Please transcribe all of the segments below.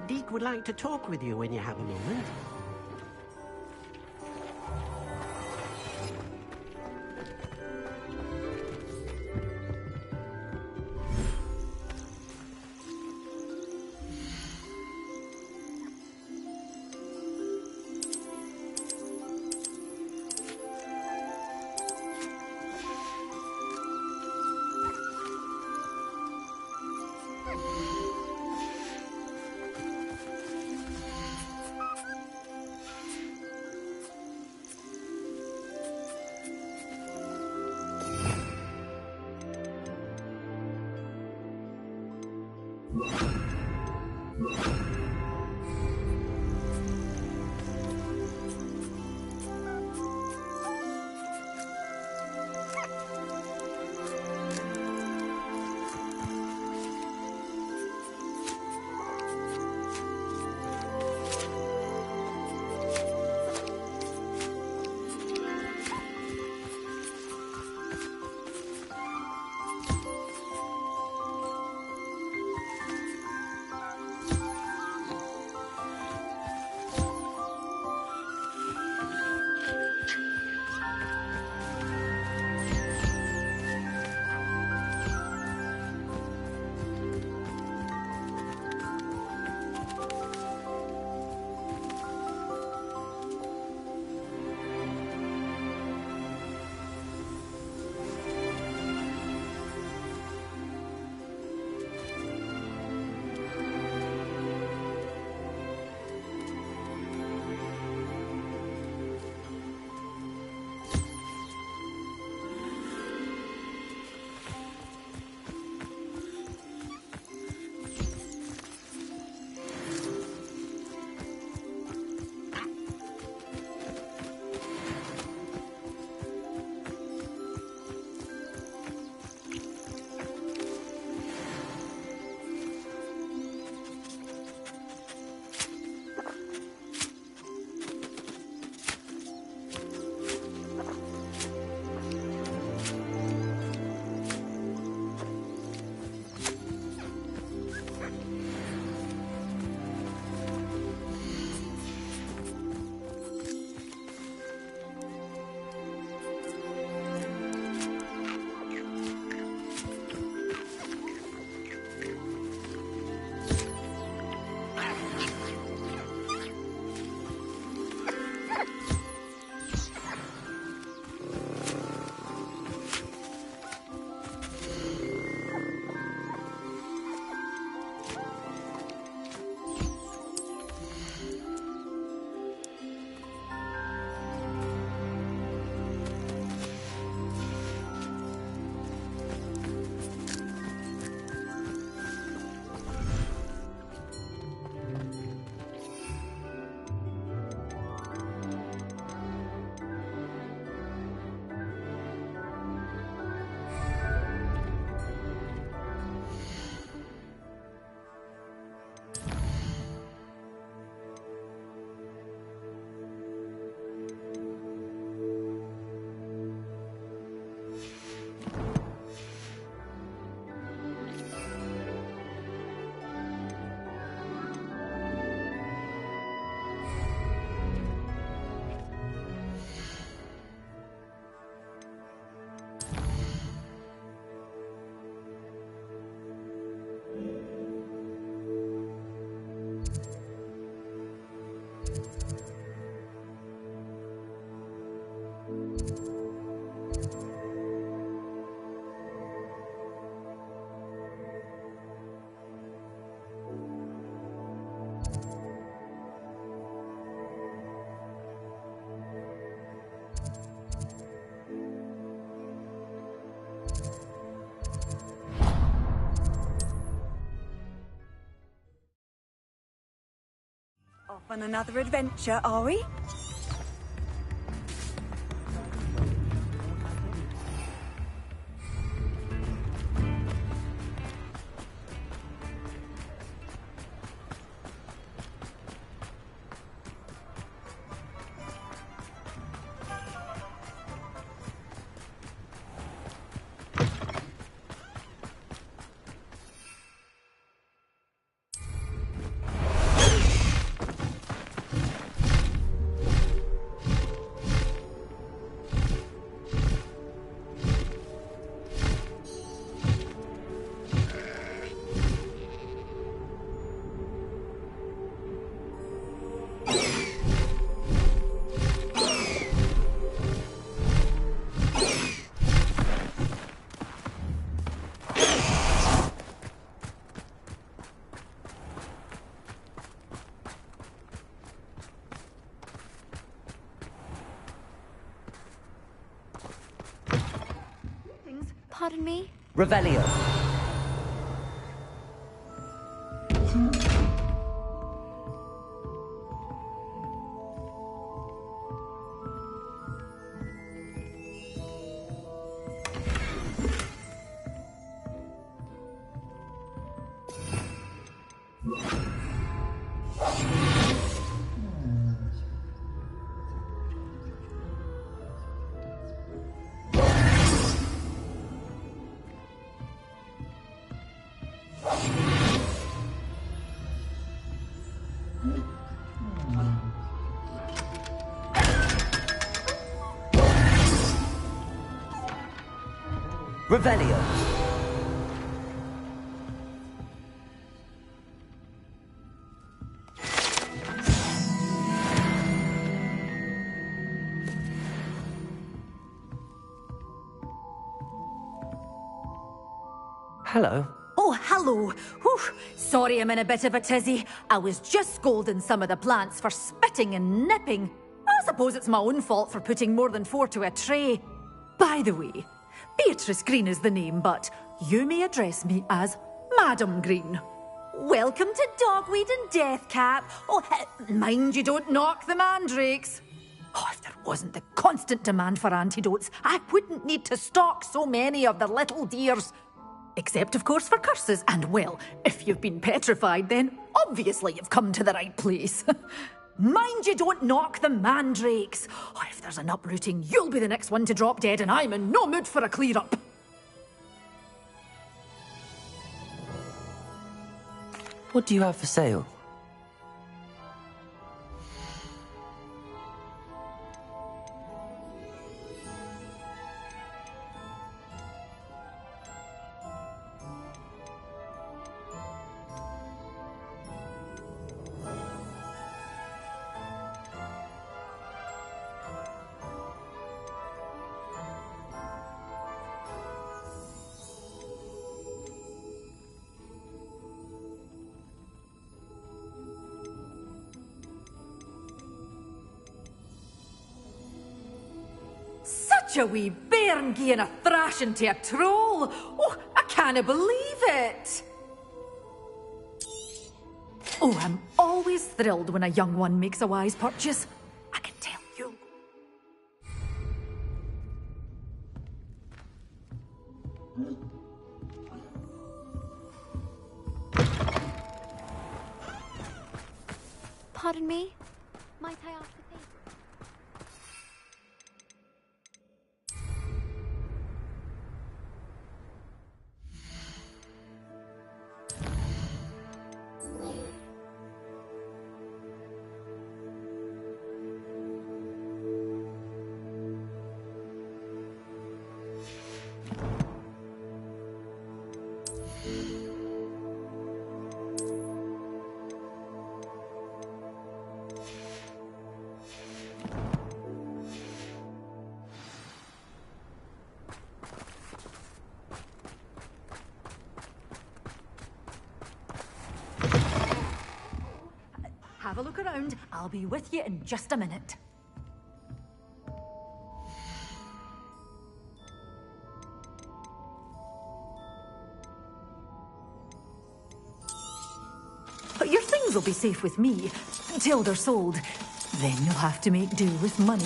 Deke would like to talk with you when you have a moment. On another adventure, are we? Pardon me? Revelio. Revelio. Hello. Oh, hello. Whew. Sorry I'm in a bit of a tizzy. I was just scolding some of the plants for spitting and nipping. I suppose it's my own fault for putting more than 4 to a tray. By the way, Beatrice Green is the name, but you may address me as Madam Green. Welcome to Dogweed and Deathcap. Oh, mind you don't knock the mandrakes. Oh, if there wasn't the constant demand for antidotes, I wouldn't need to stock so many of the little dears. Except, of course, for curses. And, well, if you've been petrified, then obviously you've come to the right place. Mind you don't knock the mandrakes. Oh, if there's an uprooting, you'll be the next one to drop dead, and I'm in no mood for a clear-up. What do you have for sale? Such a wee bairn gieing a thrashing to a troll. Oh, I can't believe it. Oh, I'm always thrilled when a young one makes a wise purchase. I can tell you. Pardon me? Might I ask a favor? Have a look around. I'll be with you in just a minute. But your things Shoes will be safe with me, till they're sold. Then you'll have to make do with money.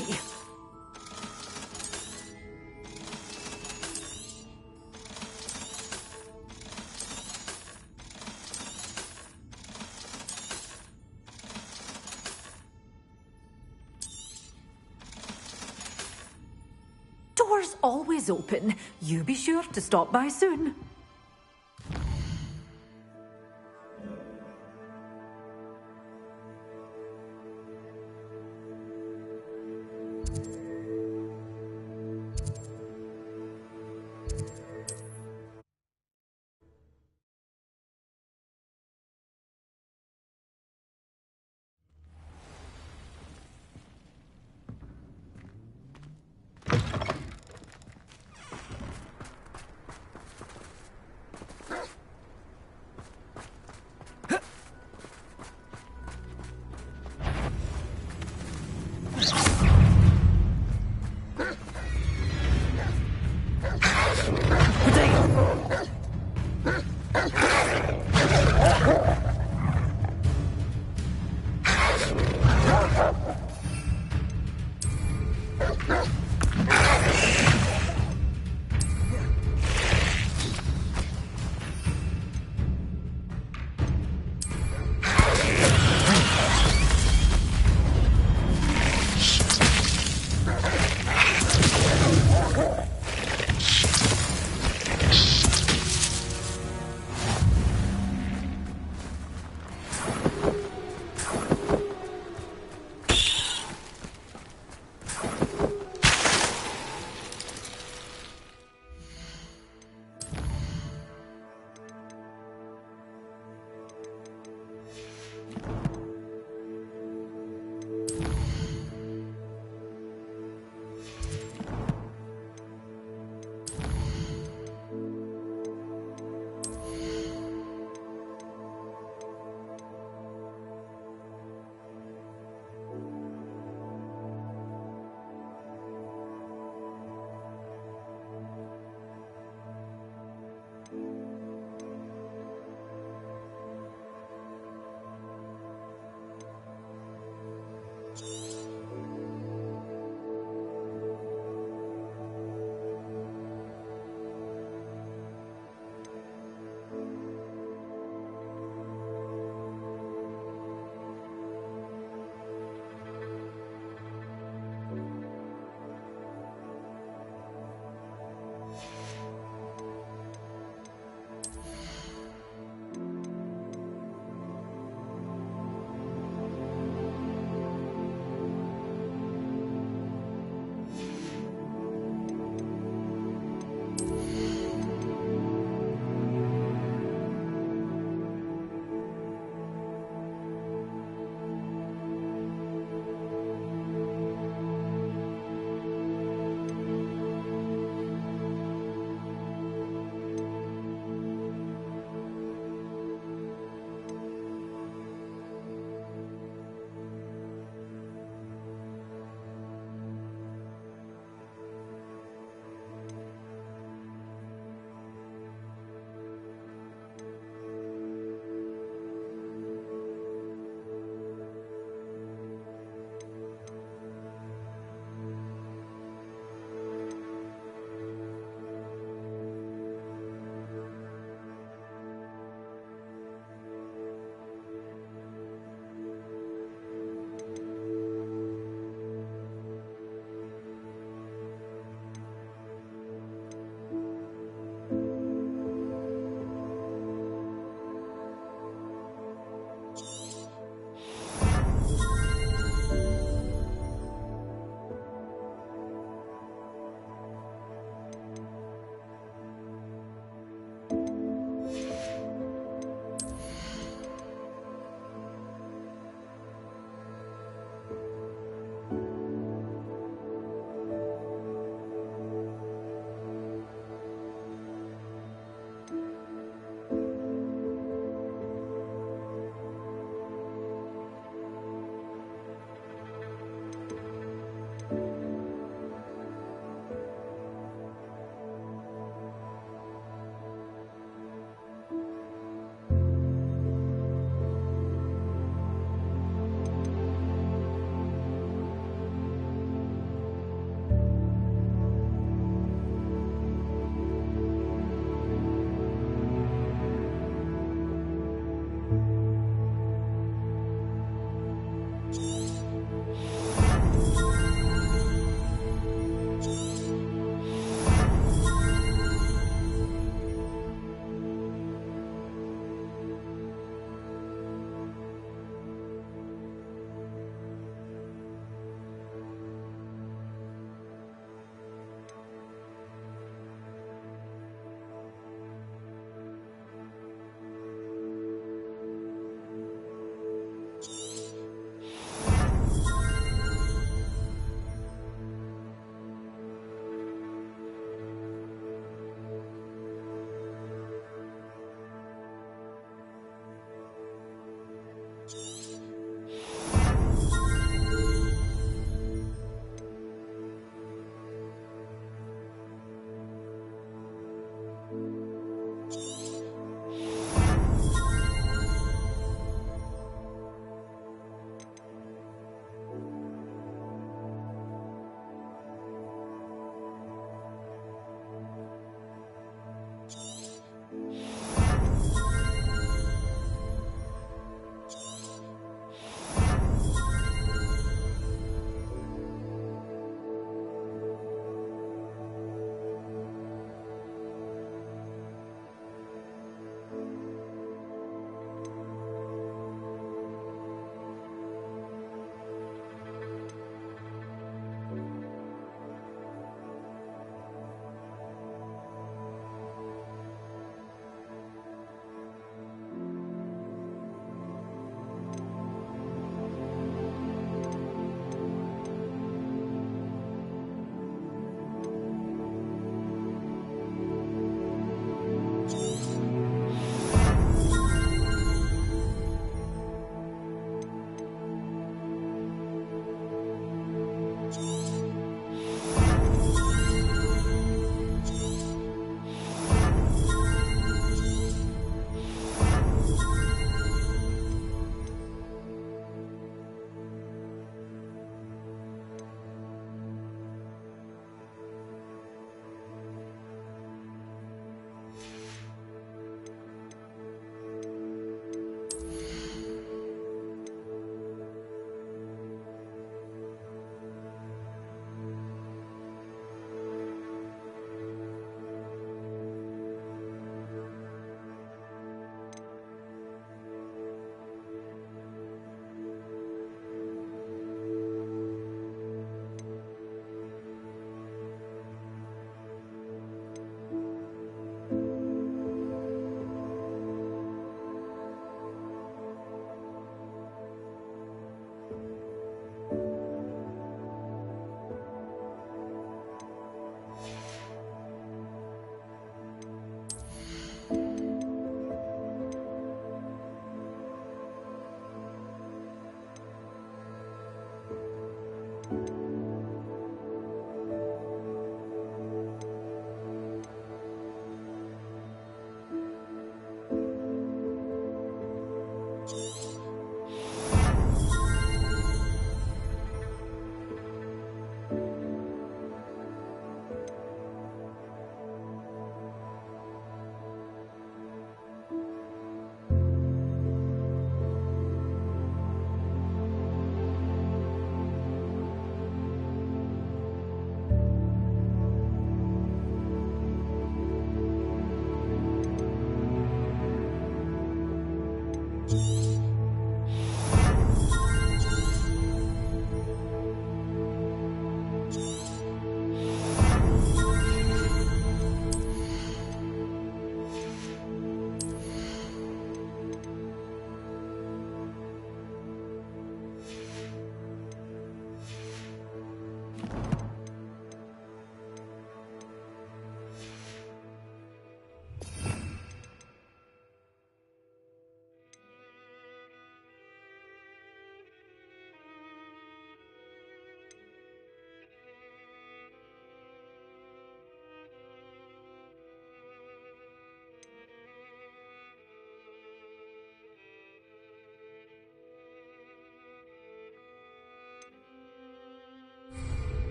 Doors always open. You be sure to stop by soon.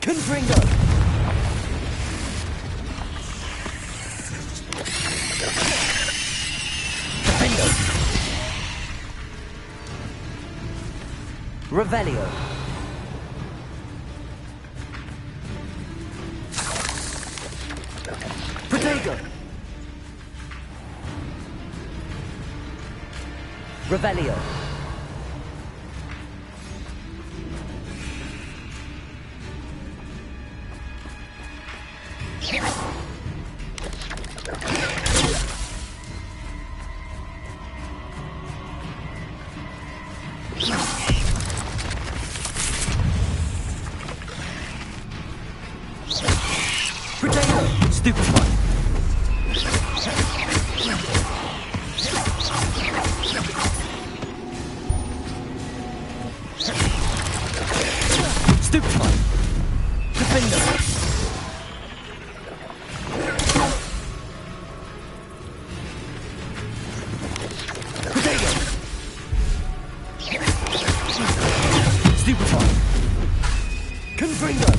Confringo! Defendo! Revelio! Protego! Revelio! Protego! Stupefy! Stupefy! Defender! Protego! Stupefy! Confringo!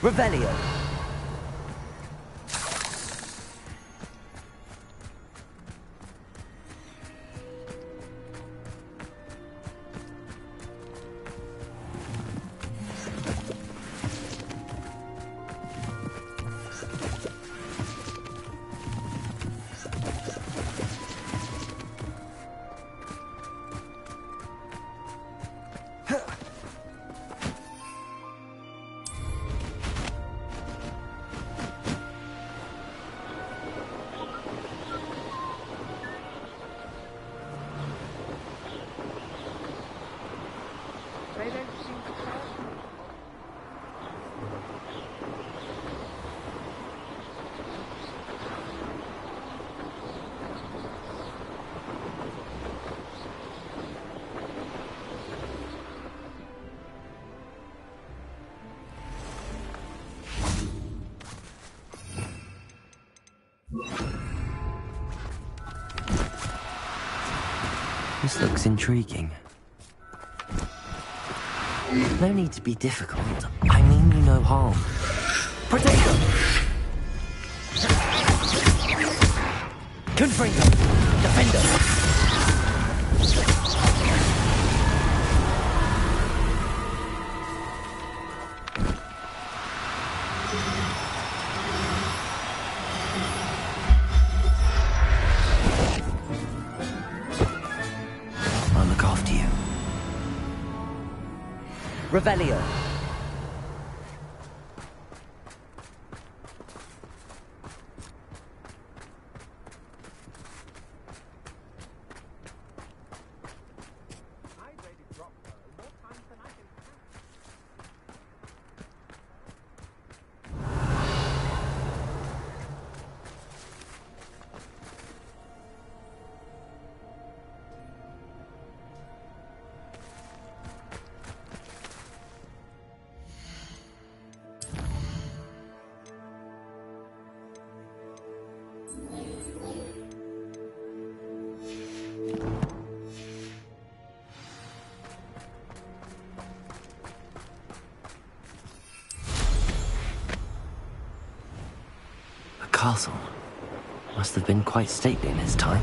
Revelio! This looks intriguing. No need to be difficult. I mean you no harm. Protego! Confringo! Defender! I'll look after you. Revelio. Castle must have been quite stately in its time.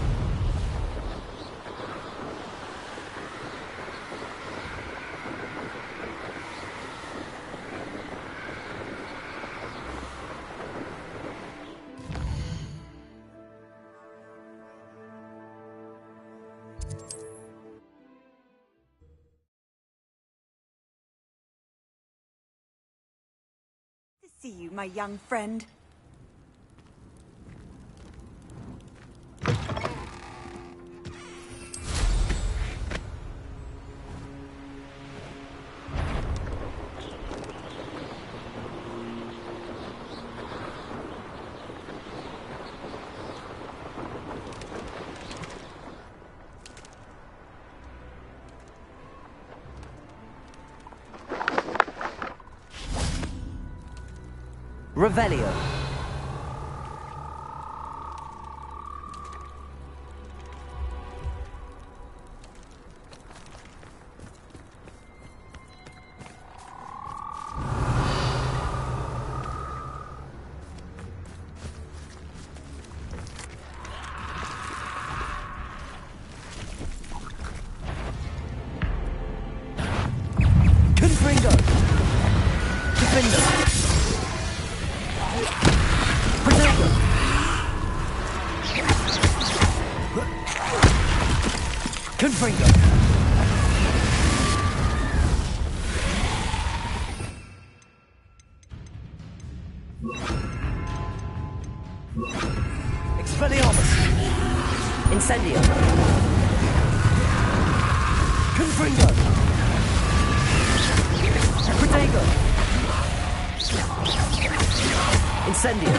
To see you, my young friend. Revelio. Confringo. Defender. Protego. Confringo. Expelliarmus. Incendio. Confringo. Protego. Incendio.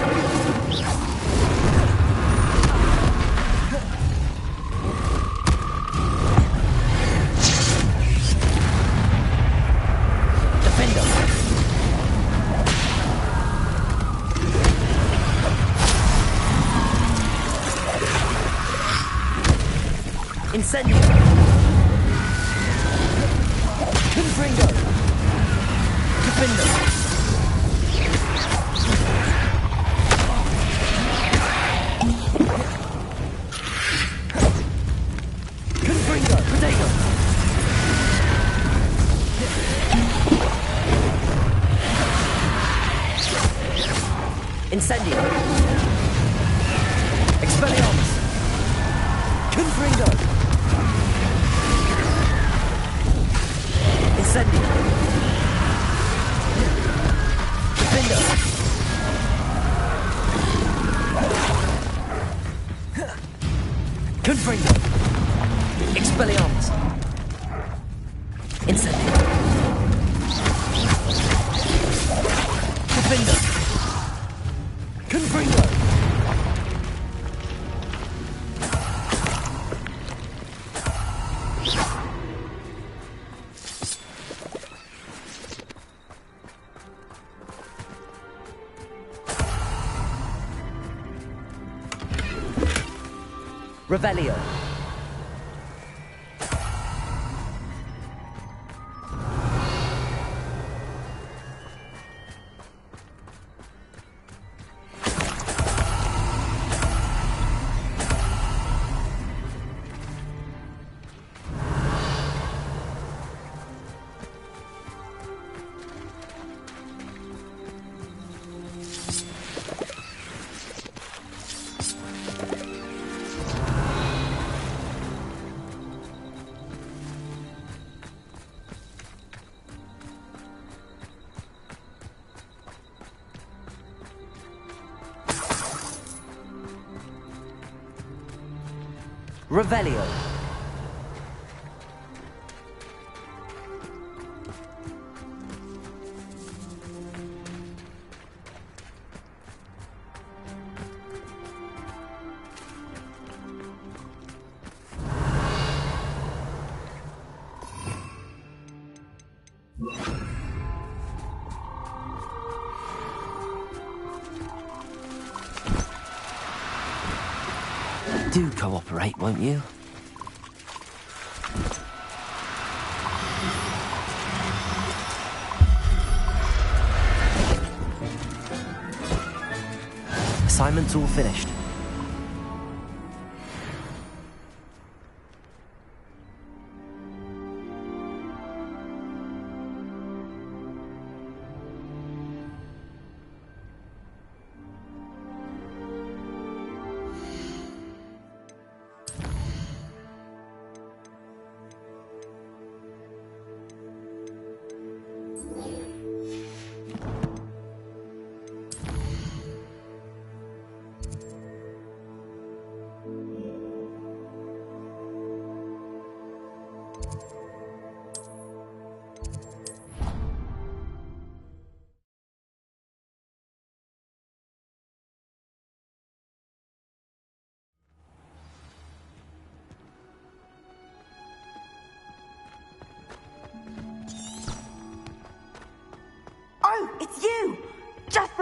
Defender. Incendio. Confringo. Defender. Confringo. Protego. Incendio. Expelliarmus. Confringo. Incendio. Defender. Confringo. Expelliarmus. Incendio. Defender. Confringo. Revelio. Revelio. Do cooperate, won't you? Assignment's all finished.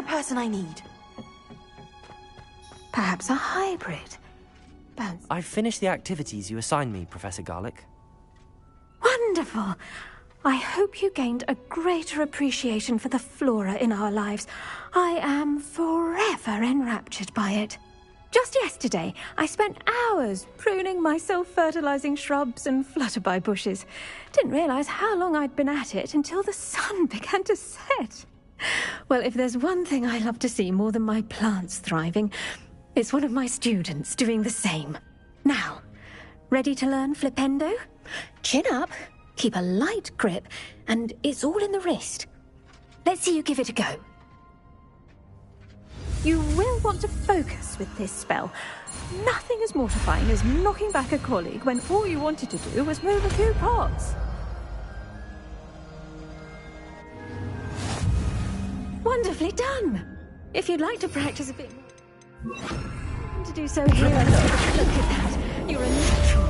person I need. Perhaps a hybrid. Bounce. I've finished the activities you assigned me, Professor Garlick. Wonderful. I hope you gained a greater appreciation for the flora in our lives. I am forever enraptured by it. Just yesterday, I spent hours pruning my self-fertilizing shrubs and flutterby bushes. Didn't realize how long I'd been at it until the sun began to set. Well, if there's one thing I love to see more than my plants thriving, it's one of my students doing the same. Now, ready to learn Flipendo? Chin up, keep a light grip, and it's all in the wrist. Let's see you give it a go. You will want to focus with this spell. Nothing as mortifying as knocking back a colleague when all you wanted to do was move a few pots. Wonderfully done. If you'd like to practice a bit more, to do so here. Look at that. You're a natural.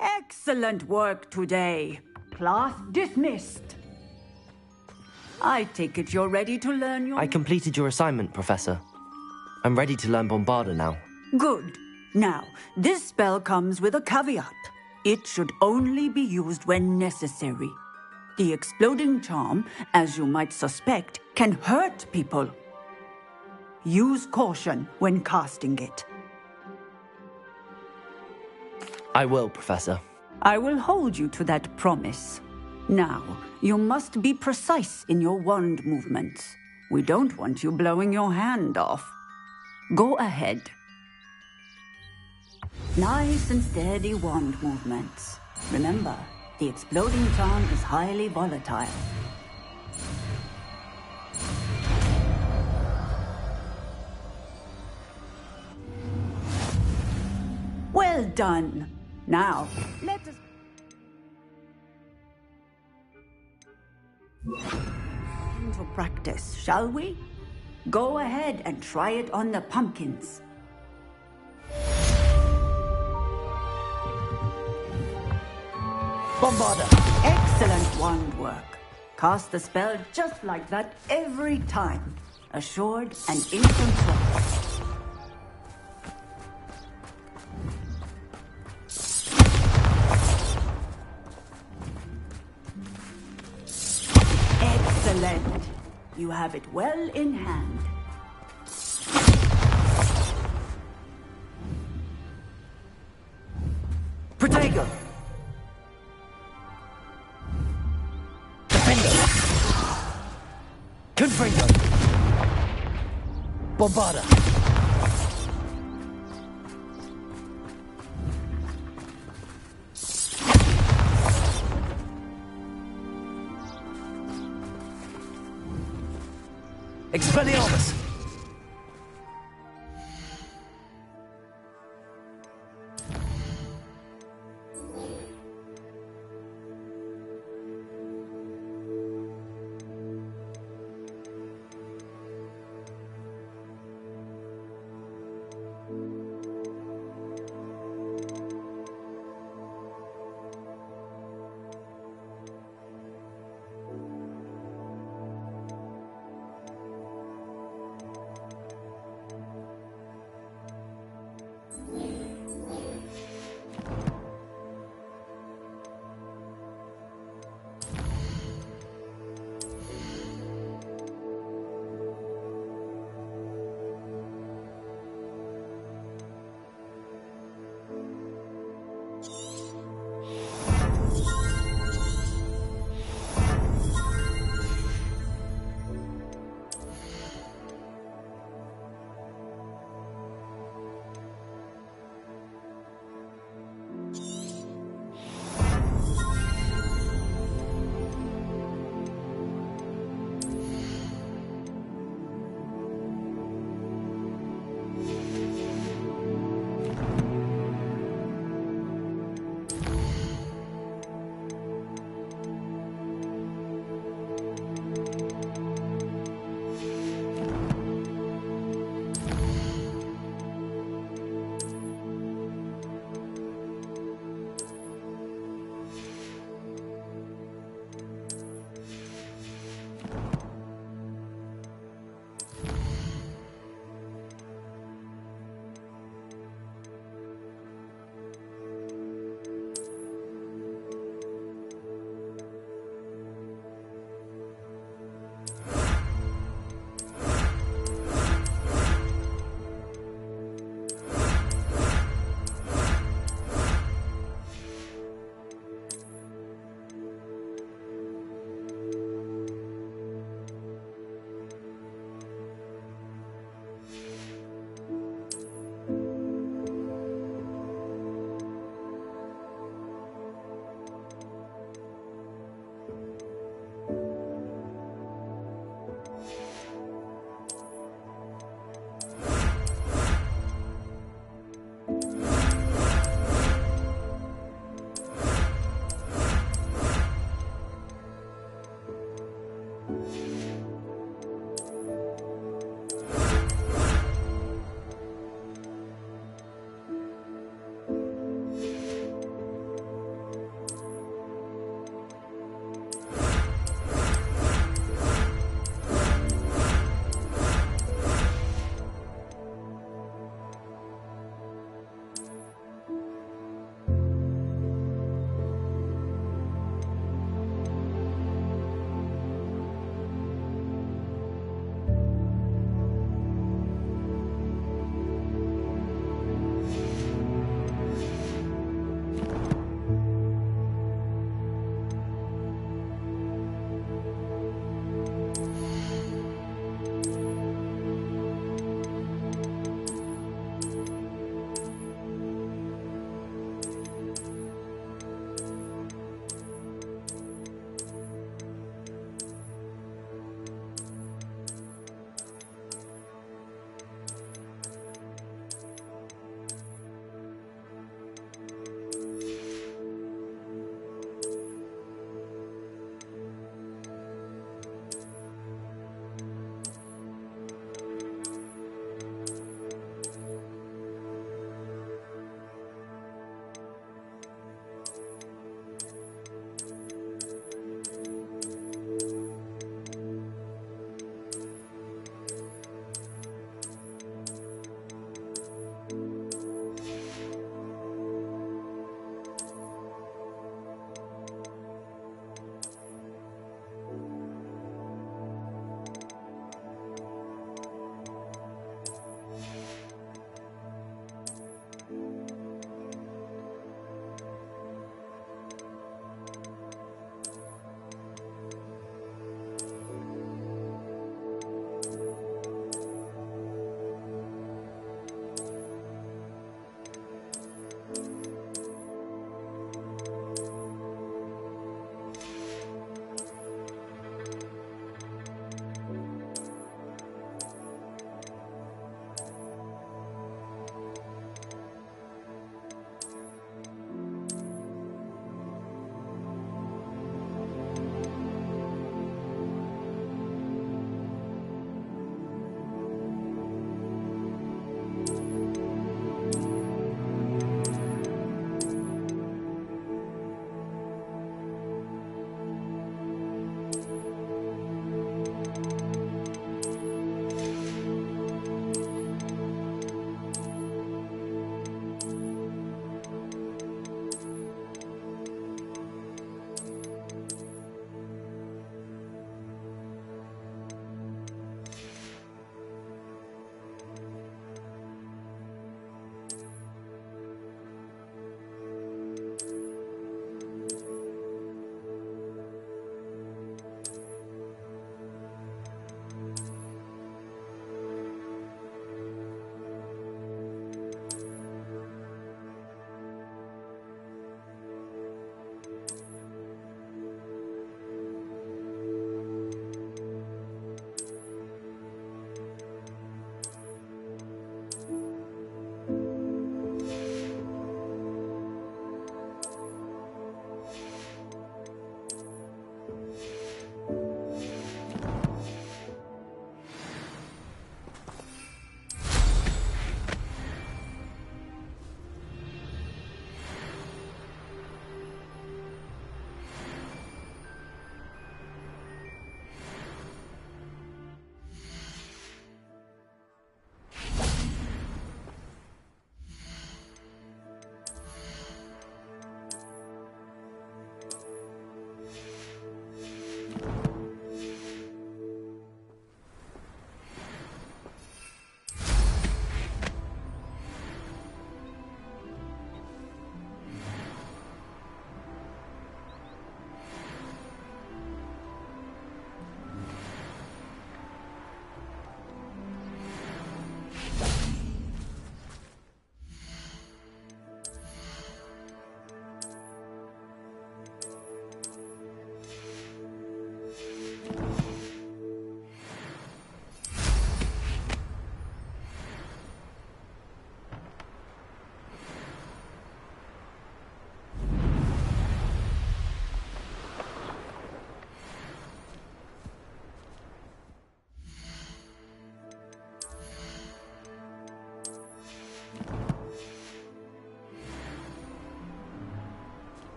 Excellent work today. Class dismissed. I take it you're ready to learn your... I completed your assignment, Professor. I'm ready to learn Bombarda now. Good. Now, this spell comes with a caveat. It should only be used when necessary. The exploding charm, as you might suspect, can hurt people. Use caution when casting it. I will, Professor. I will hold you to that promise. Now, you must be precise in your wand movements. We don't want you blowing your hand off. Go ahead. Nice and steady wand movements. Remember, the exploding charm is highly volatile. Well done. Now, let us... into practice, shall we? Go ahead and try it on the pumpkins. Bombarda! Excellent wand work. Cast the spell just like that every time. Assured and in control. Excellent. You have it well in hand. Protego! Defender! Confringo! Bombarda! Expelliarmus!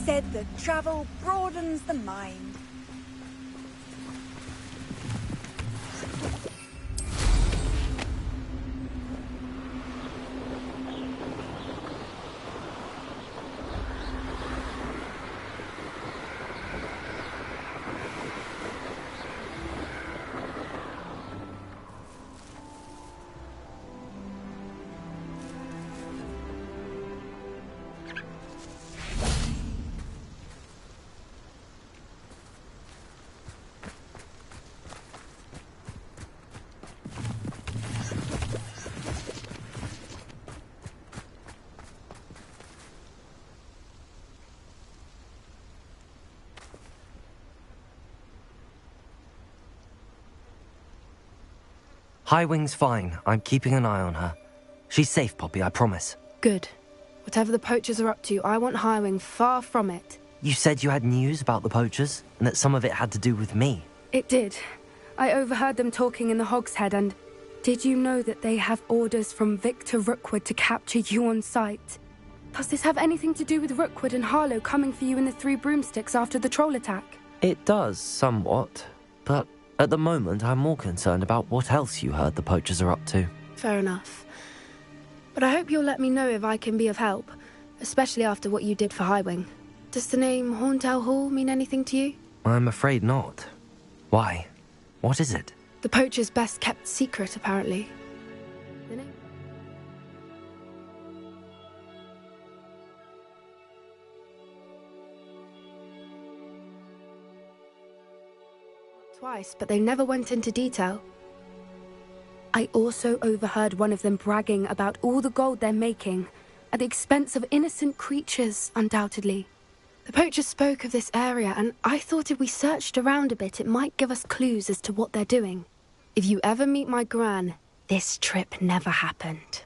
said that travel broadens the mind. Highwing's fine. I'm keeping an eye on her. She's safe, Poppy, I promise. Good. Whatever the poachers are up to, I want Highwing far from it. You said you had news about the poachers, and that some of it had to do with me. It did. I overheard them talking in the Hogshead, and did you know that they have orders from Victor Rookwood to capture you on sight? Does this have anything to do with Rookwood and Harlow coming for you in the Three Broomsticks after the troll attack? It does, somewhat. But at the moment, I'm more concerned about what else you heard the poachers are up to. Fair enough. But I hope you'll let me know if I can be of help, especially after what you did for Highwing. Does the name Horntail Hall mean anything to you? I'm afraid not. Why? What is it? The poacher's best kept secret, apparently. The name? Twice, but they never went into detail. I also overheard one of them bragging about all the gold they're making, at the expense of innocent creatures, undoubtedly. The poachers spoke of this area, and I thought if we searched around a bit, it might give us clues as to what they're doing. If you ever meet my gran, this trip never happened.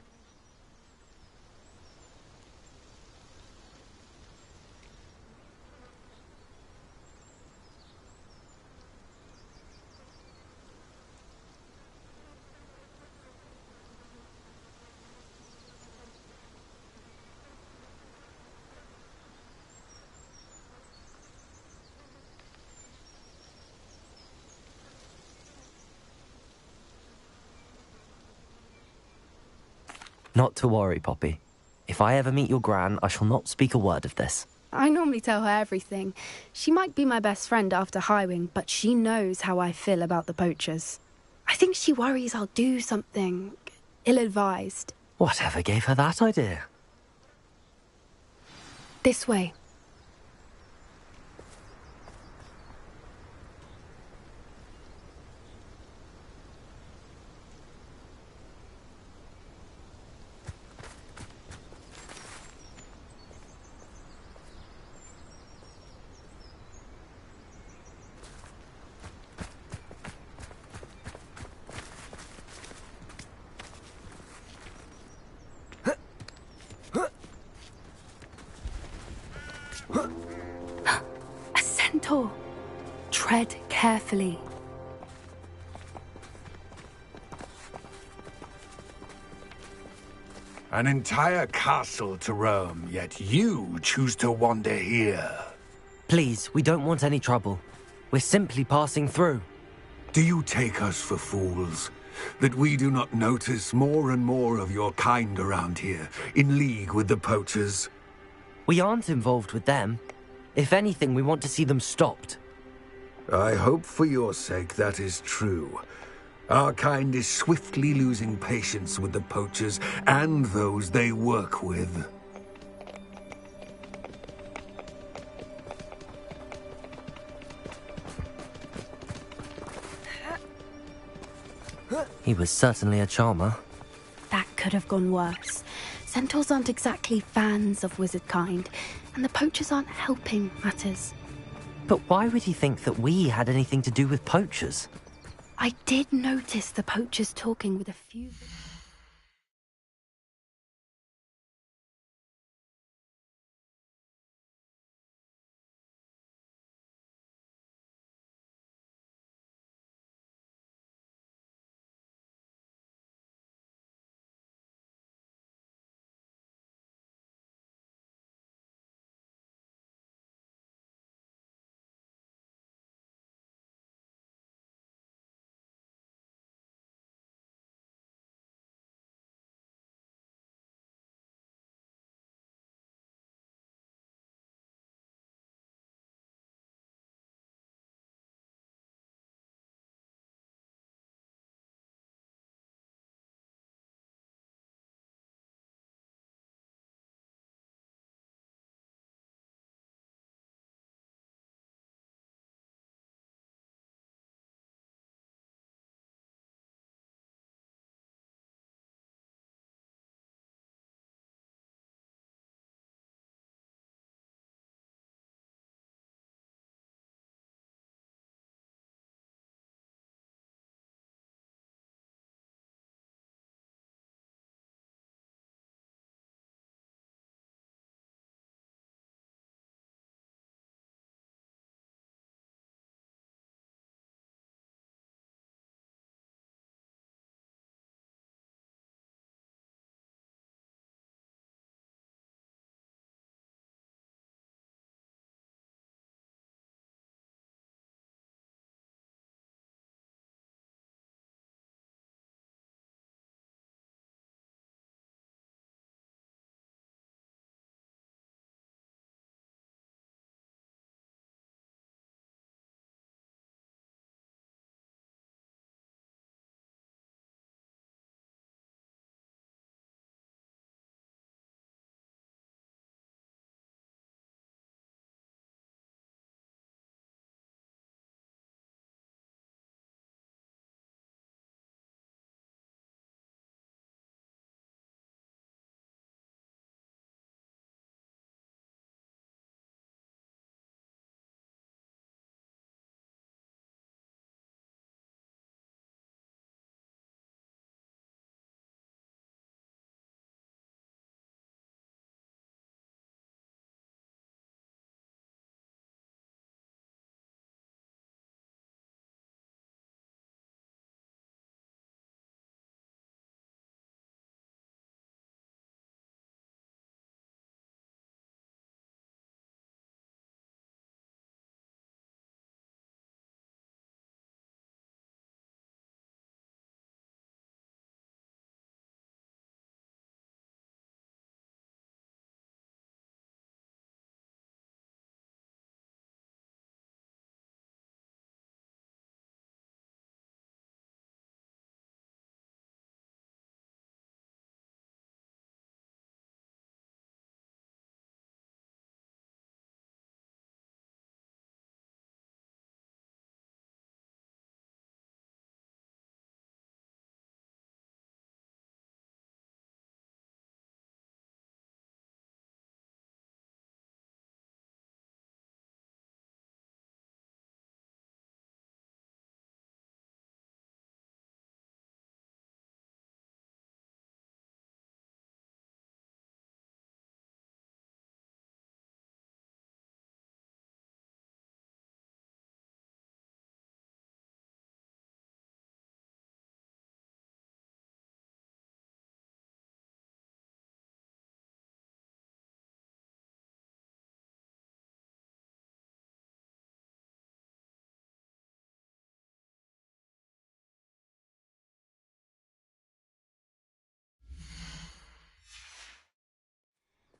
Not to worry, Poppy. If I ever meet your gran, I shall not speak a word of this. I normally tell her everything. She might be my best friend after Highwing, but she knows how I feel about the poachers. I think she worries I'll do something ill-advised. Whatever gave her that idea? This way. A centaur. Tread carefully. An entire castle to roam, yet you choose to wander here. Please, we don't want any trouble. We're simply passing through. Do you take us for fools? That we do not notice more and more of your kind around here, in league with the poachers? We aren't involved with them. If anything, we want to see them stopped. I hope for your sake that is true. Our kind is swiftly losing patience with the poachers and those they work with. He was certainly a charmer. That could have gone worse. Centaurs aren't exactly fans of wizard kind, and the poachers aren't helping matters. But why would he think that we had anything to do with poachers? I did notice the poachers talking with a few...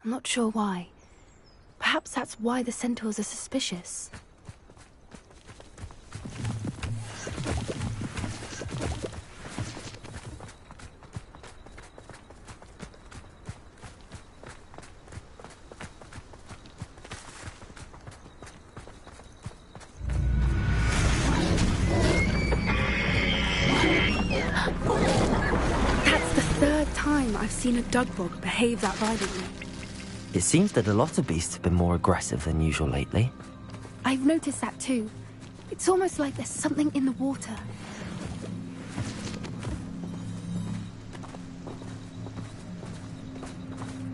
I'm not sure why. Perhaps that's why the centaurs are suspicious. That's the third time I've seen a dugbog behave that violently. It seems that a lot of beasts have been more aggressive than usual lately. I've noticed that too. It's almost like there's something in the water.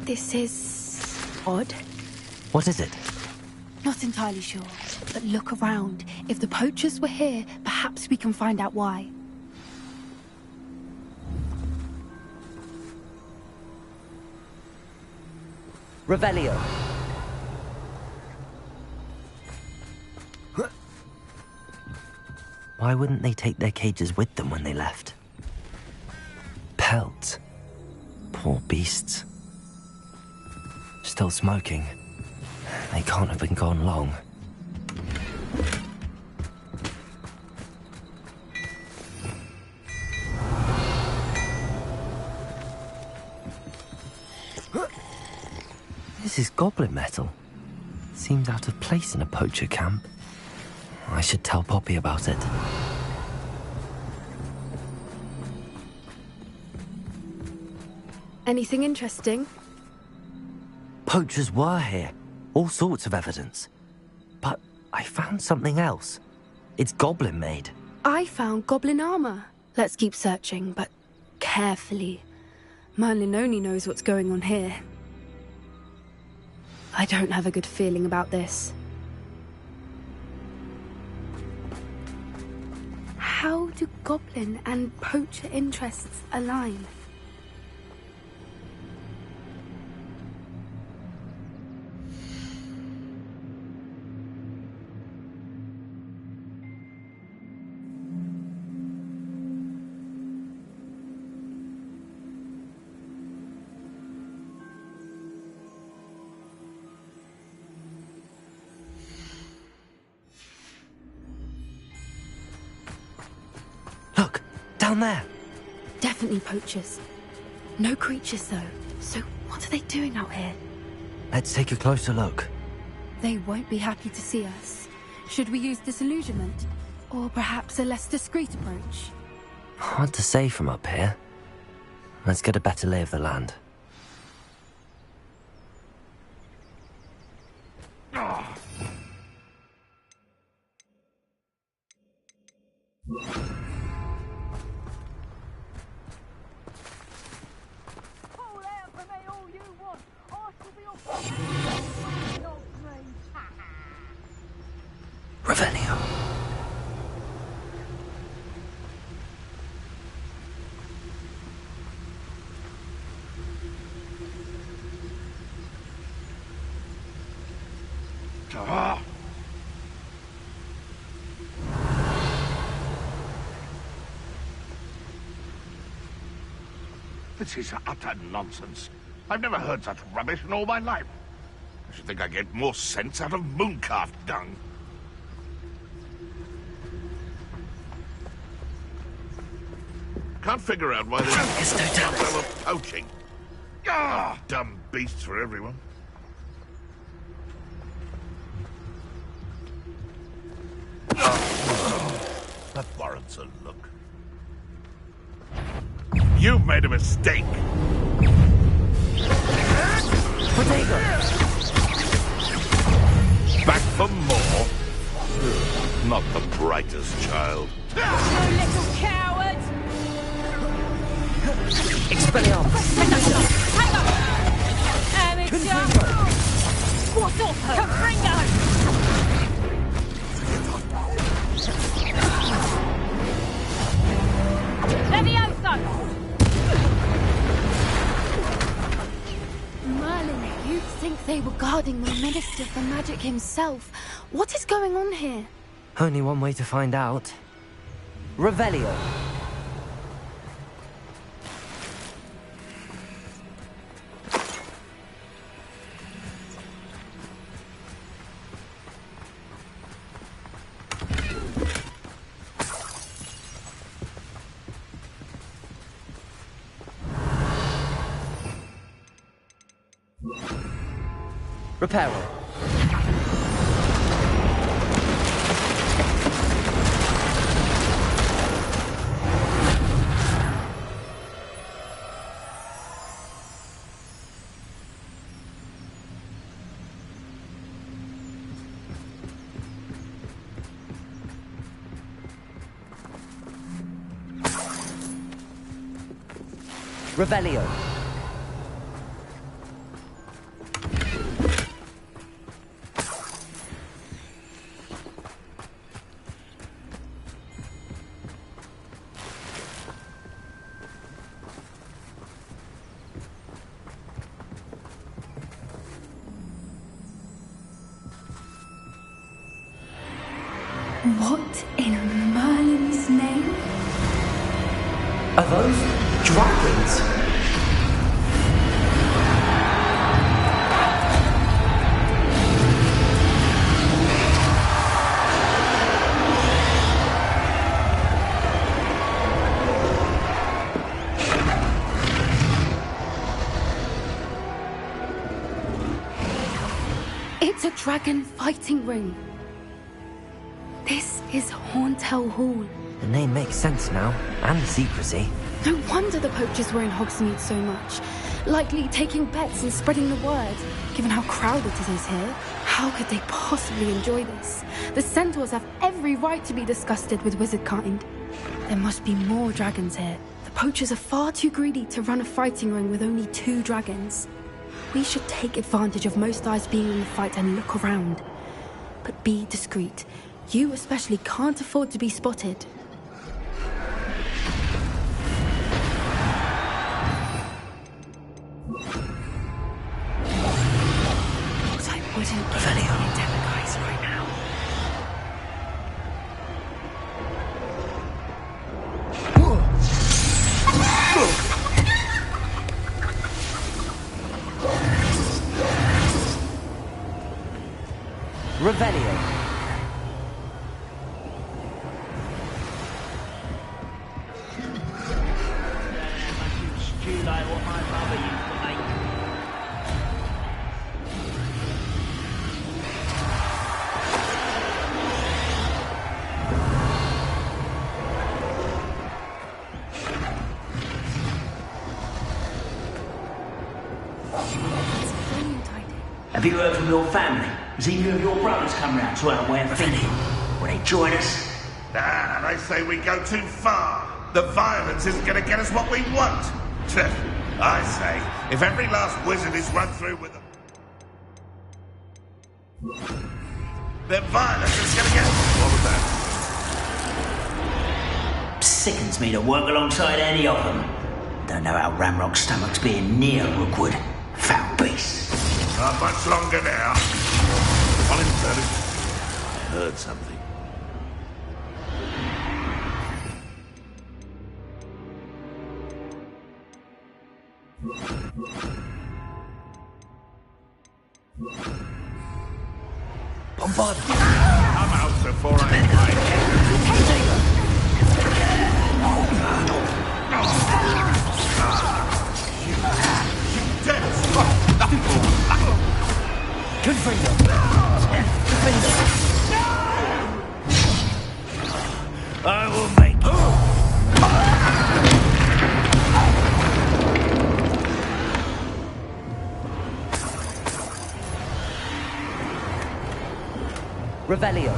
This is odd. What is it? Not entirely sure, but look around. If the poachers were here, perhaps we can find out why. Revelio. Why wouldn't they take their cages with them when they left? Pelts. Poor beasts. Still smoking. They can't have been gone long. This is goblin metal. Seems out of place in a poacher camp. I should tell Poppy about it. Anything interesting? Poachers were here. All sorts of evidence. But I found something else. It's goblin made. I found goblin armor. Let's keep searching, but carefully. Merlin only knows what's going on here. I don't have a good feeling about this. How do goblin and poacher interests align? Look, down there. Definitely poachers. No creatures, though. So what are they doing out here? Let's take a closer look. They won't be happy to see us. Should we use disillusionment? Or perhaps a less discreet approach? Hard to say from up here. Let's get a better lay of the land. Revelio. This is utter nonsense. I've never heard such rubbish in all my life. I should think I get more sense out of mooncalf dung. Can't figure out why they were poaching. Ah, dumb beasts for everyone. That warrants a look. You've made a mistake. Potato! Back for more? Not the brightest child. You little coward! Expelliarmus! Hang on! Amateur! What's off her? Confringo! Levioso! Merlin, you'd think they were guarding the Minister for Magic himself. What is going on here? Only one way to find out. Revelio. Reparo. Revelio. What in Merlin's name? Are those dragons? It's a dragon fighting ring. This is Horntail Hall. The name makes sense now, and the secrecy. No wonder the poachers were in Hogsmeade so much. Likely taking bets and spreading the word. Given how crowded it is here, how could they possibly enjoy this? The centaurs have every right to be disgusted with wizard kind. There must be more dragons here. The poachers are far too greedy to run a fighting ring with only 2 dragons. We should take advantage of most eyes being in the fight and look around. But be discreet. You especially can't afford to be spotted. But I wouldn't give any guys right now. Revelio. Have you heard from your family? Has either of your brothers come round to our way of thinking? Will they join us? Nah, they say we go too far. The violence isn't going to get us what we want. I say, if every last wizard is run through with them, then violence is going to get... What was that? Sickens me to work alongside any of them. Don't know how Ramrock's stomach's being near Rookwood. Foul beast. Not much longer now. On him, Curtis. Heard something. Bombard! I'm out before I will make you. Revelio.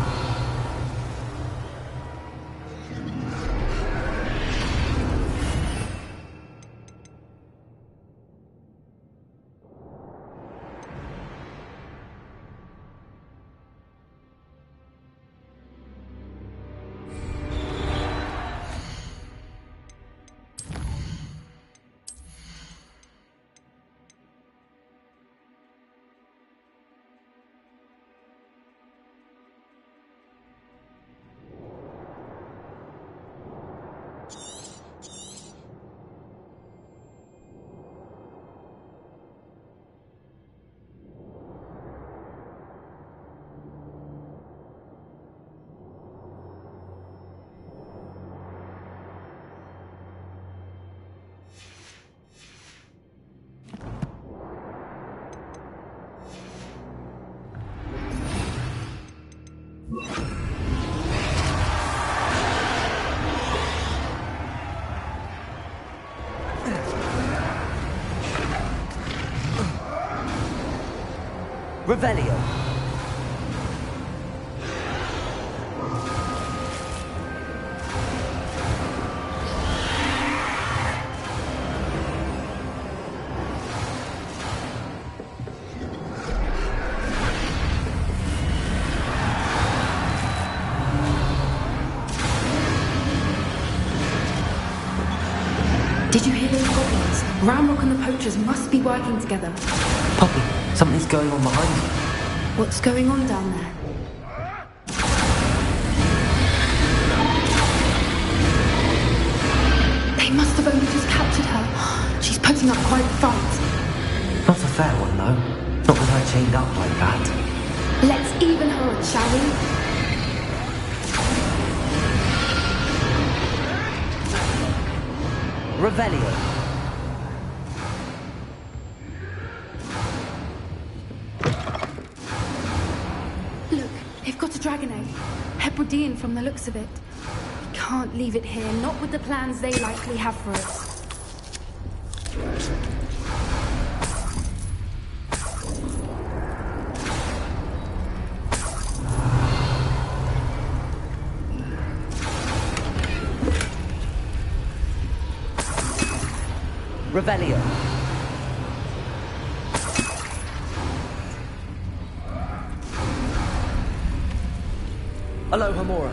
Revelio. Did you hear those goblins? Ramrock and the poachers must be working together. Poppy, something's going on behind you. What's going on down there? They must have only just captured her. She's putting up quite a fight. Not a fair one, though. Not with her chained up like that. Let's even her, shall we? Revelio. Look, they've got a dragon egg. Hebridean from the looks of it. We can't leave it here, not with the plans they likely have for us. Revelio. Aloha Mora.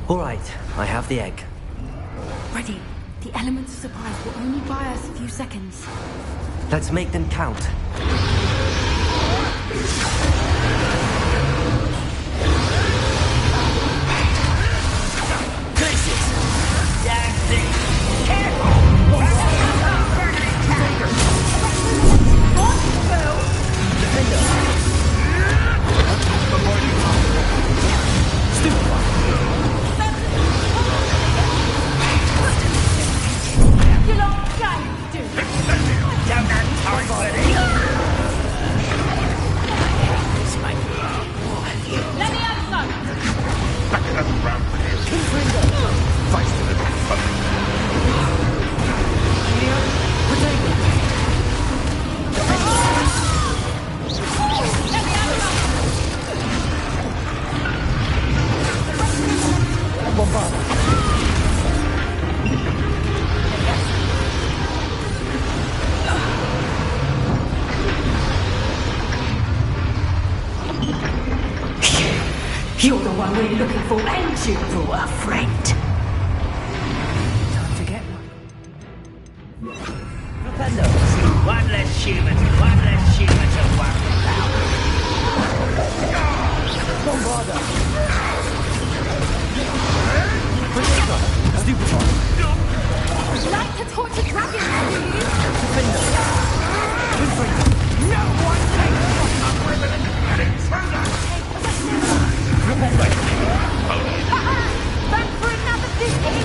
All right, I have the egg. Ready. The elements of surprise will only buy us a few seconds. Let's make them count. You're the one we're looking for, ain't you, our friend? Time to get one. One less human to worry about. Bombarda! Stupefy! Like to torture dragons, do you? Defender! Confringo! No one takes a criminal and intruder! Repender! Back for another visit!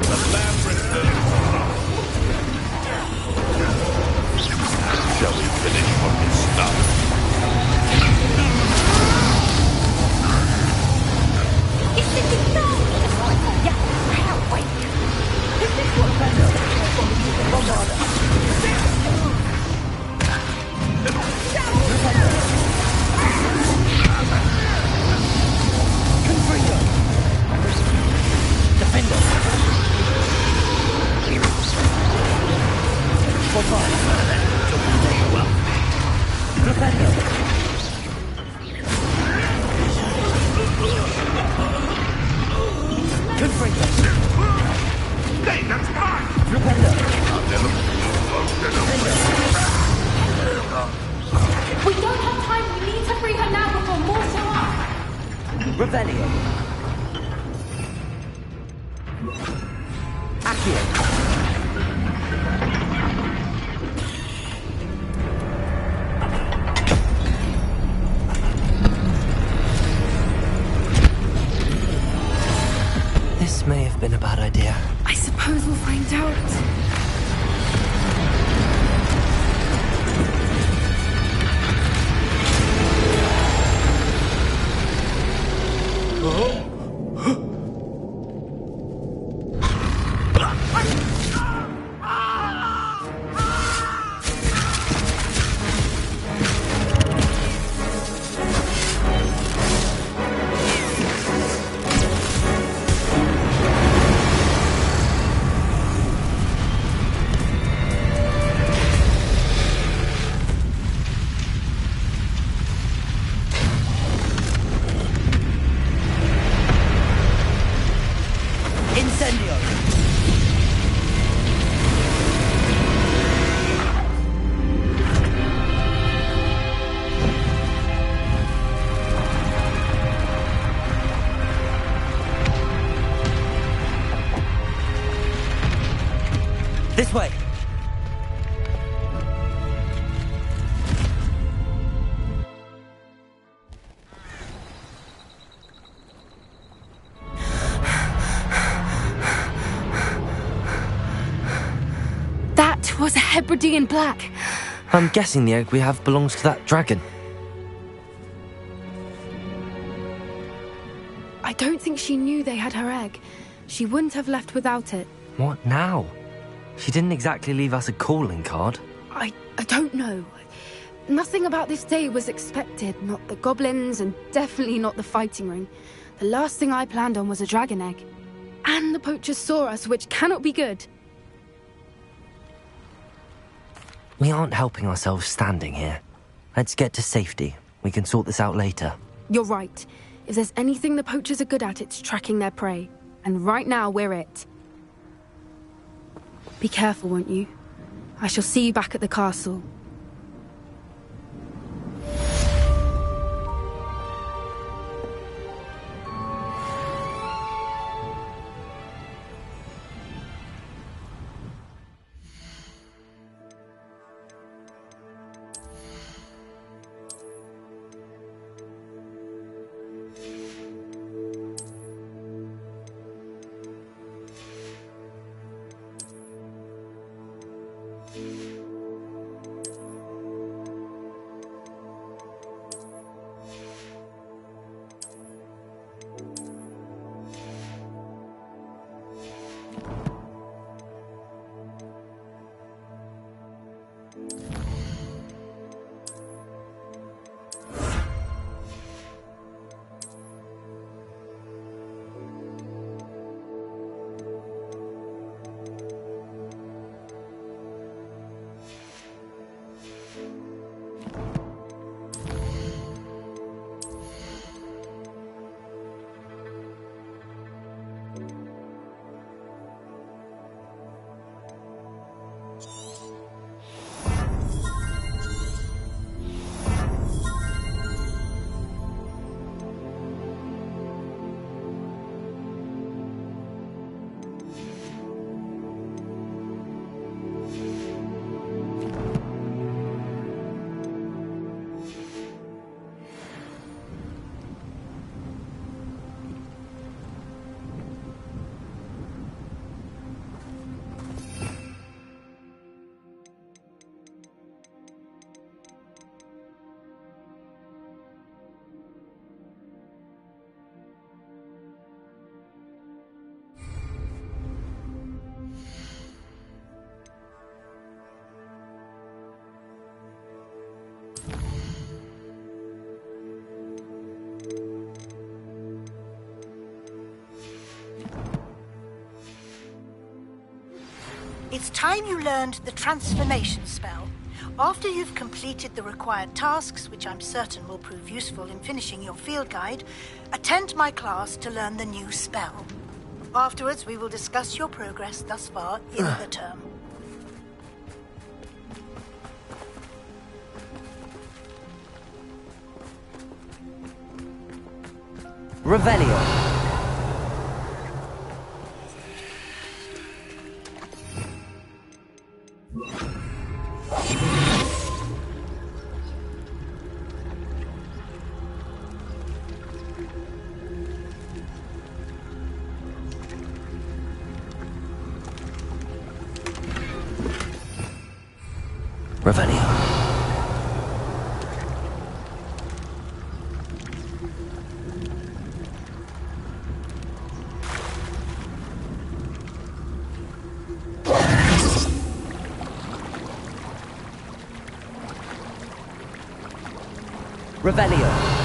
The lamb returns. Shall we finish what we started? Is this a dog? Yeah, wait. Is this what Bombarda! Confringo! Defender! Bombarda! Defender! Confringo! Hey, that's mine! Defender! We don't have time. We need to free her now before more show up. Revelio! This may have been a bad idea. I suppose we'll find out. This way! That was a Hebridean black. I'm guessing the egg we have belongs to that dragon. I don't think she knew they had her egg. She wouldn't have left without it. What now? She didn't exactly leave us a calling card. I don't know. Nothing about this day was expected. Not the goblins, and definitely not the fighting ring. The last thing I planned on was a dragon egg. And the poachers saw us, which cannot be good. We aren't helping ourselves standing here. Let's get to safety. We can sort this out later. You're right. If there's anything the poachers are good at, it's tracking their prey. And right now, we're it. Be careful, won't you? I shall see you back at the castle. It's time you learned the transformation spell. After you've completed the required tasks, which I'm certain will prove useful in finishing your field guide, attend my class to learn the new spell. Afterwards, we will discuss your progress thus far in the term. Revelio. Revelio. Revelio.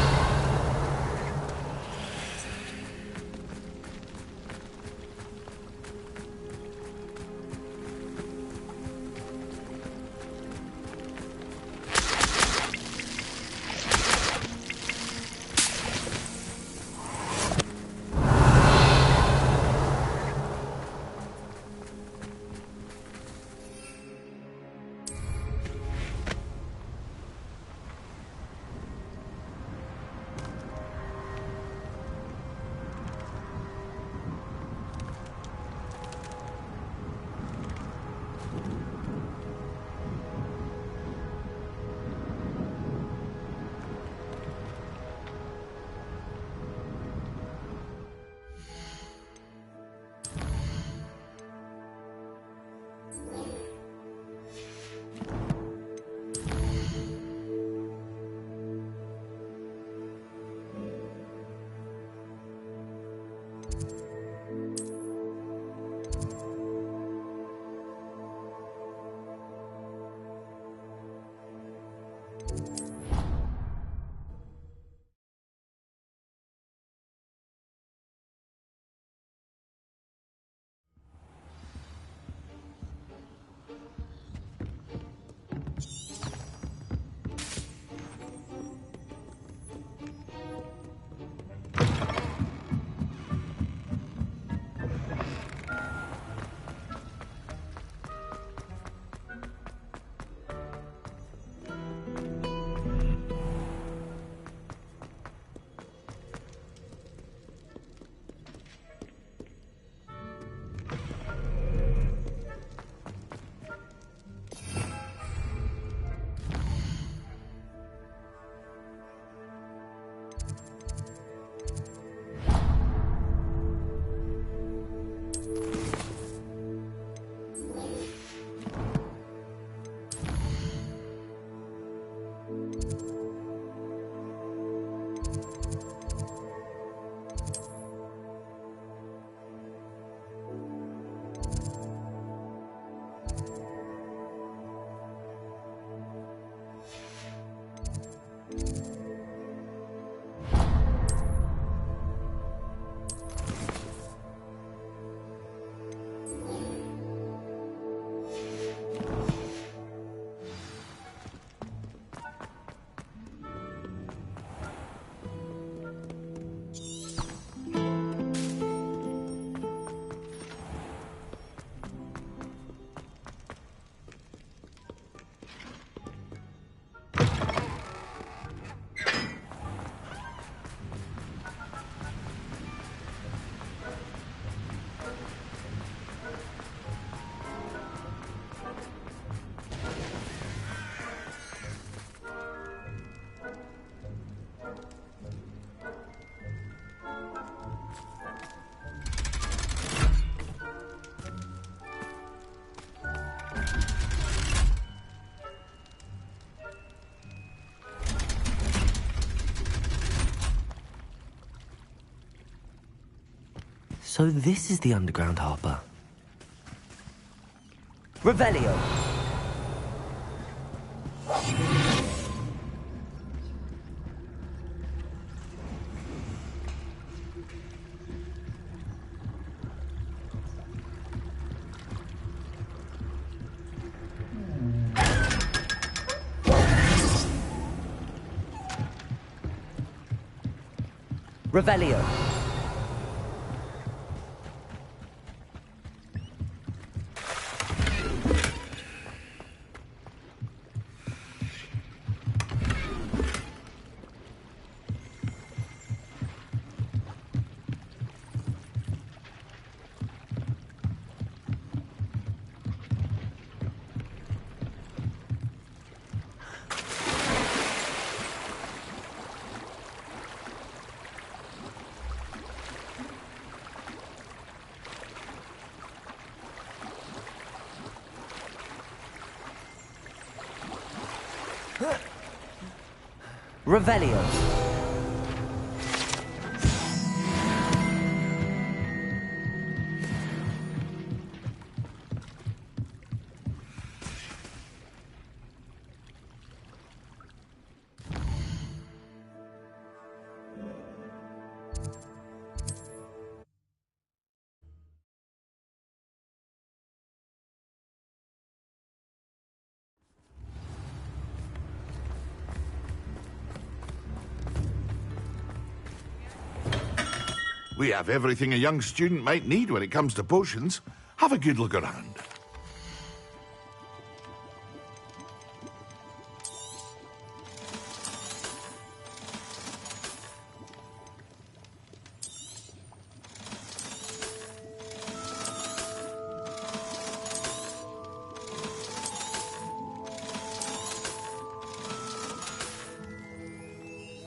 So this is the underground harbour. Revelio. Revelio. Revelio. We have everything a young student might need when it comes to potions. Have a good look around.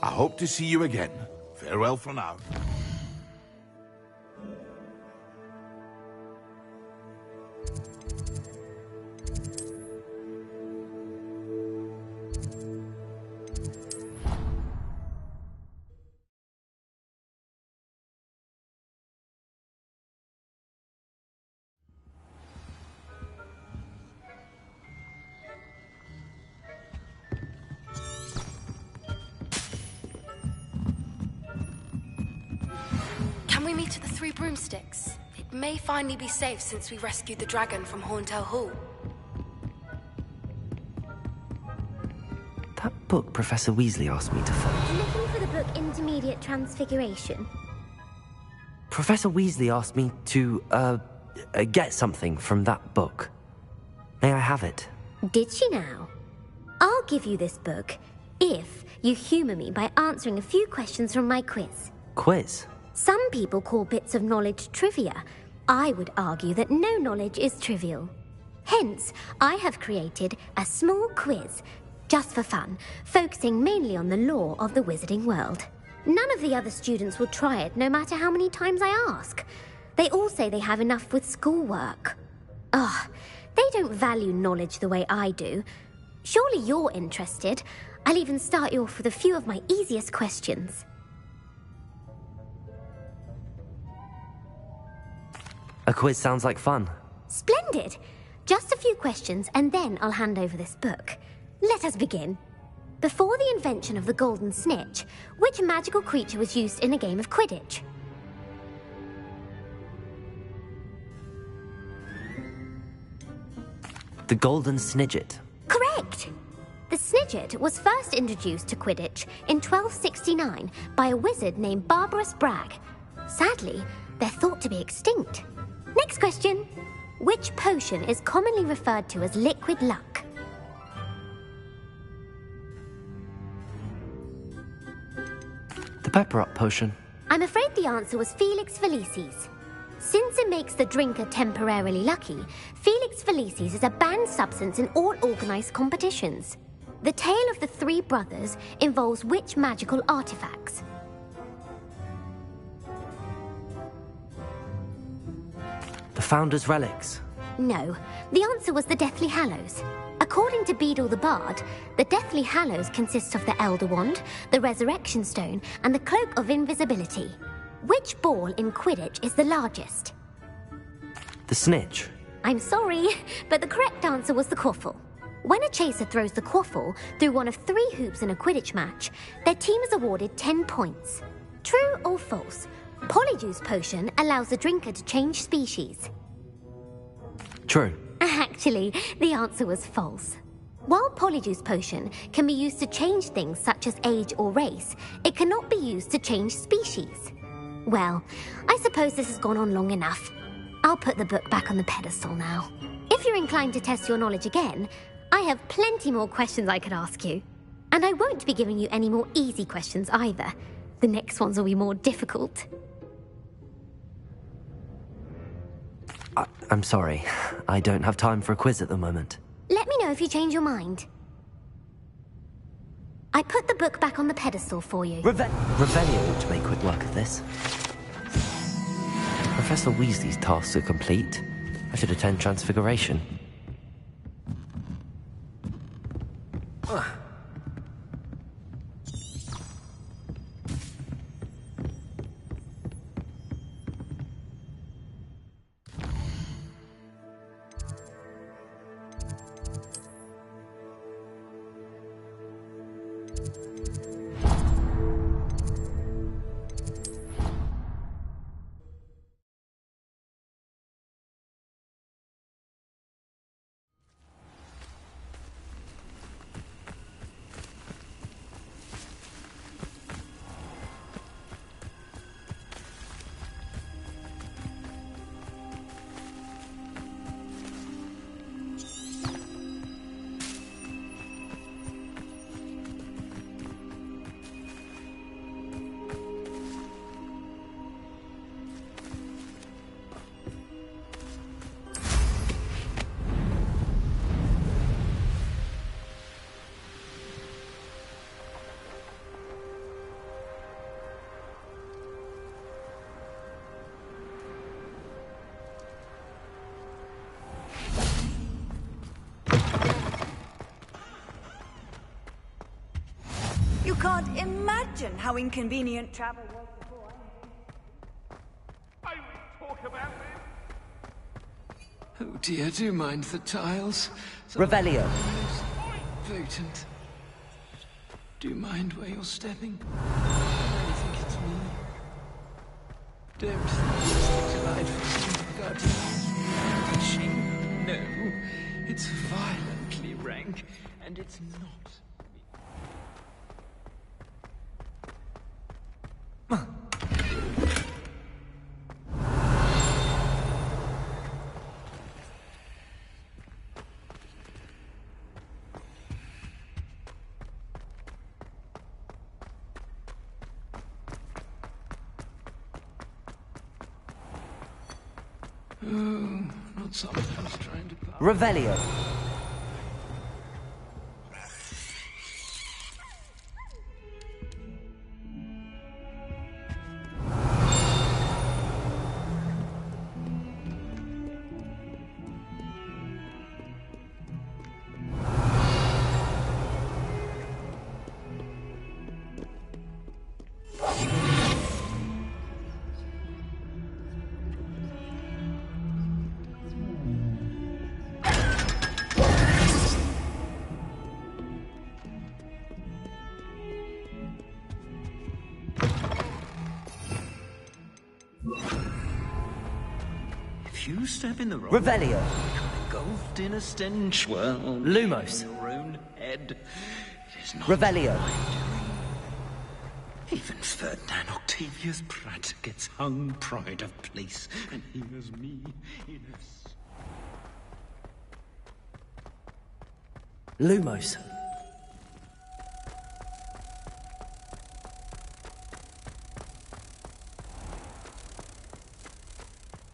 I hope to see you again. Farewell for now. Can we meet at the Three Broomsticks? It may finally be safe since we rescued the dragon from Horntail Hall. That book Professor Weasley asked me to find. Looking for the book Intermediate Transfiguration. Professor Weasley asked me to, get something from that book. May I have it? Did she now? I'll give you this book if you humour me by answering a few questions from my quiz. Quiz? Some people call bits of knowledge trivia. I would argue that no knowledge is trivial. Hence, I have created a small quiz, just for fun, focusing mainly on the lore of the wizarding world. None of the other students will try it, no matter how many times I ask. They all say they have enough with schoolwork. Ugh, they don't value knowledge the way I do. Surely you're interested. I'll even start you off with a few of my easiest questions. A quiz sounds like fun. Splendid! Just a few questions, and then I'll hand over this book. Let us begin. Before the invention of the golden snitch, which magical creature was used in a game of Quidditch? The Golden Snidget. Correct! The Snidget was first introduced to Quidditch in 1269 by a wizard named Barbarous Bragg. Sadly, they're thought to be extinct. Next question. Which potion is commonly referred to as liquid luck? The Pepper Up potion. I'm afraid the answer was Felix Felicis. Since it makes the drinker temporarily lucky, Felix Felicis is a banned substance in all organised competitions. The tale of the three brothers involves which magical artifacts? The Founder's Relics. No, the answer was the Deathly Hallows. According to Beedle the Bard, the Deathly Hallows consists of the Elder Wand, the Resurrection Stone, and the Cloak of Invisibility. Which ball in Quidditch is the largest? The Snitch. I'm sorry, but the correct answer was the Quaffle. When a chaser throws the Quaffle through one of 3 hoops in a Quidditch match, their team is awarded 10 points. True or false? Polyjuice potion allows the drinker to change species. True. Actually, the answer was false. While Polyjuice potion can be used to change things such as age or race, it cannot be used to change species. Well, I suppose this has gone on long enough. I'll put the book back on the pedestal now. If you're inclined to test your knowledge again, I have plenty more questions I could ask you. And I won't be giving you any more easy questions either. The next ones will be more difficult. I'm sorry. I don't have time for a quiz at the moment. Let me know if you change your mind. I put the book back on the pedestal for you. Revelio ought to make quick work of this. Professor Weasley's tasks are complete. I should attend Transfiguration. can't imagine how inconvenient travel was before I will talk about this. Oh dear, do mind the tiles. Revelio. Potent. Do you mind where you're stepping? I think it's me. Don't think it's delightful. Guardian. No, it's violently rank, and it's not. Oh, not sometimes trying to... Revelio. If you step in the wrong... Revelio. Engulfed in a stench, well... Lumos. In your own head. It is not... Revelio. Even Ferdinand Octavius Pratt gets hung pride of place, and here's me in a... Lumos.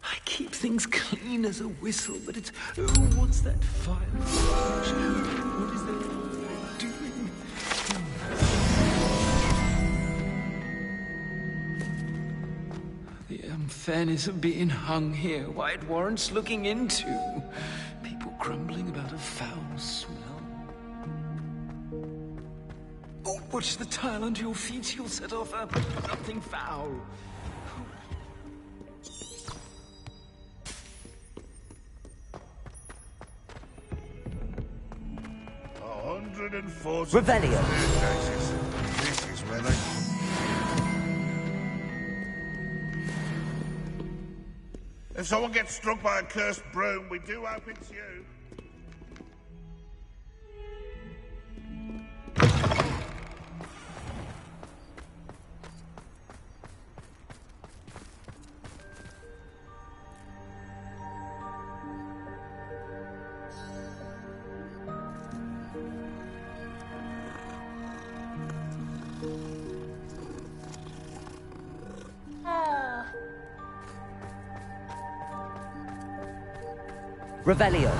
I keep things clean as a whistle, but it's... Oh, what's that fire? What is that fire doing? The unfairness of being hung here, why it warrants looking into. People grumbling about a foul smell. Oh, watch the tile under your feet, you'll set off something foul. 140 Revelio. staircases. This is where they... If someone gets struck by a cursed broom, we do hope it's you. Revelio.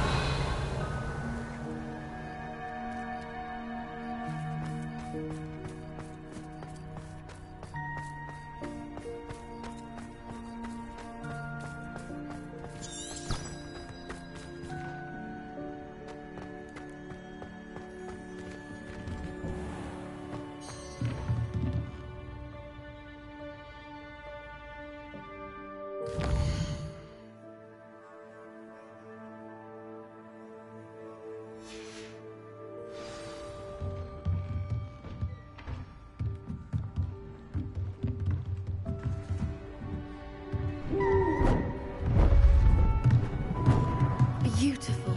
Beautiful.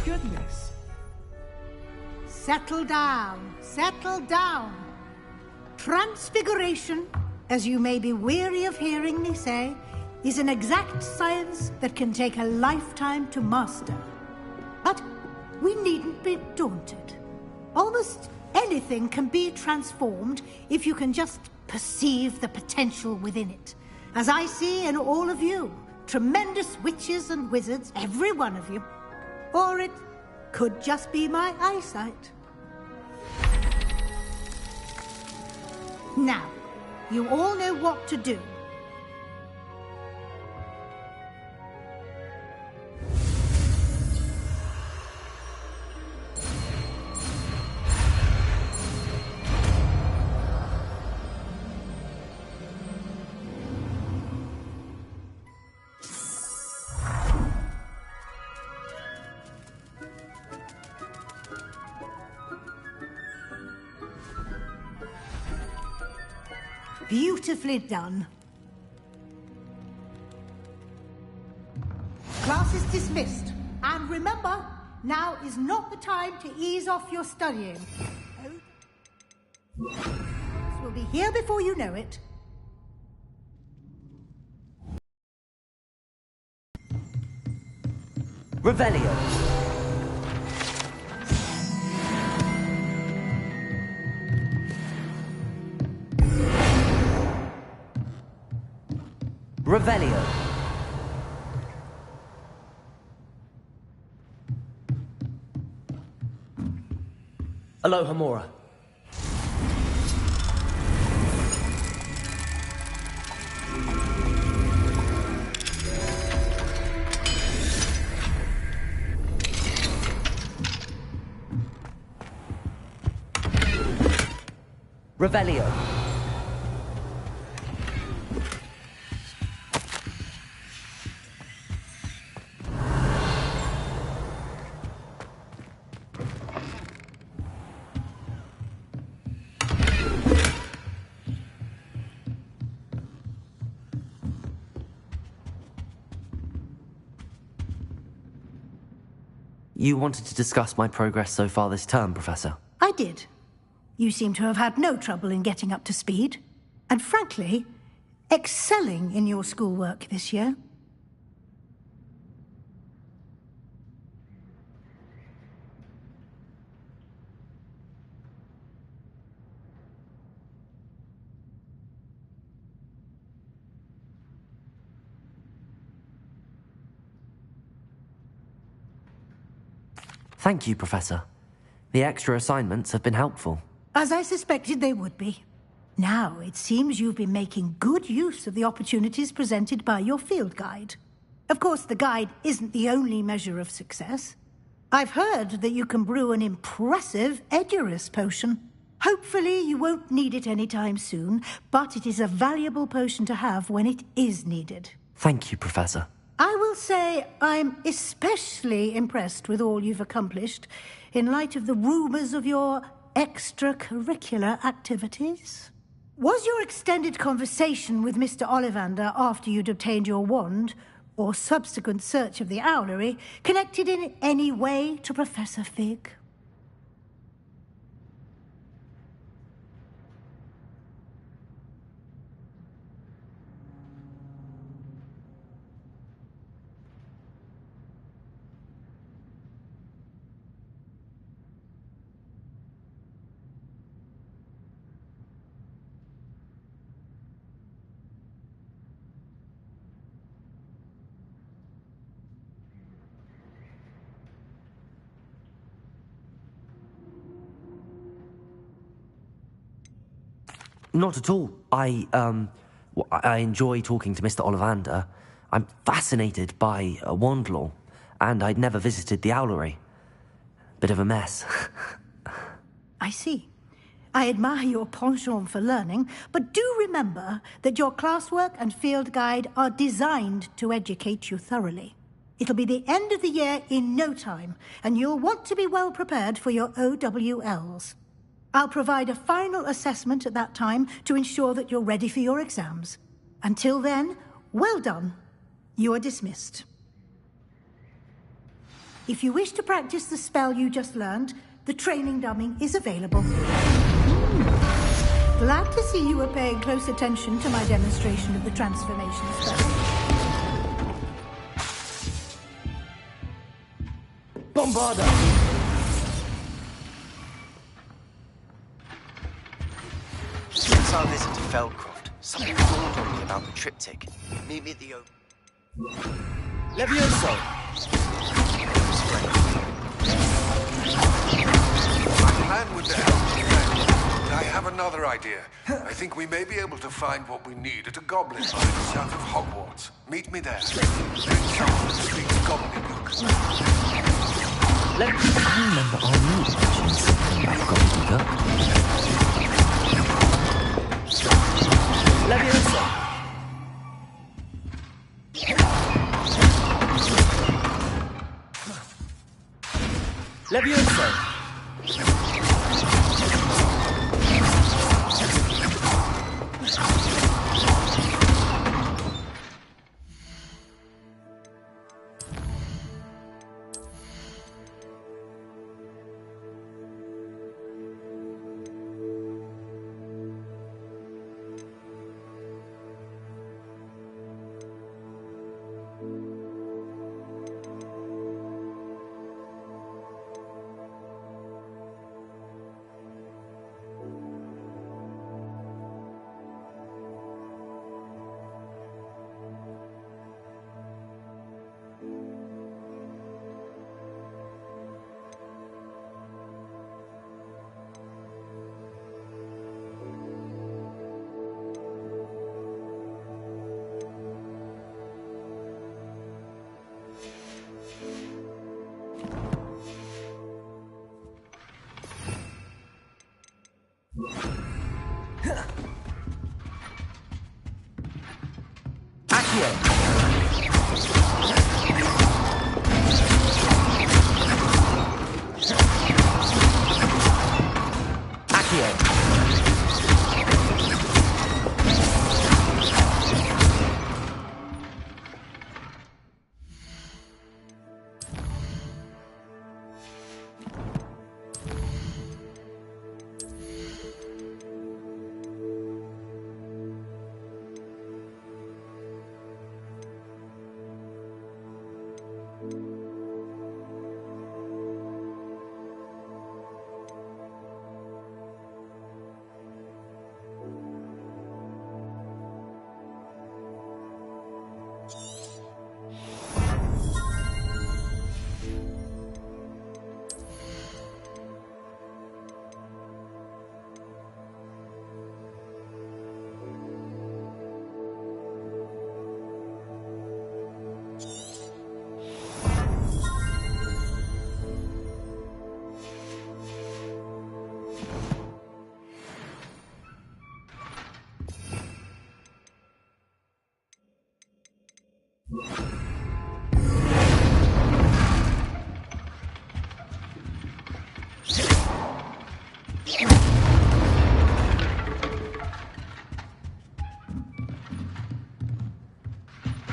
Goodness. Settle down. Settle down. Transfiguration, as you may be weary of hearing me say, is an exact science that can take a lifetime to master. But we needn't be daunted. Almost anything can be transformed if you can just perceive the potential within it. As I see in all of you, tremendous witches and wizards, every one of you. Or it could just be my eyesight. Now, you all know what to do. Beautifully done. Class is dismissed. And remember, now is not the time to ease off your studying. We'll be here before you know it. Revelio. Revelio. Aloha Mora. Revelio. You wanted to discuss my progress so far this term, Professor? I did. You seem to have had no trouble in getting up to speed. And frankly, excelling in your schoolwork this year. Thank you, Professor. The extra assignments have been helpful. As I suspected they would be. Now, it seems you've been making good use of the opportunities presented by your field guide. Of course, the guide isn't the only measure of success. I've heard that you can brew an impressive Edurus potion. Hopefully, you won't need it anytime soon, but it is a valuable potion to have when it is needed. Thank you, Professor. I will say I'm especially impressed with all you've accomplished in light of the rumors of your extracurricular activities. Was your extended conversation with Mr. Ollivander after you'd obtained your wand, or subsequent search of the owlery, connected in any way to Professor Fig? Not at all. I enjoy talking to Mr. Ollivander. I'm fascinated by wand law, and I'd never visited the owlery. Bit of a mess. I see. I admire your penchant for learning, but do remember that your classwork and field guide are designed to educate you thoroughly. It'll be the end of the year in no time, and you'll want to be well prepared for your OWLs. I'll provide a final assessment at that time to ensure that you're ready for your exams. Until then, well done. You are dismissed. If you wish to practice the spell you just learned, the training dummy is available. Glad to see you were paying close attention to my demonstration of the transformation spell. Bombarda! Since our visit to Feldcroft, something dawned on me about the triptych. Meet me at the Levioso! My plan would help, but I have another idea. I think we may be able to find what we need at a goblin mine south of Hogwarts. Meet me there. Then someone who speaks gobbledygook. I remember our meeting about gobbledygook. Levioso! Levioso!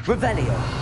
Revelio.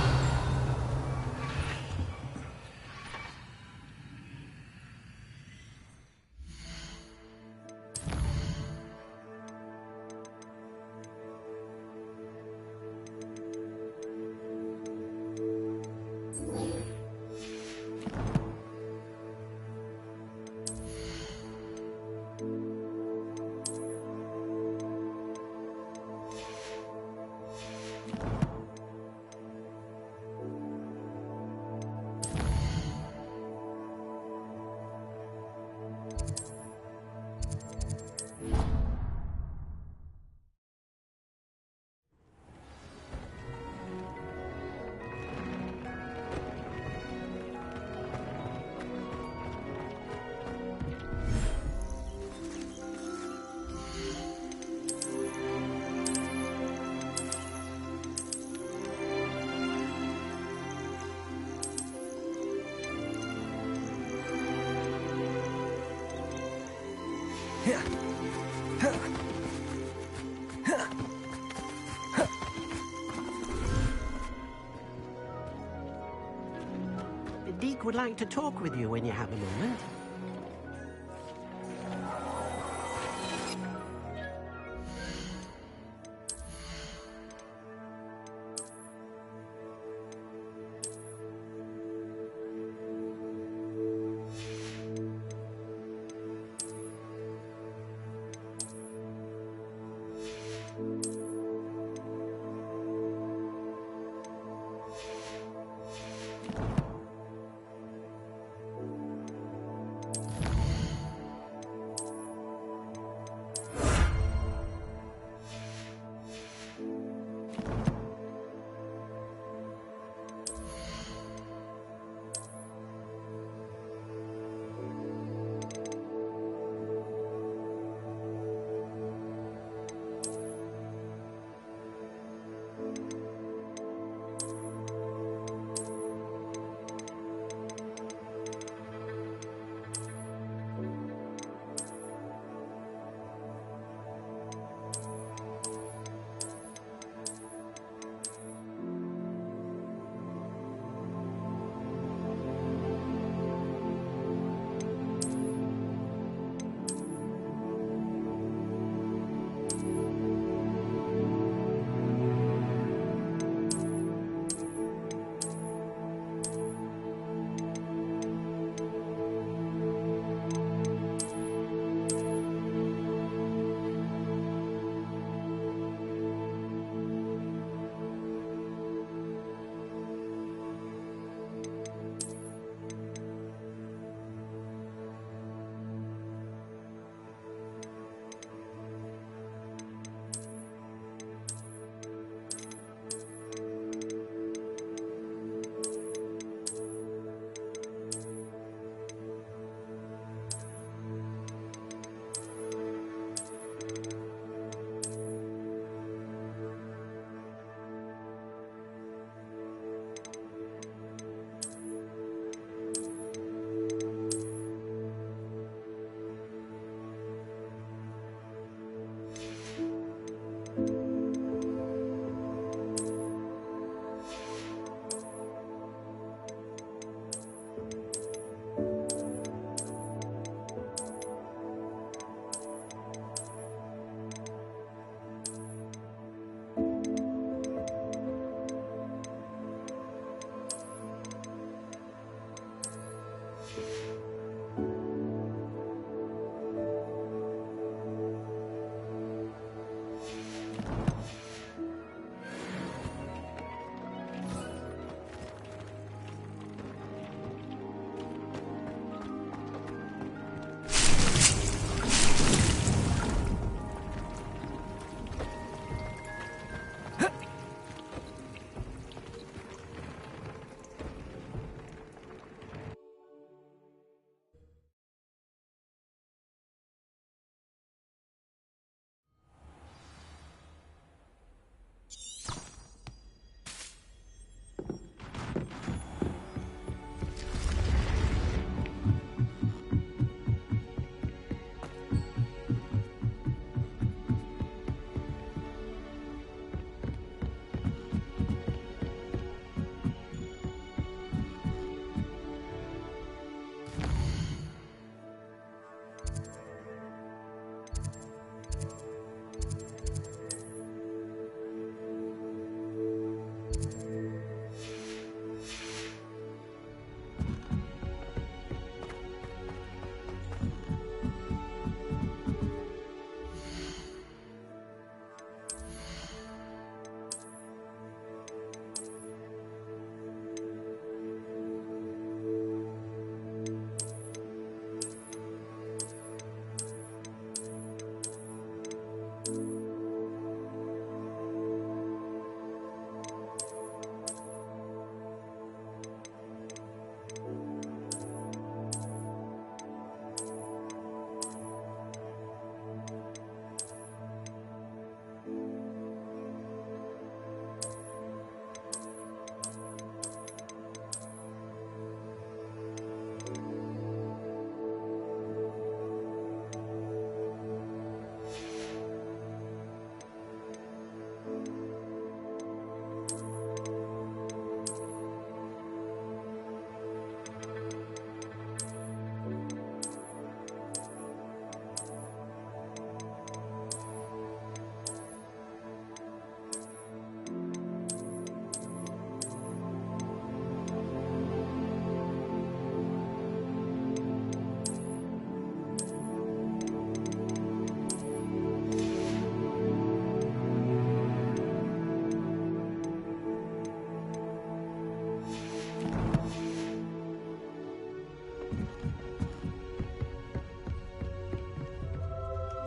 Deke would like to talk with you when you have a moment.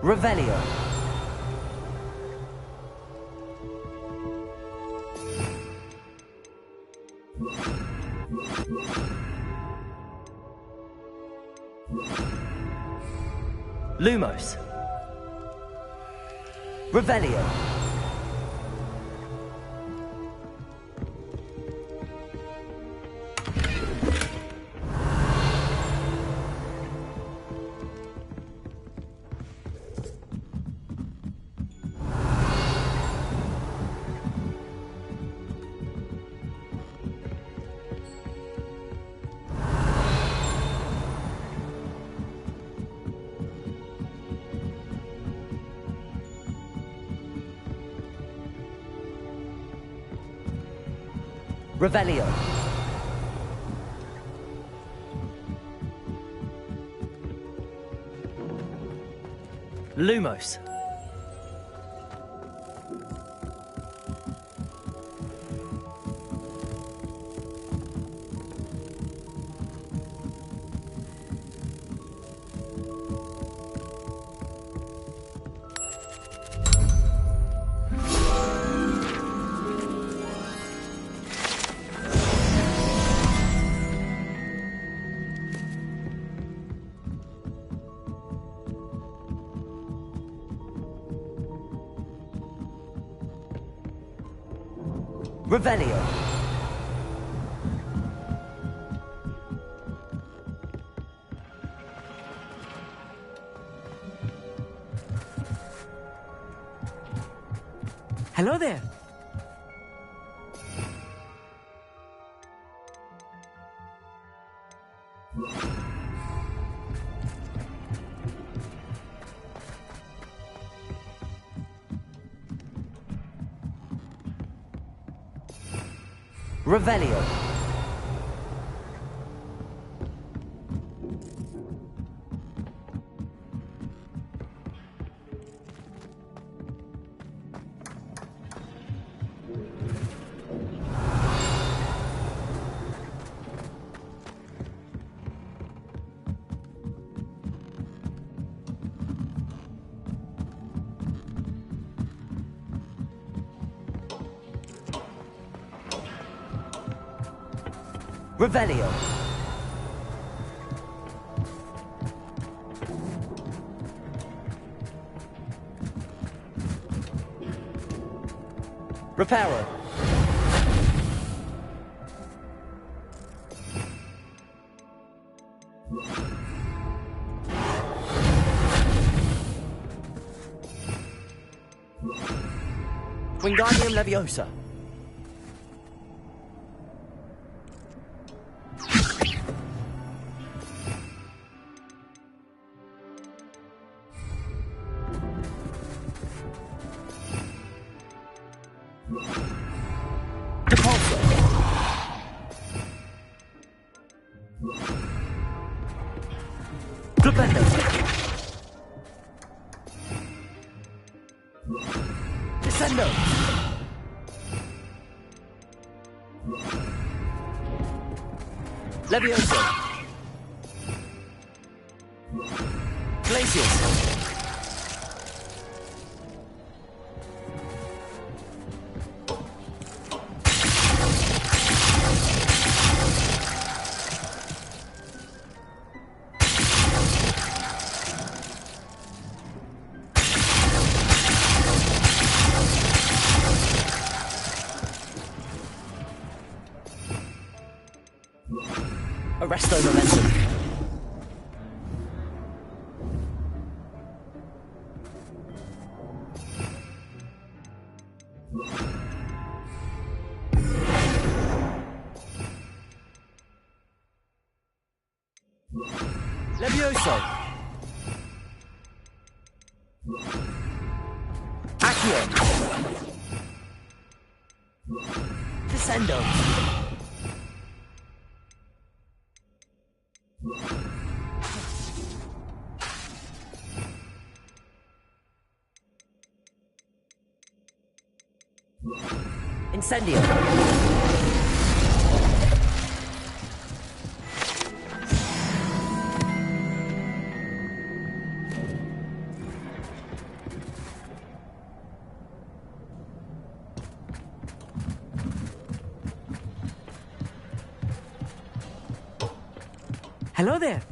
Revelio. Lumos. Revelio. Revelio. Lumos. Revelio. Hello there. Revelio. Revelio. Reparo. Wingardium Leviosa. Descendo. Levioso. Glacius. Arresto momentum. Levioso. Accio. Descendo. Incendio. Hello there.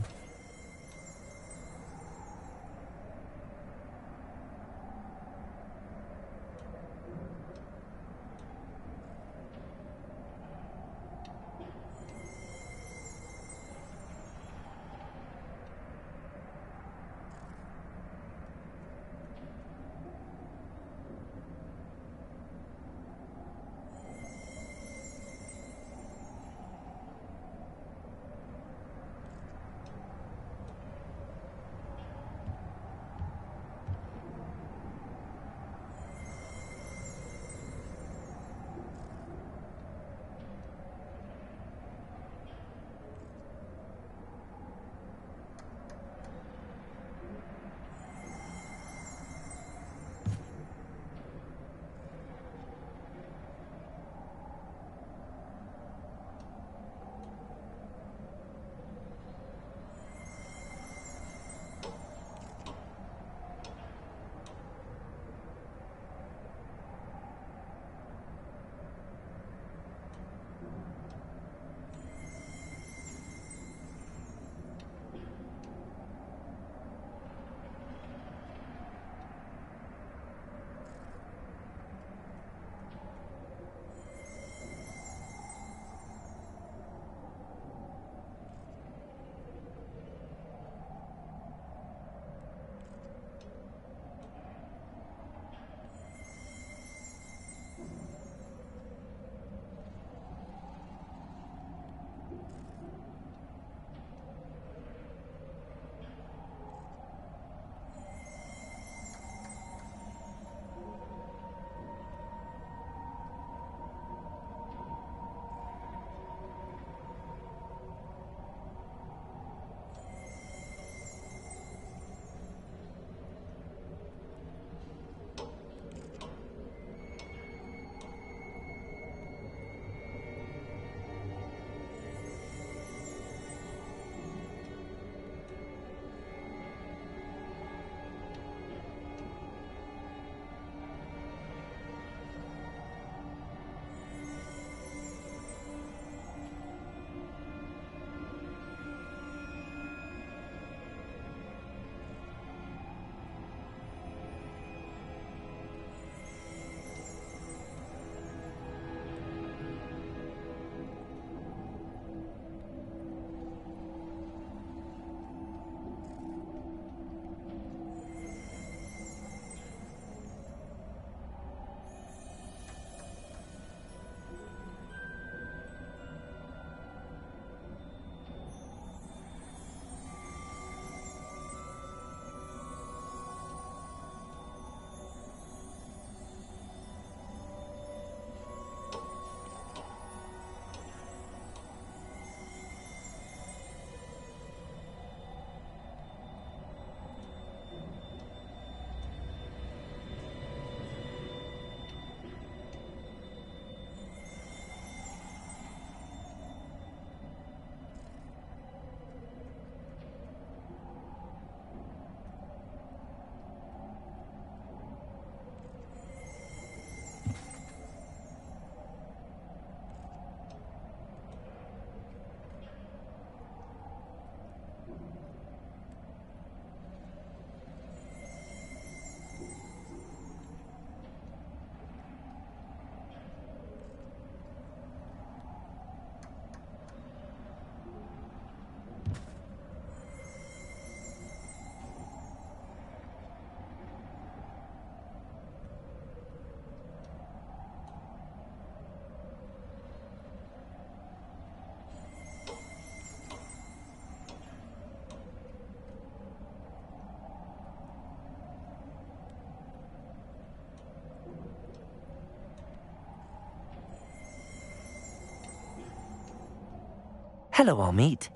Hello, Amit.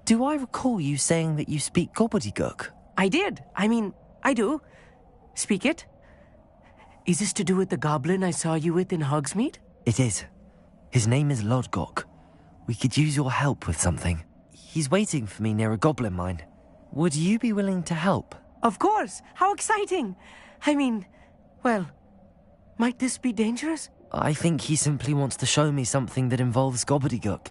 Do I recall you saying that you speak gobbledygook? I did. I do. Speak it. Is this to do with the goblin I saw you with in Hogsmeade? It is. His name is Lodgok. We could use your help with something. He's waiting for me near a goblin mine. Would you be willing to help? Of course. How exciting. Well, might this be dangerous? I think he simply wants to show me something that involves gobbledygook.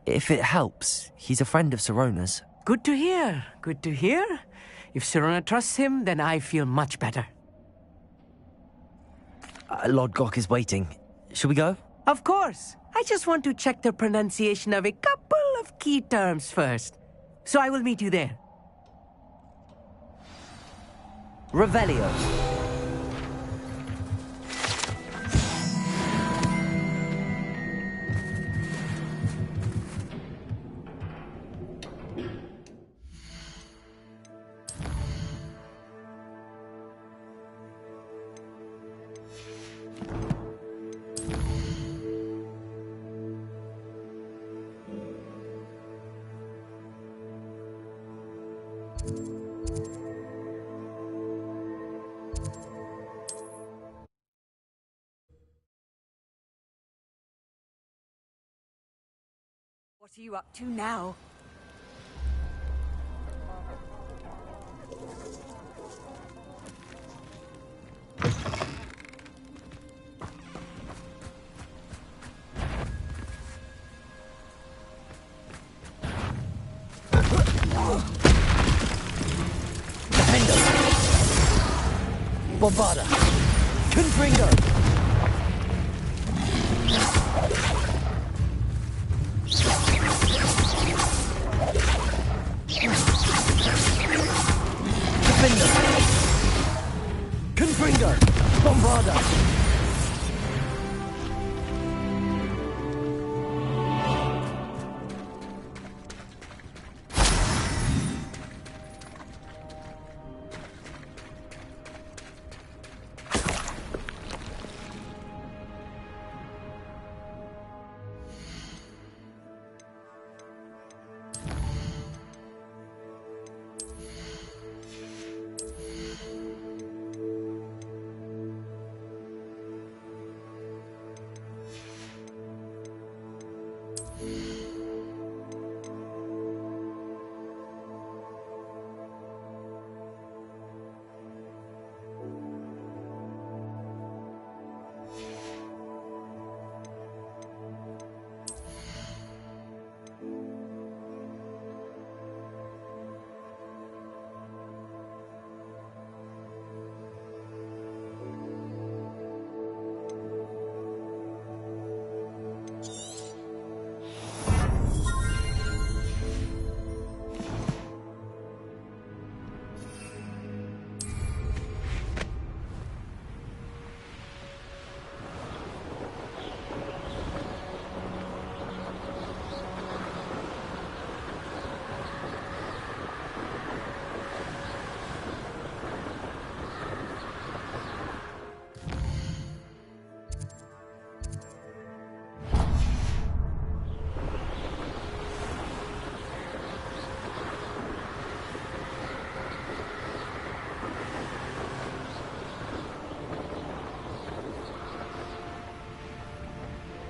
If it helps, he's a friend of Sirona's. Good to hear. Good to hear. If Sirona trusts him, then I feel much better. Lord Gok is waiting. Shall we go? Of course. I just want to check the pronunciation of a couple of key terms first. So I will meet you there. Revelio. What are you up to now? Bombarda! Confringo! Defender! Confringo! Bombarda!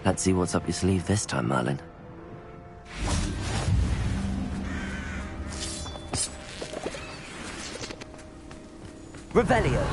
Let's see what's up your sleeve this time, Merlin. Revelio.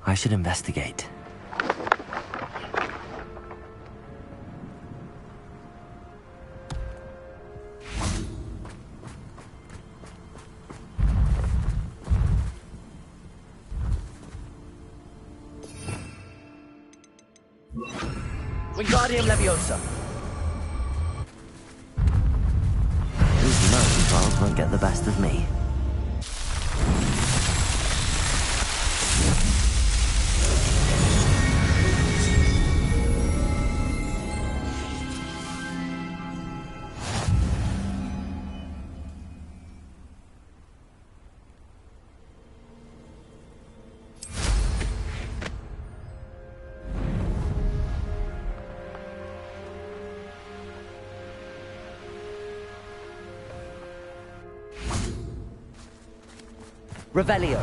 I should investigate. Wingardium Leviosa. These mountain trials won't get the best of me. Revelio.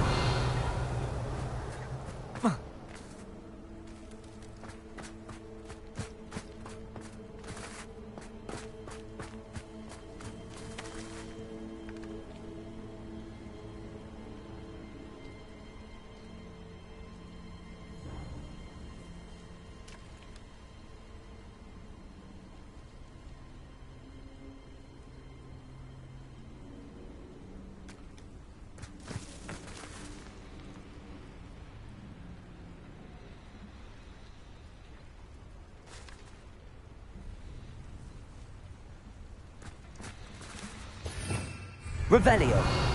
Revelio.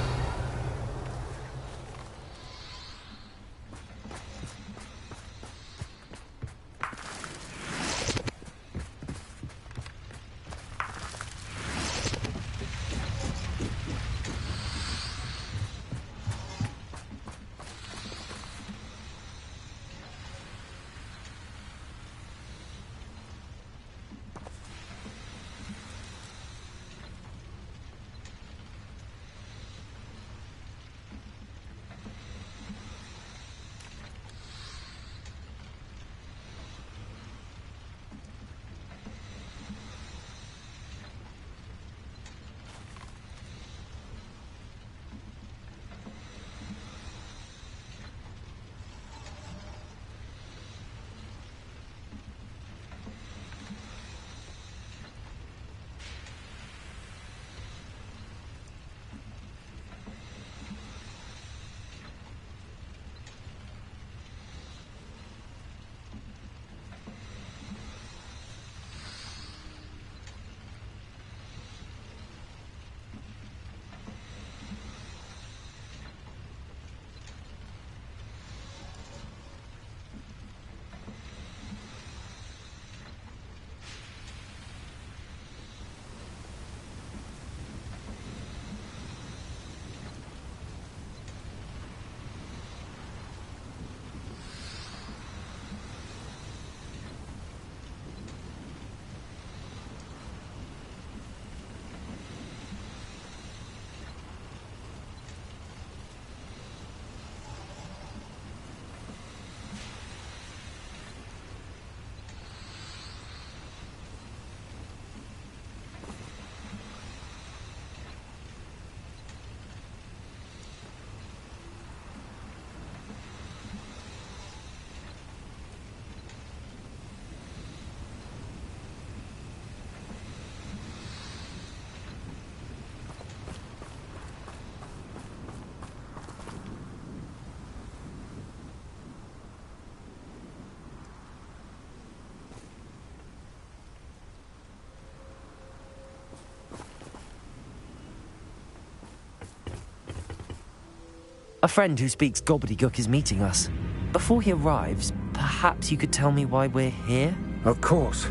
A friend who speaks gobbledygook is meeting us. Before he arrives, perhaps you could tell me why we're here? Of course.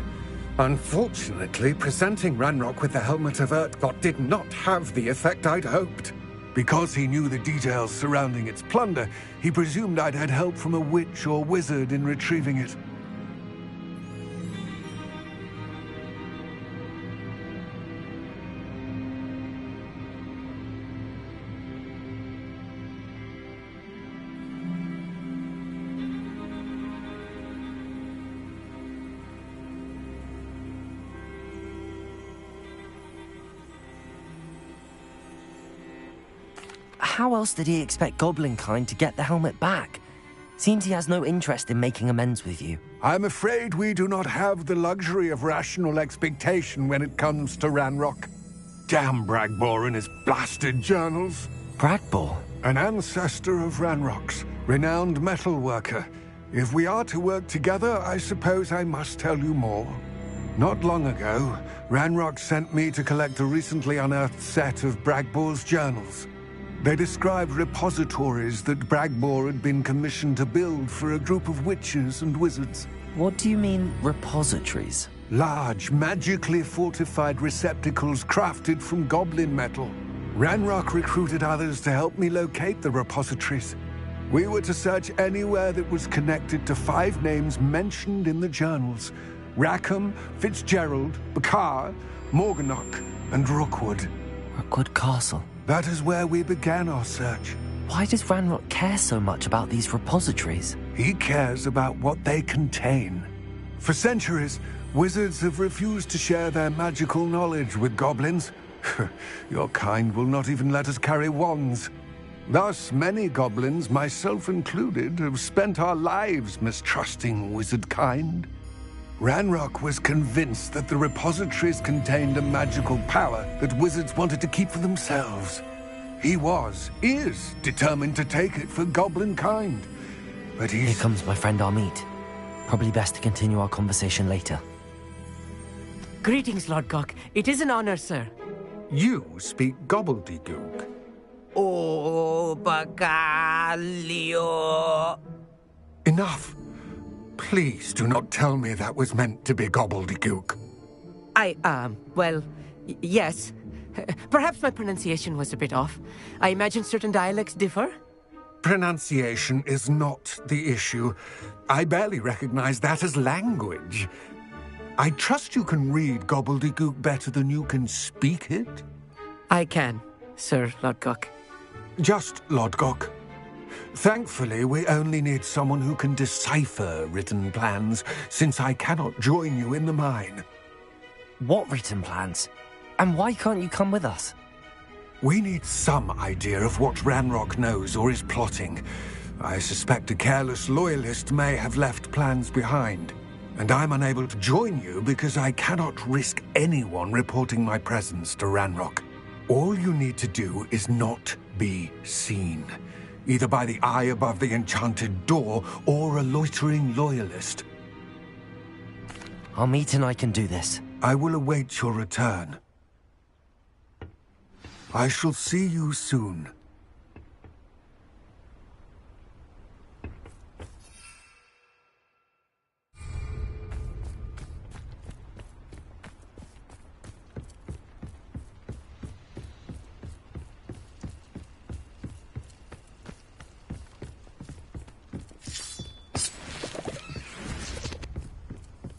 Unfortunately, presenting Ranrock with the Helmet of Urtkot did not have the effect I'd hoped. Because he knew the details surrounding its plunder, he presumed I'd had help from a witch or wizard in retrieving it. How else did he expect Goblinkind to get the helmet back? Seems he has no interest in making amends with you. I'm afraid we do not have the luxury of rational expectation when it comes to Ranrock. Damn Bragbor and his blasted journals. Bragbor? An ancestor of Ranrock's, renowned metal worker. If we are to work together, I suppose I must tell you more. Not long ago, Ranrock sent me to collect a recently unearthed set of Bragbor's journals. They described repositories that Bragbor had been commissioned to build for a group of witches and wizards. What do you mean, repositories? Large, magically fortified receptacles crafted from goblin metal. Ranrock recruited others to help me locate the repositories. We were to search anywhere that was connected to 5 names mentioned in the journals: Rackham, Fitzgerald, Bakar, Morganach, and Rookwood. Rookwood Castle. That is where we began our search. Why does Ranrock care so much about these repositories? He cares about what they contain. For centuries, wizards have refused to share their magical knowledge with goblins. Your kind will not even let us carry wands. Thus, many goblins, myself included, have spent our lives mistrusting wizard kind. Ranrock was convinced that the repositories contained a magical power that wizards wanted to keep for themselves. He is determined to take it for goblin kind. But Here comes my friend Amit. Probably best to continue our conversation later. Greetings, Lord Gok. It is an honor, sir. You speak gobbledygook. Oh, Bagalio. Enough. Please do not tell me that was meant to be gobbledygook. Yes. Perhaps my pronunciation was a bit off. I imagine certain dialects differ. Pronunciation is not the issue. I barely recognize that as language. I trust you can read gobbledygook better than you can speak it? I can, Sir Lodgok. Just Lodgok. Thankfully, we only need someone who can decipher written plans, since I cannot join you in the mine. What written plans? And why can't you come with us? We need some idea of what Ranrock knows or is plotting. I suspect a careless loyalist may have left plans behind. And I'm unable to join you because I cannot risk anyone reporting my presence to Ranrock. All you need to do is not be seen, either by the eye above the enchanted door or a loitering loyalist. Amit and I can do this. I will await your return. I shall see you soon.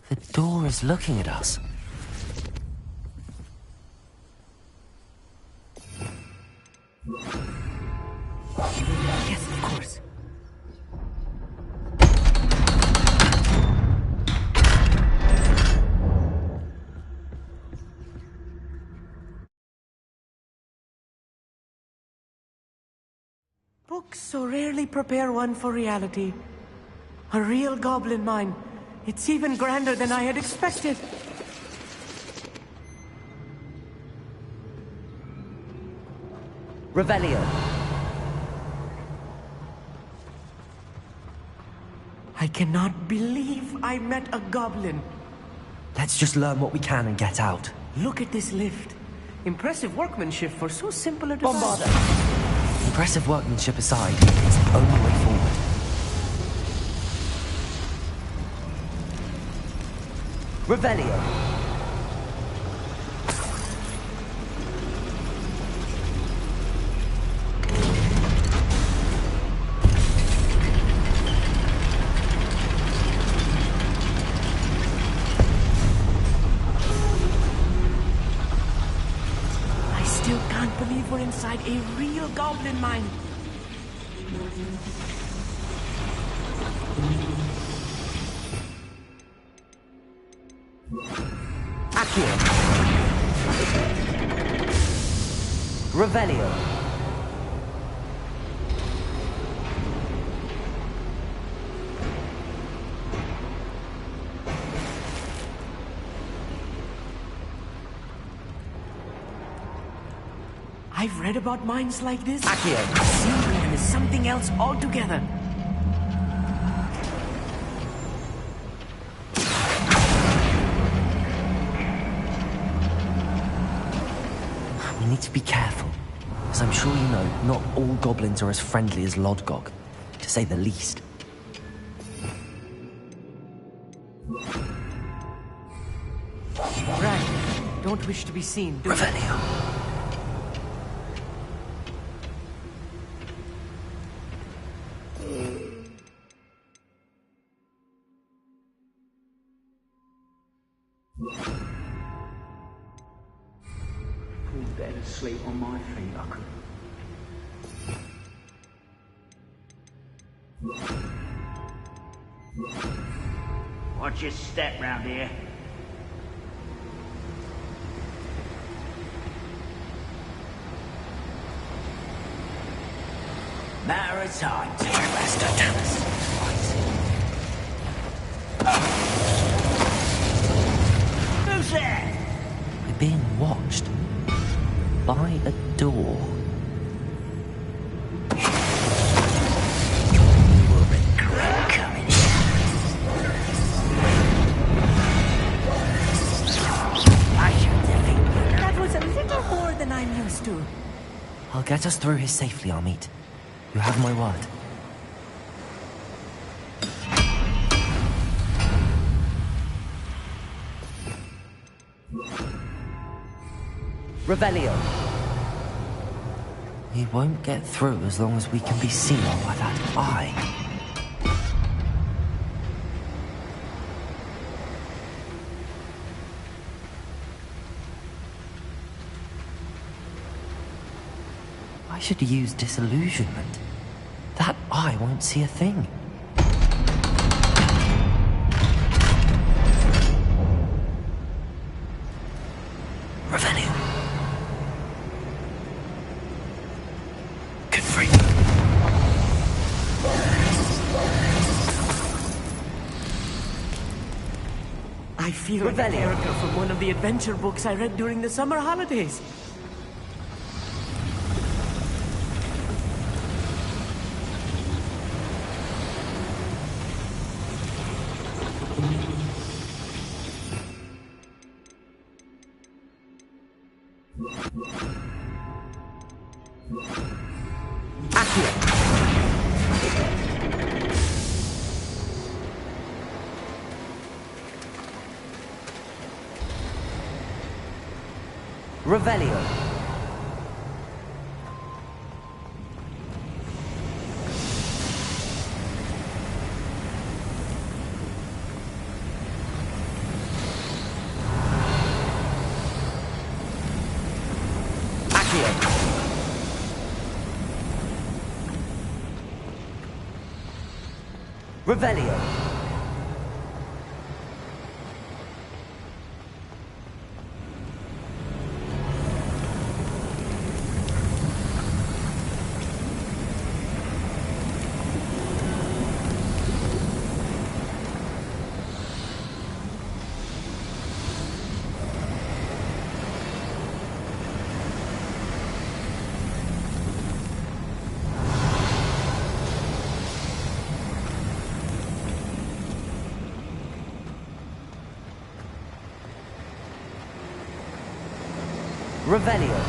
The door is looking at us. Yes, of course. Books so rarely prepare one for reality. A real goblin mine. It's even grander than I had expected. Revelio. I cannot believe I met a goblin. Let's just learn what we can and get out. Look at this lift. Impressive workmanship for so simple a device. Bombarda! Impressive workmanship aside, it's the only way forward. Revelio. I still can't believe we're inside a real goblin mine. Accio. Revelio. I've read about mines like this. Accio. Seeing them is something else altogether. to be careful. As I'm sure you know, not all goblins are as friendly as Lodgok, to say the least. Right. Don't wish to be seen, do you? Revelio. Pulled dead asleep on my feet, I could. Watch your step round here. Matter of time to arrest the Thomas. Who's there? We're being watched by a door. You will regret coming here. I should defeat you. That was a little more than I'm used to. I'll get us through here safely, Amit. You have my word. Revelio. He won't get through as long as we can be seen by that eye. I should use disillusionment. That eye won't see a thing. Revenue. Confree. I feel like a character from one of the adventure books I read during the summer holidays. Revelio. Revelio. Revelio.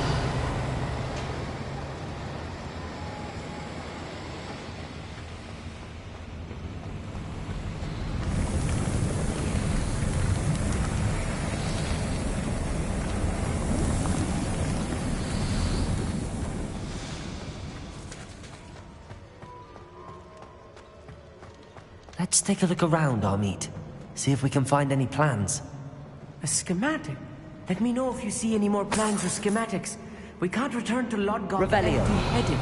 Let's take a look around, Amit. See if we can find any plans. A schematic? Let me know if you see any more plans or schematics. We can't return to Lodgok empty-headed.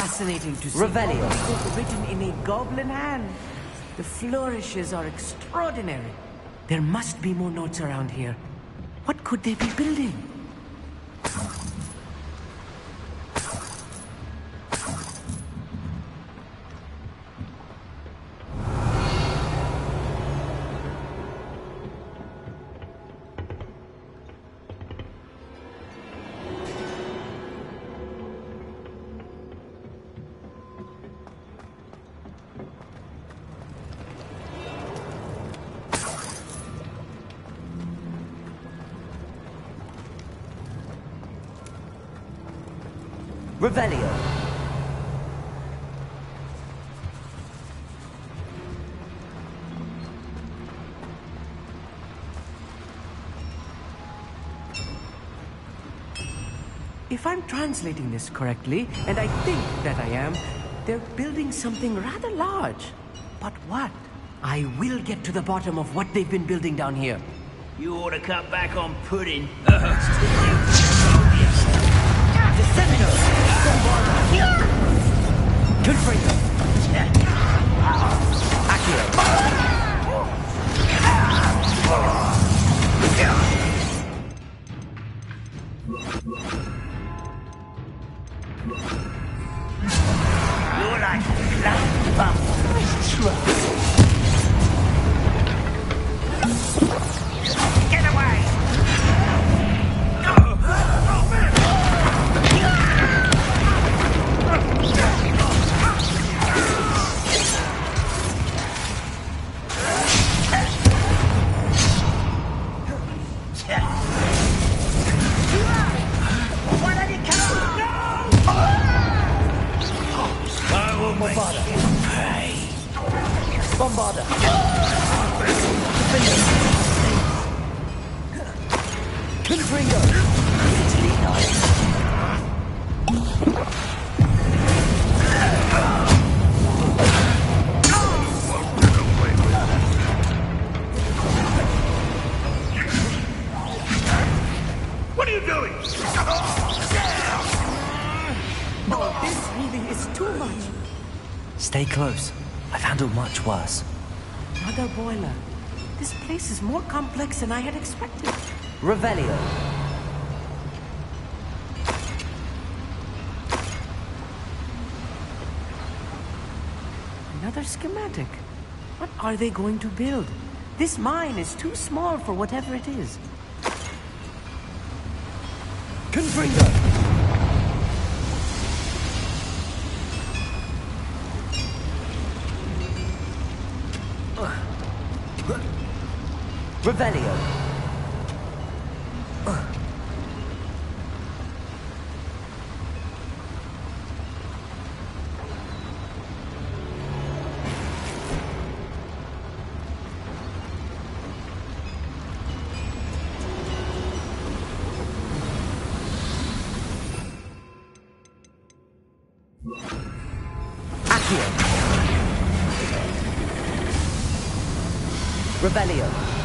fascinating to see Revelio. gobbledygook written in a goblin hand. The flourishes are extraordinary. There must be more notes around here. What could they be building? Revelio. If I'm translating this correctly, and I think that I am, they're building something rather large. But what? I will get to the bottom of what they've been building down here. You ought to cut back on pudding. Confringo. You're like a clown bum. Get away! Bombarda. Confringo. What are you doing? Oh, this really is too much. Stay close. I've handled much worse. Mother Boiler, this place is more complex than I had expected. Revelio. Another schematic. What are they going to build? This mine is too small for whatever it is. Confringo. Revelio. Accio. Revelio.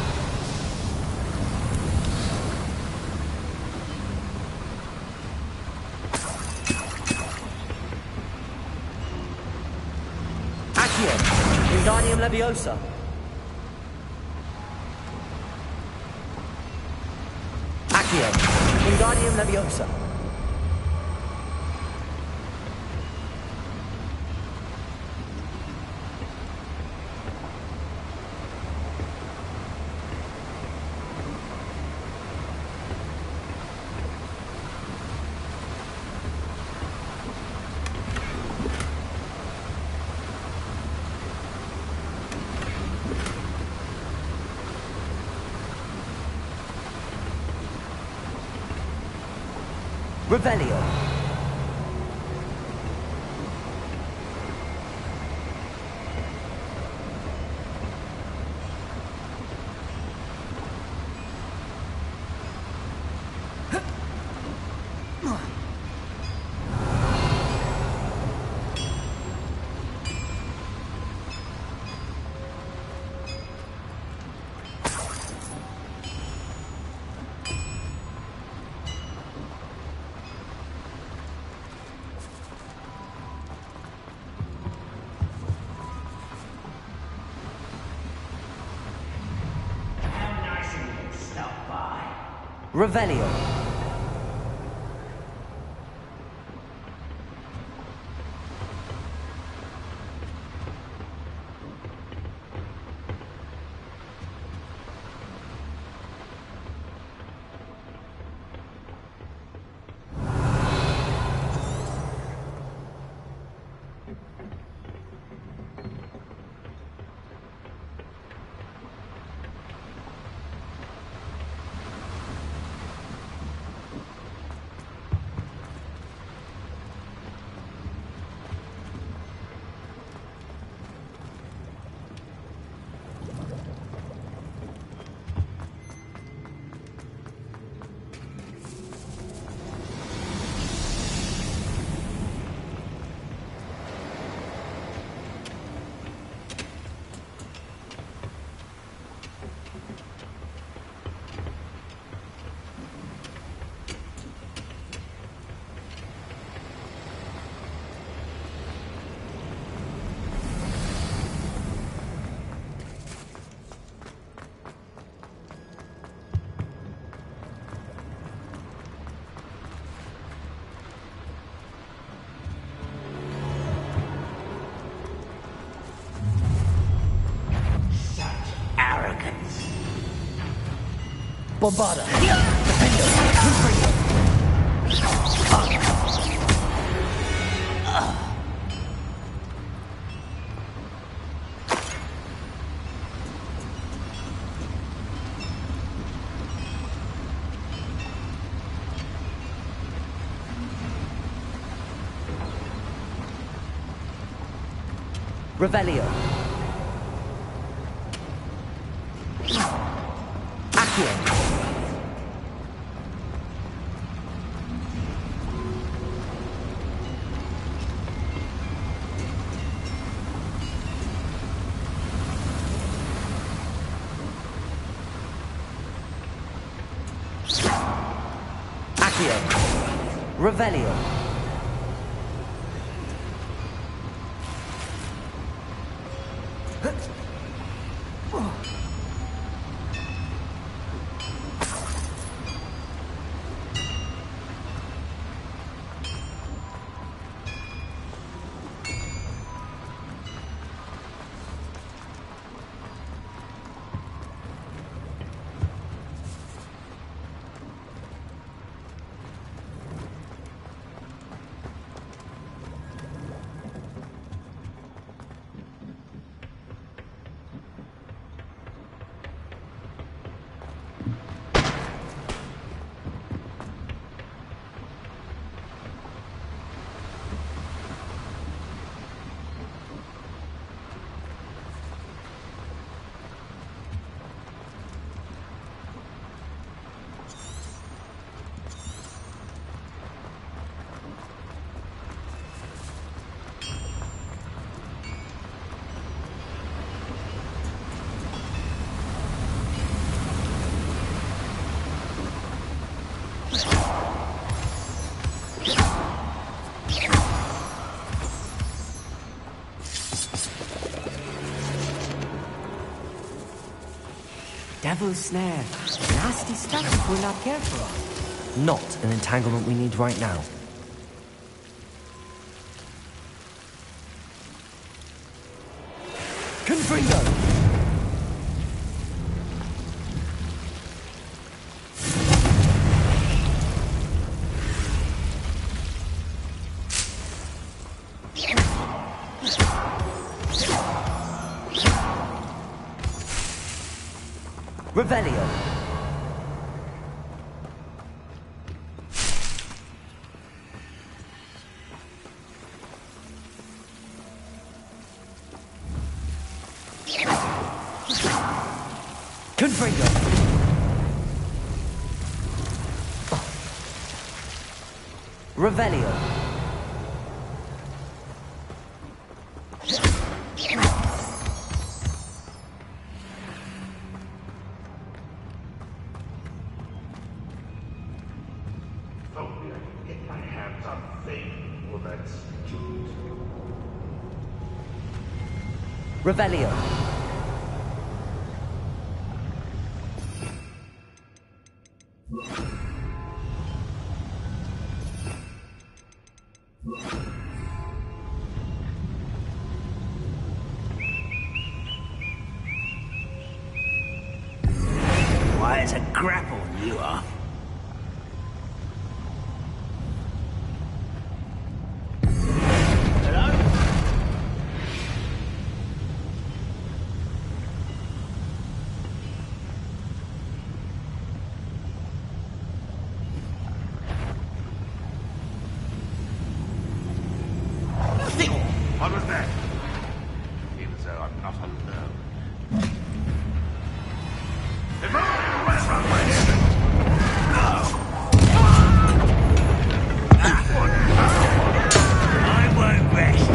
Wingardium Leviosa. Accio. Wingardium Leviosa. Revelio. Revelio. Bombarda. Revelio. Accio. Accio. Revelio. Devil's snare. Nasty stuff if we're not careful. Not an entanglement we need right now. Confringo! Revelio. Confringo. Revelio. Revelio. grapple, you are. What was that? I feel as though I'm not alone. I won't rest.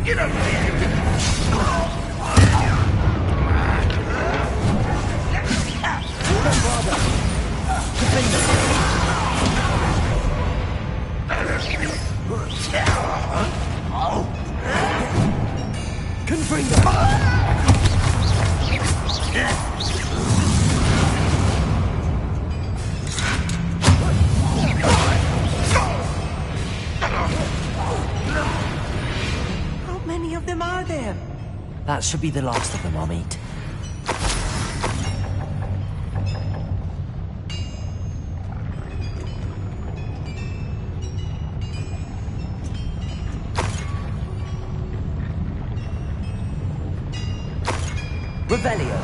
You don't How many of them are there? That should be the last of them I'll meet. Revelio.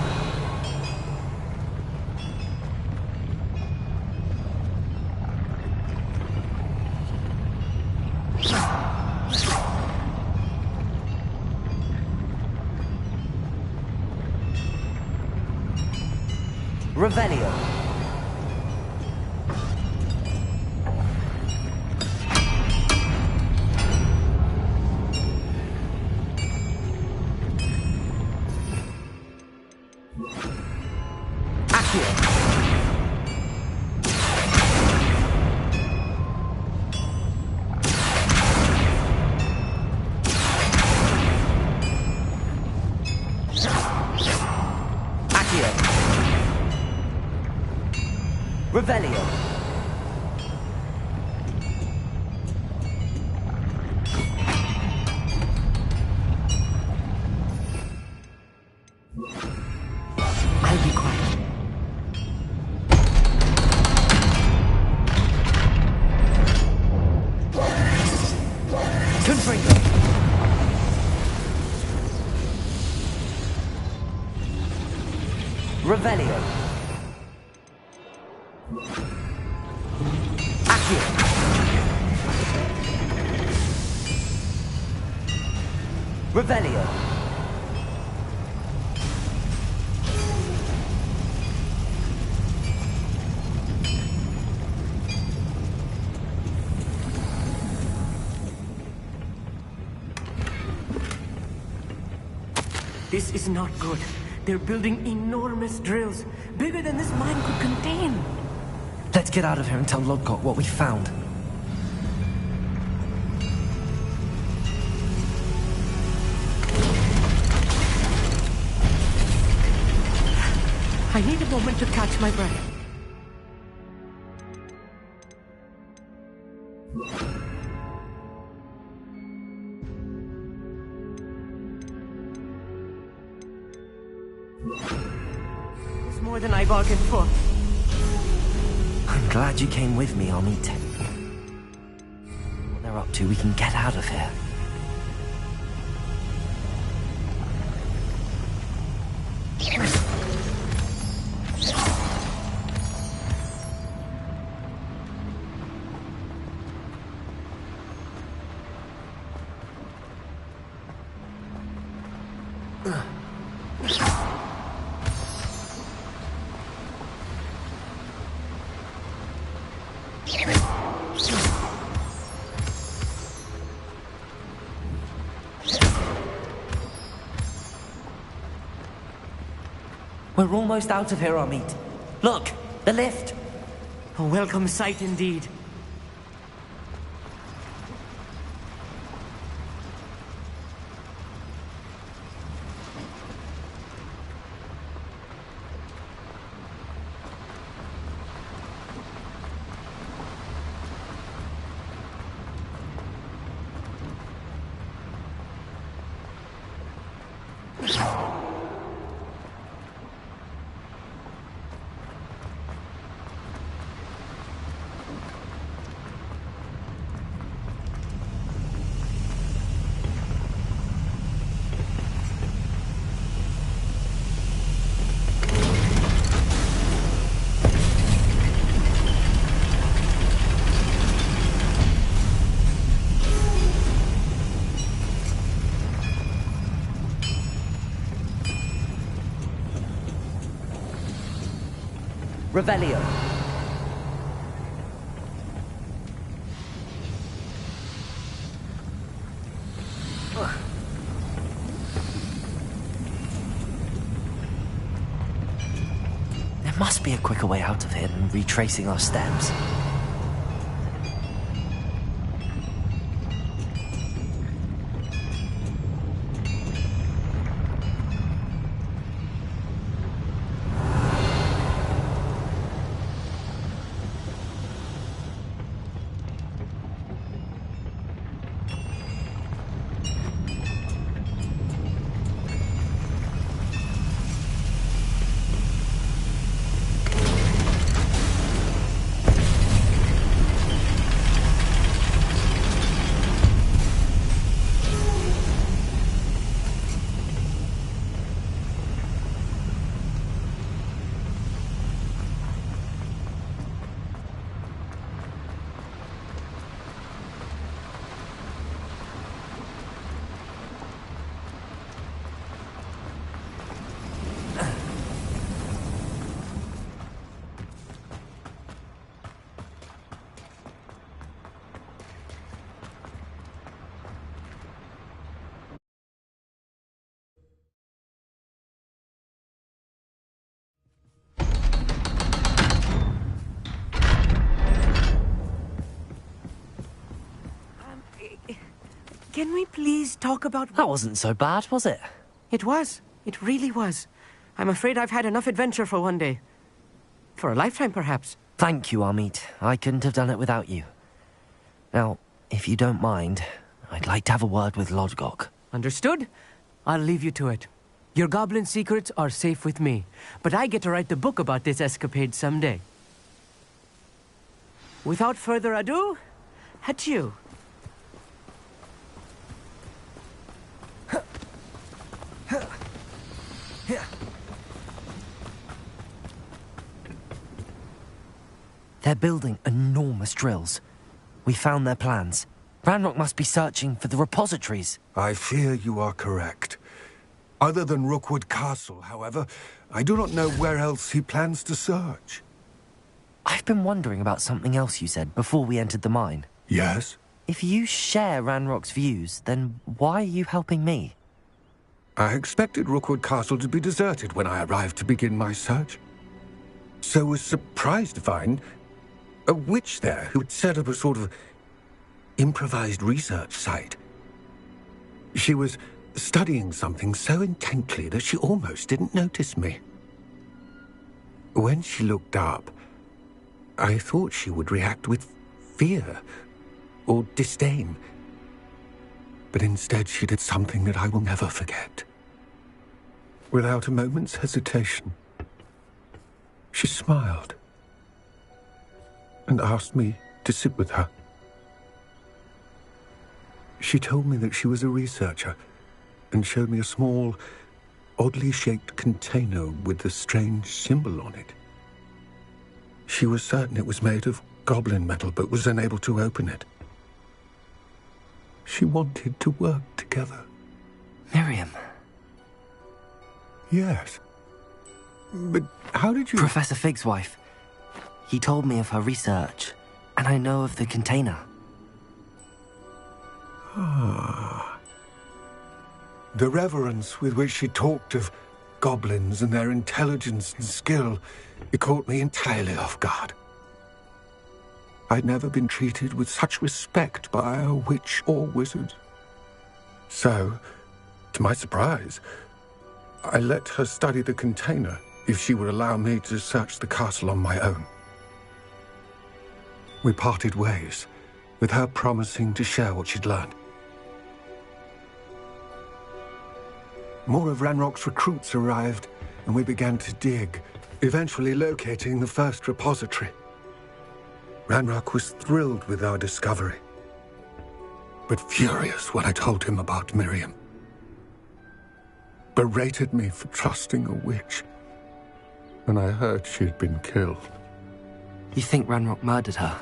Revelio. Revelio. I'll be quiet. Confringo. Revelio. Revelio. This is not good. They're building enormous drills, bigger than this mine could contain. Let's get out of here and tell Lodgott what we found. I need a moment to catch my breath. It's more than I bargained for. I'm glad you came with me, Amit. What they're up to, we can get out of here. We're almost out of here, Amit. Look, the lift. A welcome sight indeed. Revelio. There must be a quicker way out of here than retracing our steps. Can we please talk about... That wasn't so bad, was it? It was. It really was. I'm afraid I've had enough adventure for one day. For a lifetime, perhaps. Thank you, Amit. I couldn't have done it without you. Now, if you don't mind, I'd like to have a word with Lodgok. Understood? I'll leave you to it. Your goblin secrets are safe with me, but I get to write the book about this escapade someday. Without further ado, adieu. They're building enormous drills. We found their plans. Ranrock must be searching for the repositories. I fear you are correct. Other than Rookwood Castle, however, I do not know where else he plans to search. I've been wondering about something else you said before we entered the mine. Yes? If you share Ranrock's views, then why are you helping me? I expected Rookwood Castle to be deserted when I arrived to begin my search. So was surprised to find a witch there who had set up a sort of improvised research site. She was studying something so intently that she almost didn't notice me. When she looked up, I thought she would react with fear or disdain. But instead she did something that I will never forget. Without a moment's hesitation, she smiled and asked me to sit with her. She told me that she was a researcher and showed me a small, oddly shaped container with a strange symbol on it. She was certain it was made of goblin metal, but was unable to open it. She wanted to work together. Miriam. Yes. But how did you... Professor Fig's wife. He told me of her research, and I know of the container. Ah. The reverence with which she talked of goblins and their intelligence and skill, it caught me entirely off guard. I'd never been treated with such respect by a witch or wizard. So, to my surprise, I let her study the container if she would allow me to search the castle on my own. We parted ways, with her promising to share what she'd learned. More of Ranrock's recruits arrived, and we began to dig, eventually locating the first repository. Ranrock was thrilled with our discovery, but furious when I told him about Miriam. Berated me for trusting a witch, and I heard she'd been killed. You think Ranrock murdered her?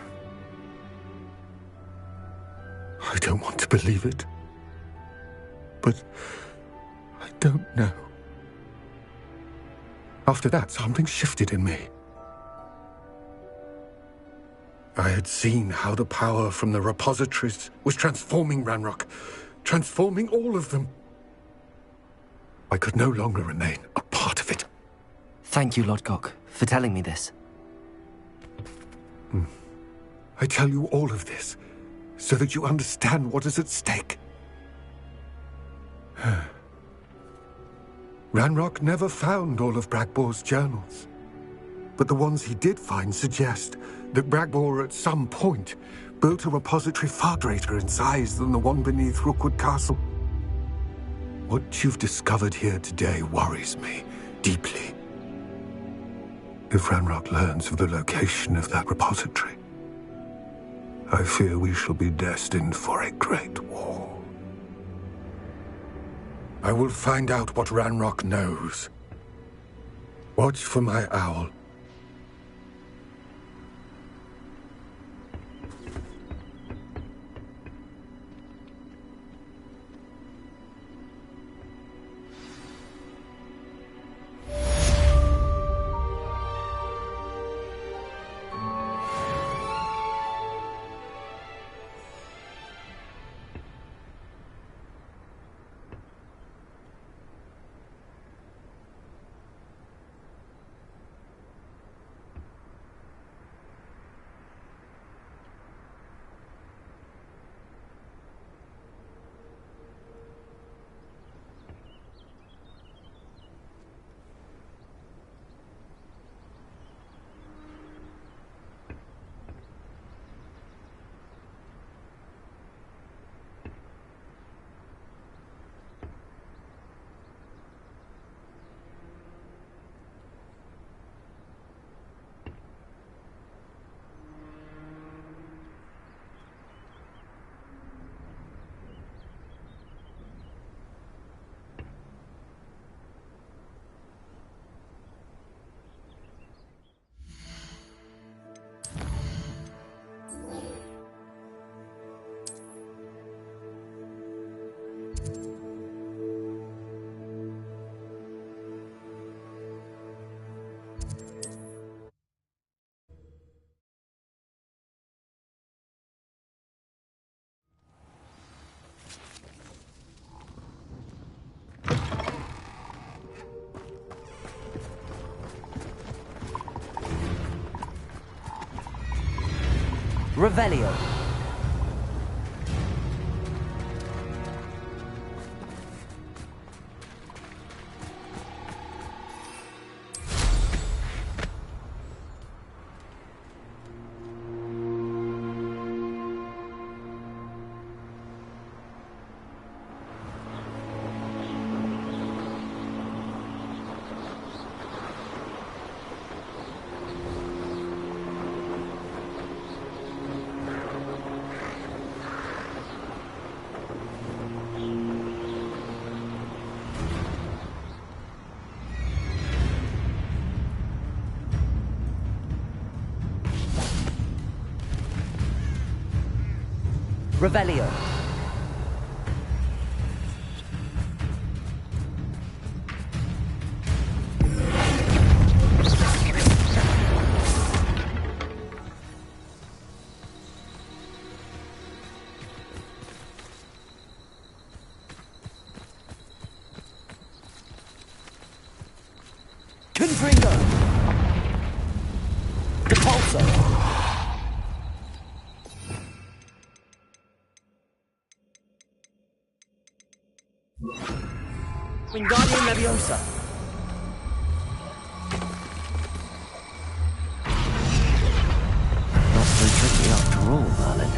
I don't want to believe it, but I don't know. After that, something shifted in me. I had seen how the power from the repositories was transforming Ranrock, transforming all of them. I could no longer remain a part of it. Thank you, Lodgok, for telling me this. I tell you all of this so that you understand what is at stake. Ranrock never found all of Bragbor's journals, but the ones he did find suggest that Bragbor at some point built a repository far greater in size than the one beneath Rookwood Castle. What you've discovered here today worries me deeply. If Ranrock learns of the location of that repository, I fear we shall be destined for a great war. I will find out what Ranrock knows. Watch for my owl. Revelio. Revelio. Wingardium Leviosa. Not so tricky after all, Merlin.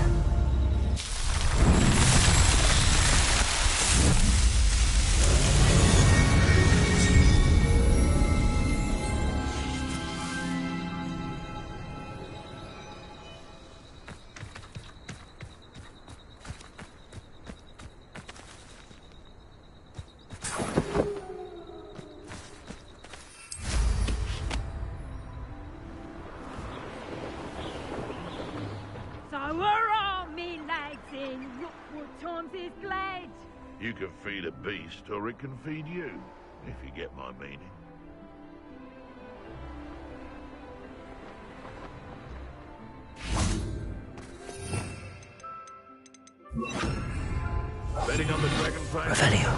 You can feed a beast, or it can feed you, if you get my meaning. Betting on the dragonfly? Revelio.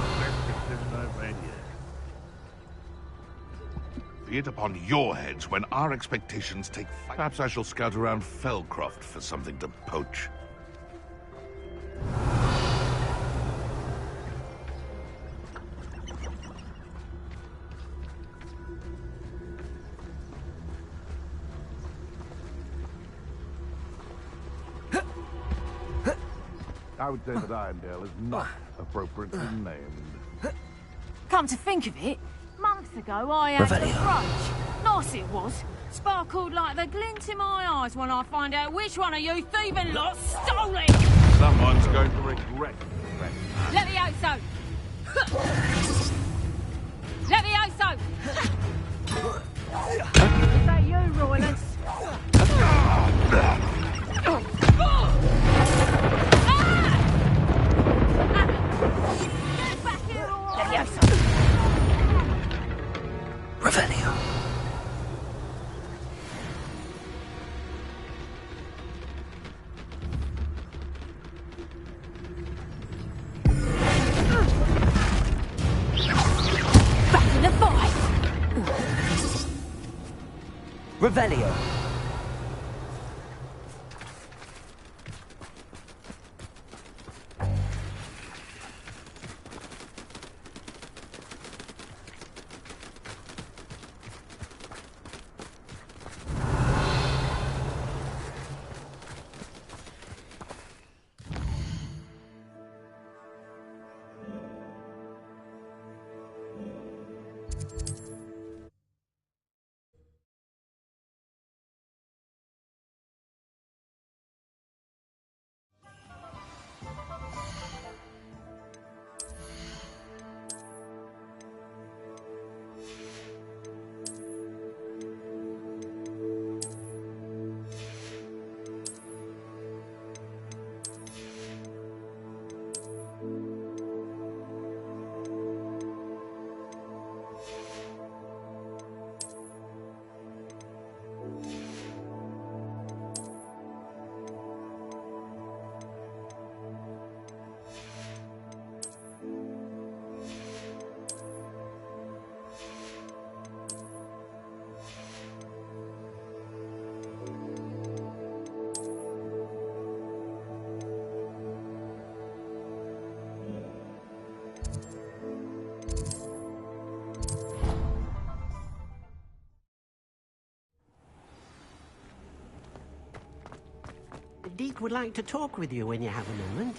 Be it upon your heads when our expectations take flight. Perhaps I shall scout around Felcroft for something to poach. I would say that Irondale is not appropriately named. Come to think of it, months ago I had the brunch. Nice it was. Sparkled like the glint in my eyes when I find out which one of you thieving lot stole it! Someone's going to regret it. Levioso! Levioso! Is that you, Roylance? Revelio. Back in the fight! Revelio. Deke would like to talk with you when you have a moment.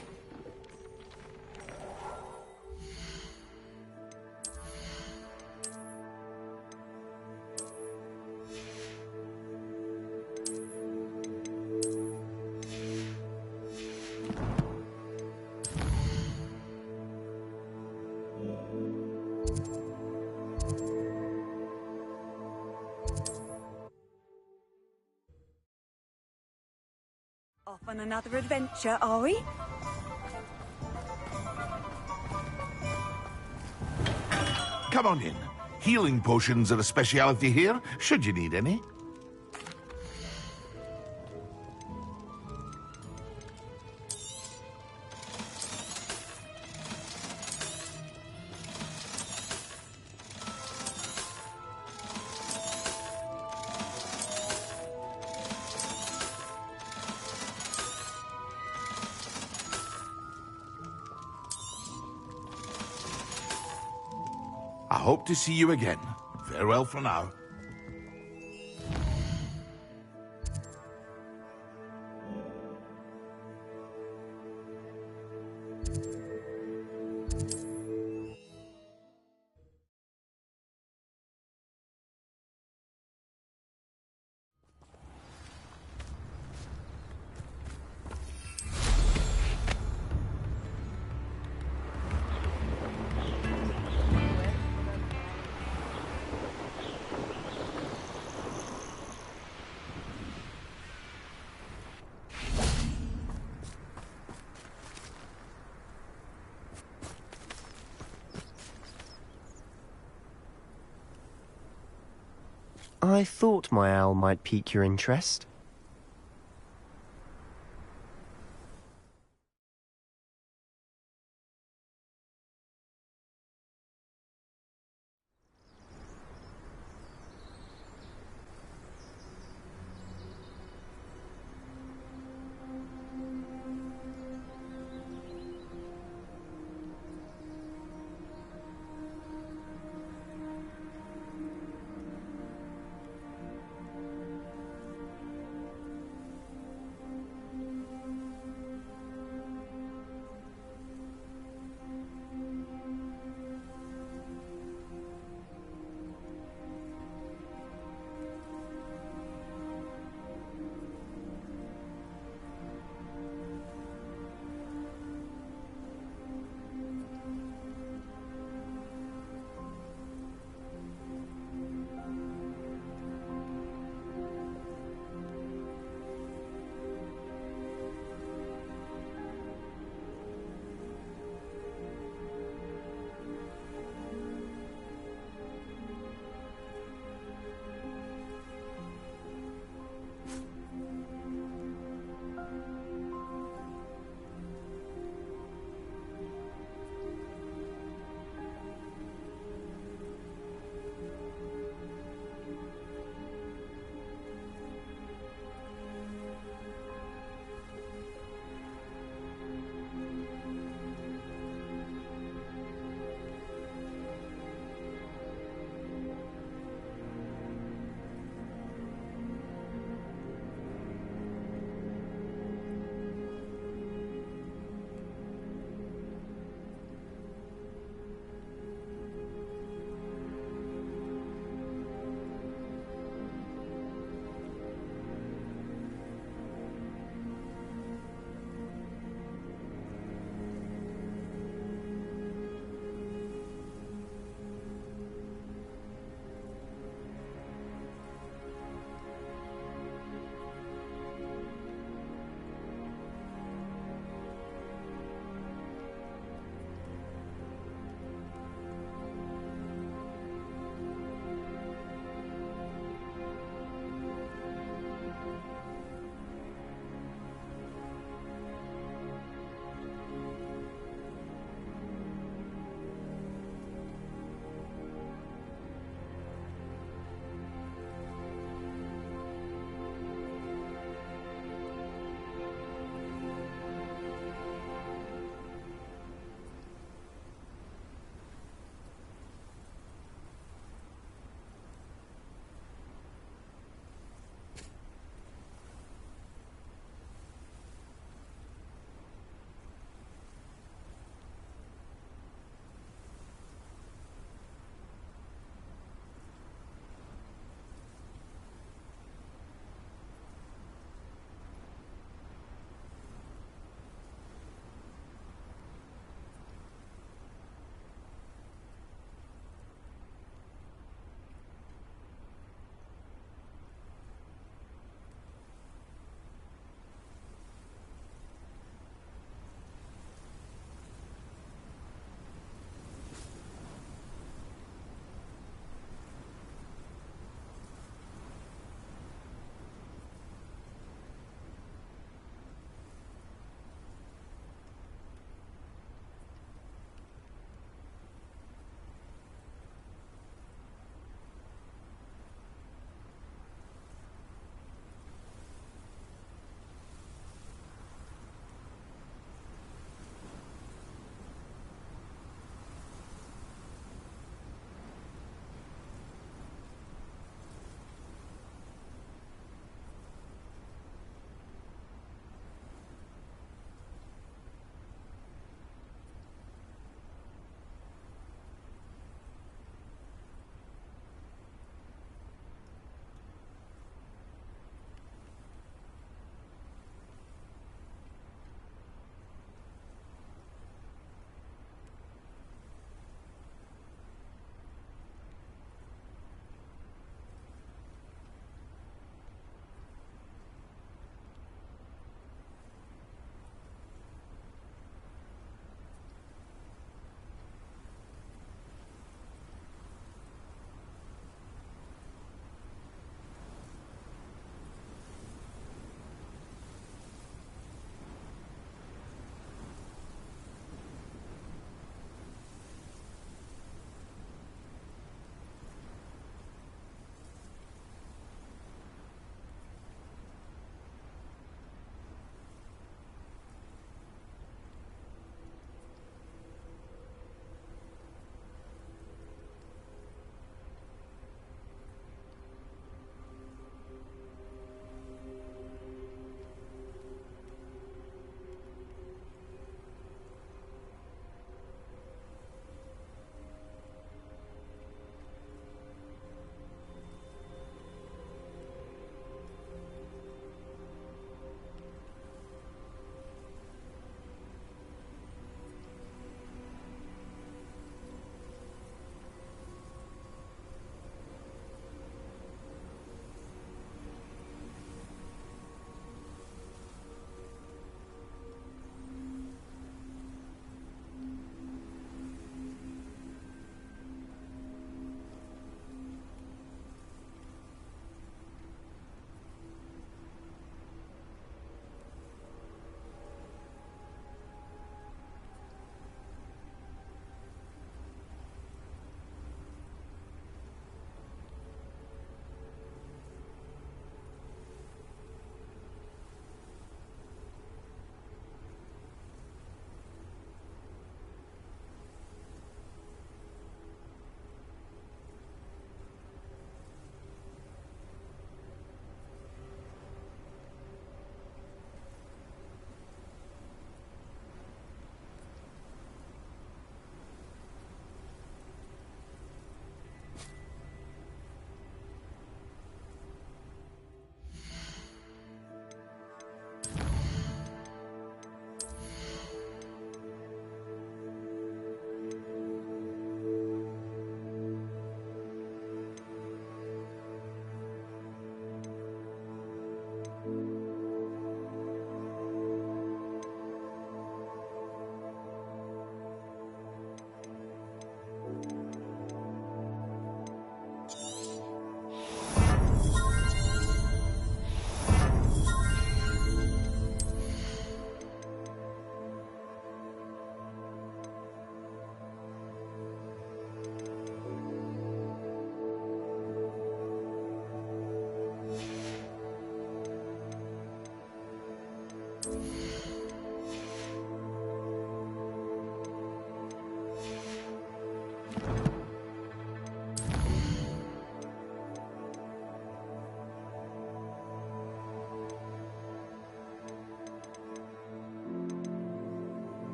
Off on another adventure, are we? Come on in. Healing potions are a speciality here, should you need any. hope to see you again. Farewell for now. I thought my owl might pique your interest.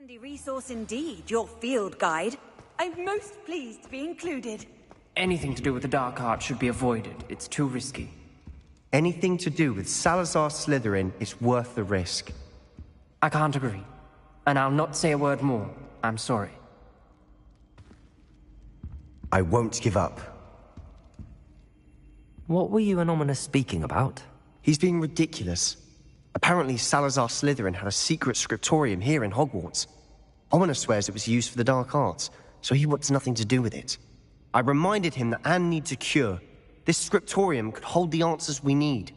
Handy resource indeed, your field guide. I'm most pleased to be included. Anything to do with the dark arts should be avoided. It's too risky. Anything to do with Salazar Slytherin is worth the risk. I can't agree. And I'll not say a word more. I'm sorry. I won't give up. What were you and Ominous speaking about? He's being ridiculous. Apparently Salazar Slytherin had a secret scriptorium here in Hogwarts. Ominous swears it was used for the dark arts, so he wants nothing to do with it. I reminded him that Anne needs a cure. This scriptorium could hold the answers we need.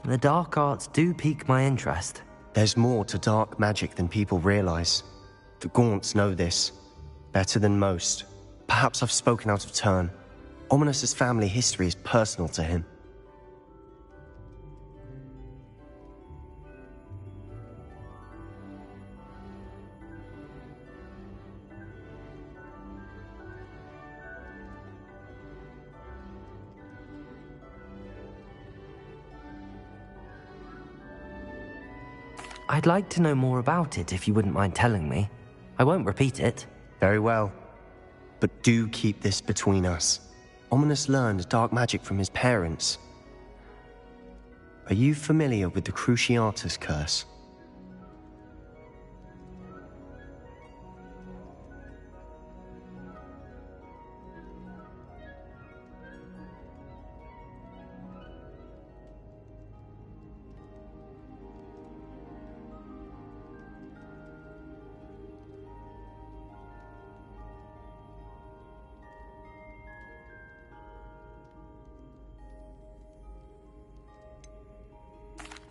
The dark arts do pique my interest. There's more to dark magic than people realize. The Gaunts know this. Better than most. Perhaps I've spoken out of turn. Ominous's family history is personal to him. I'd like to know more about it if you wouldn't mind telling me. I won't repeat it. Very well. But do keep this between us. Ominous learned dark magic from his parents. Are you familiar with the Cruciatus curse?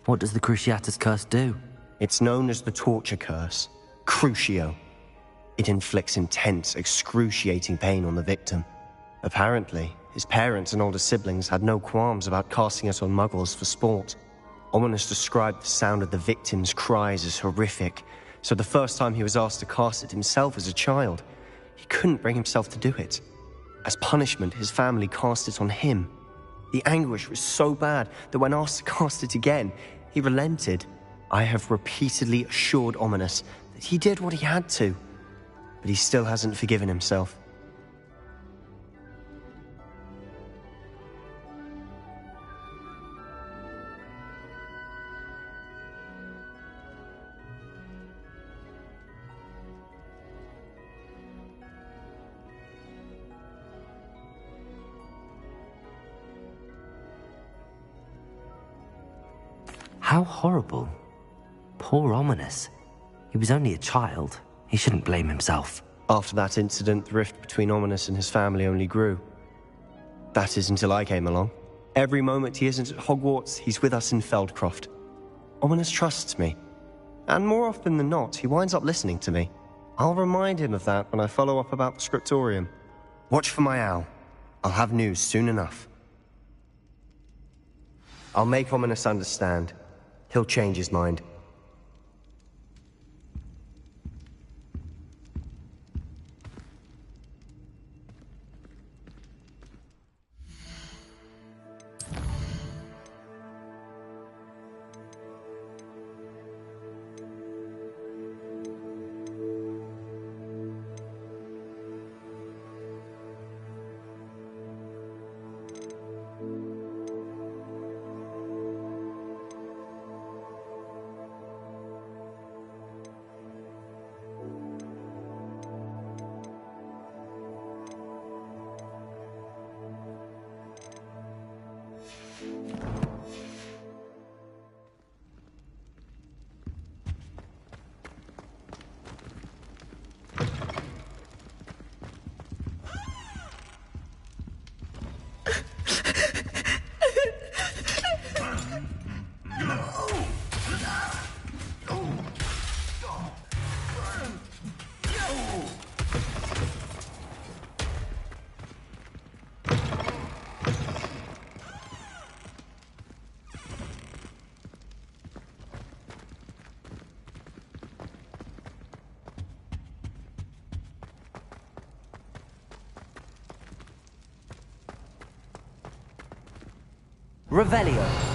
What does the Cruciatus curse do? It's known as the torture curse, Crucio. It inflicts intense, excruciating pain on the victim. Apparently, his parents and older siblings had no qualms about casting it on muggles for sport. Ominous described the sound of the victim's cries as horrific, so the first time he was asked to cast it himself as a child, he couldn't bring himself to do it. As punishment, his family cast it on him. The anguish was so bad that when asked to cast it again, he relented. I have repeatedly assured Ominous that he did what he had to, but he still hasn't forgiven himself. How horrible. Poor Ominous. He was only a child. He shouldn't blame himself. After that incident, the rift between Ominous and his family only grew. That is until I came along. Every moment he isn't at Hogwarts, he's with us in Feldcroft. Ominous trusts me. And more often than not, he winds up listening to me. I'll remind him of that when I follow up about the scriptorium. Watch for my owl. I'll have news soon enough. I'll make Ominous understand. He'll change his mind. Revelio.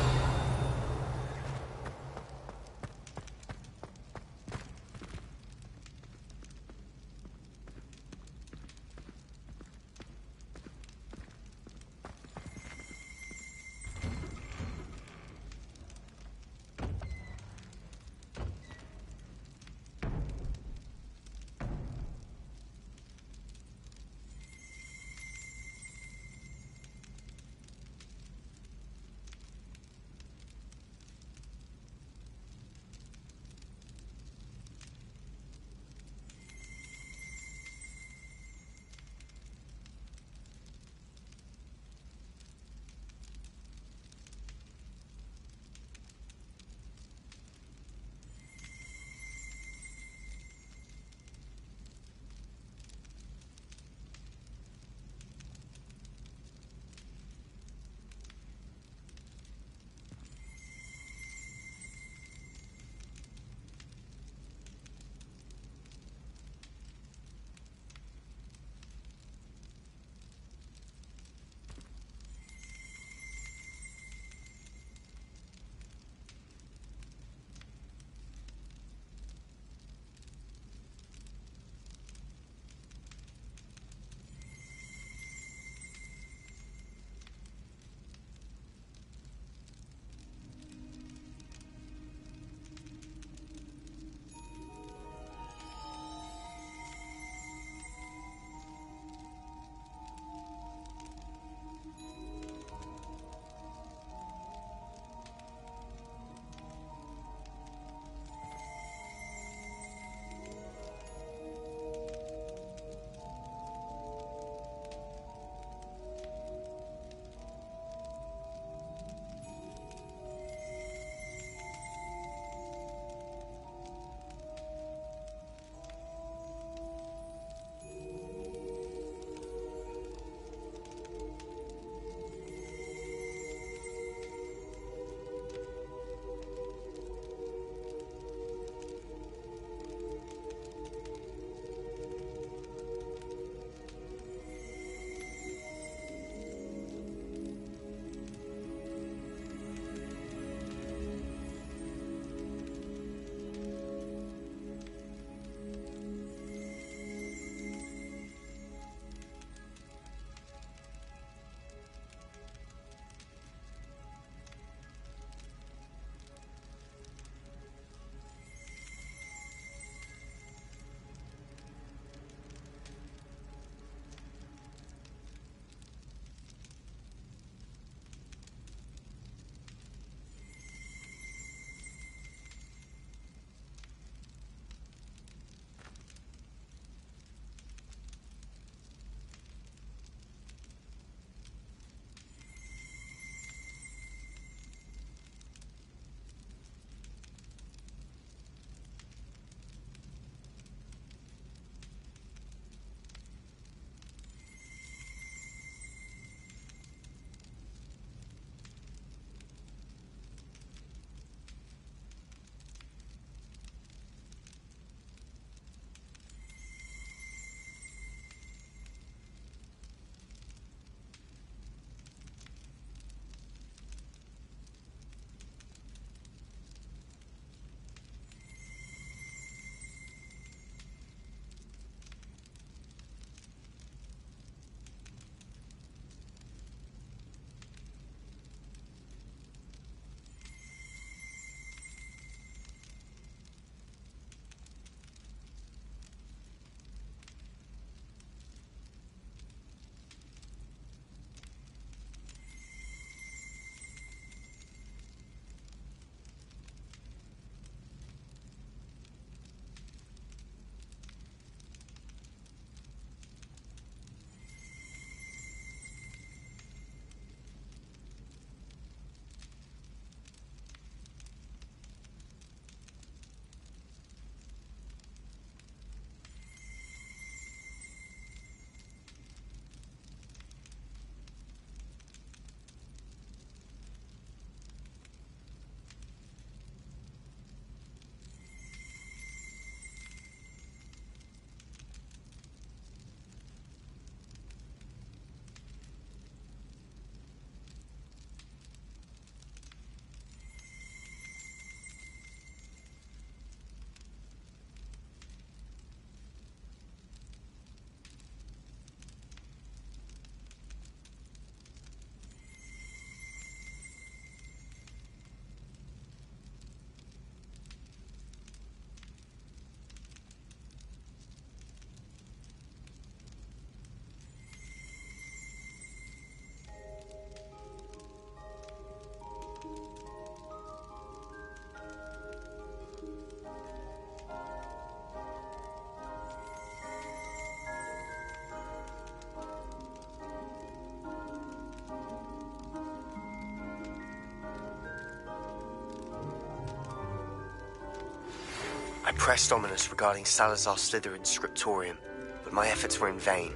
pressed Ominous regarding Salazar Slytherin's scriptorium, but my efforts were in vain.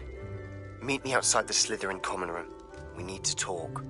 Meet me outside the Slytherin common room. We need to talk.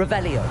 Revelio.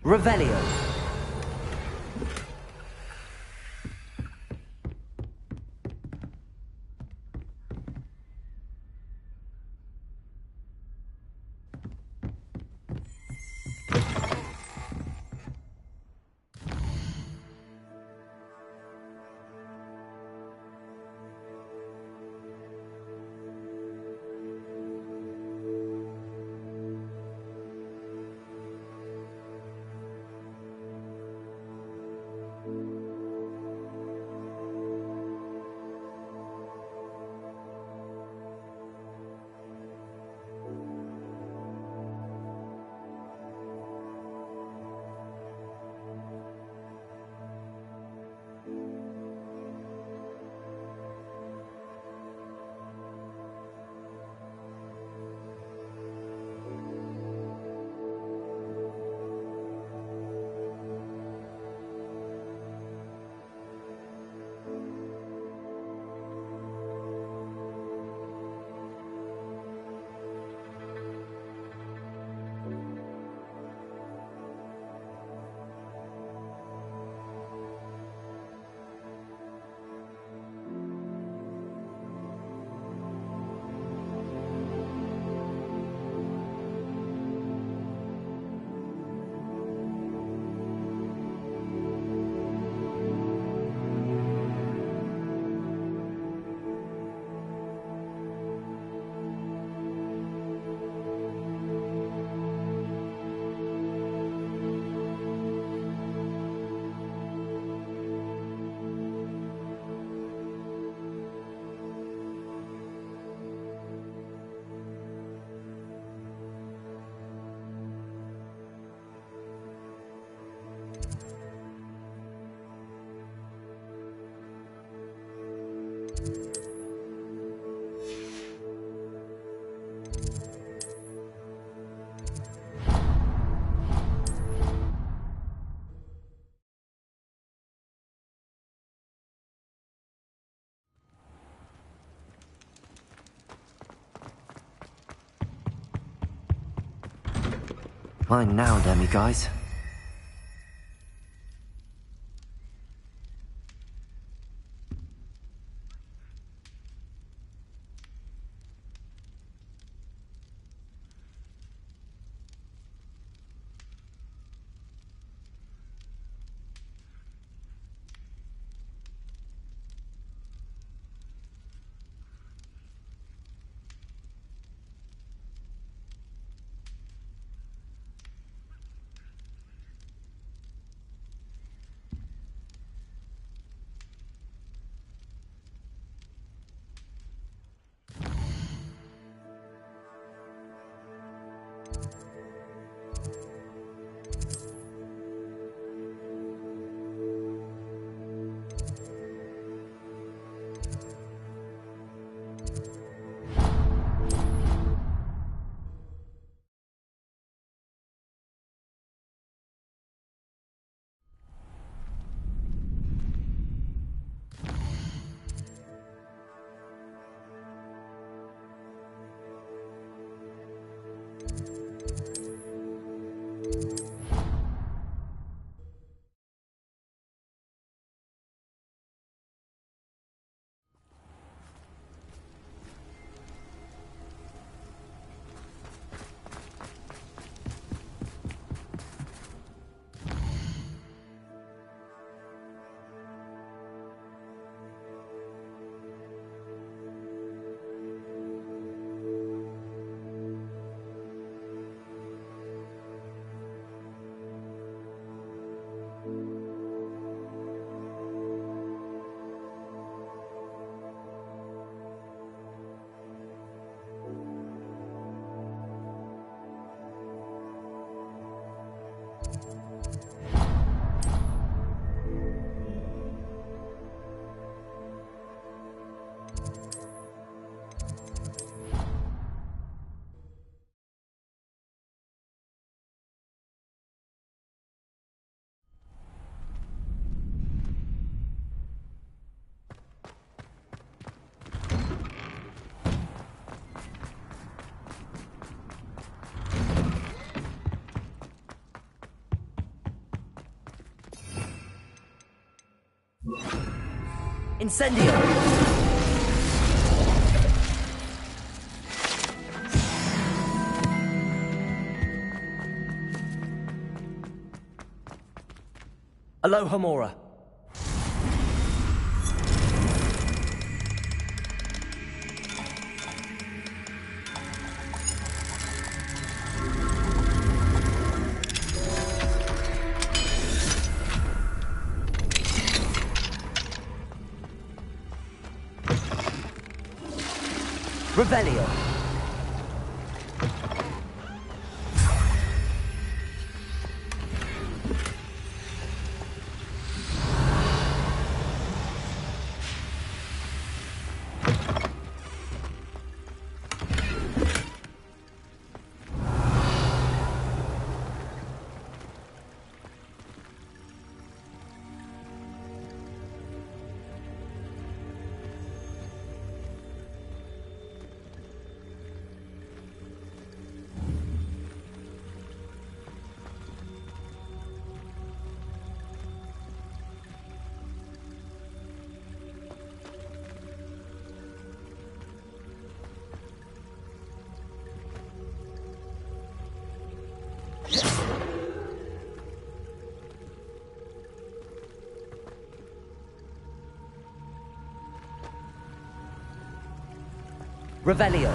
Revelio. Mine now, Demi guys. Incendio! Aloha Mora. Revelio. Revelio.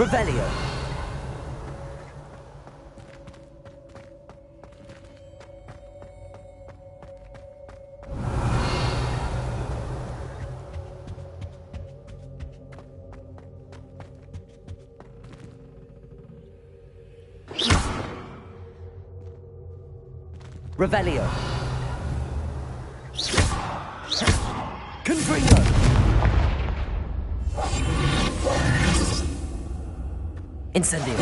Revelio. Revelio. Confringo. Incendio.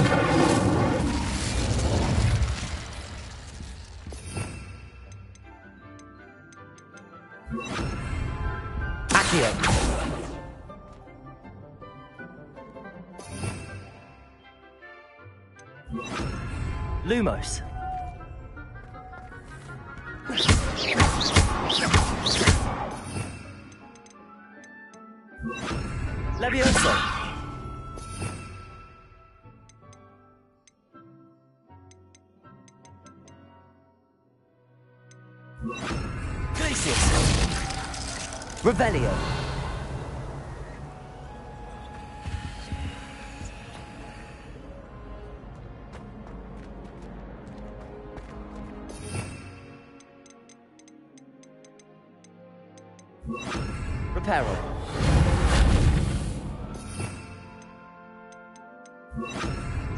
Accio. Lumos. Levioso. Glacius. Revelio. Reparo.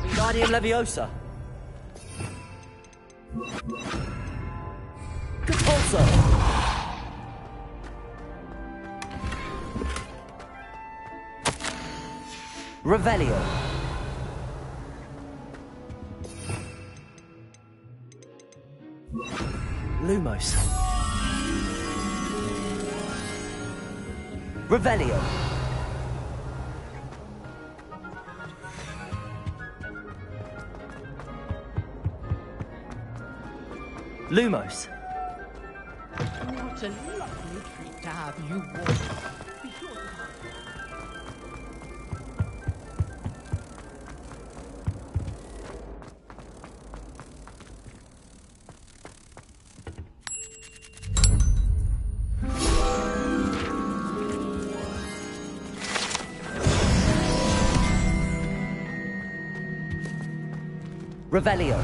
Wingardium Leviosa. Compulso. Revelio. Lumos. Revelio. Lumos. What a lovely treat to have you walk. Be sure to Revelio.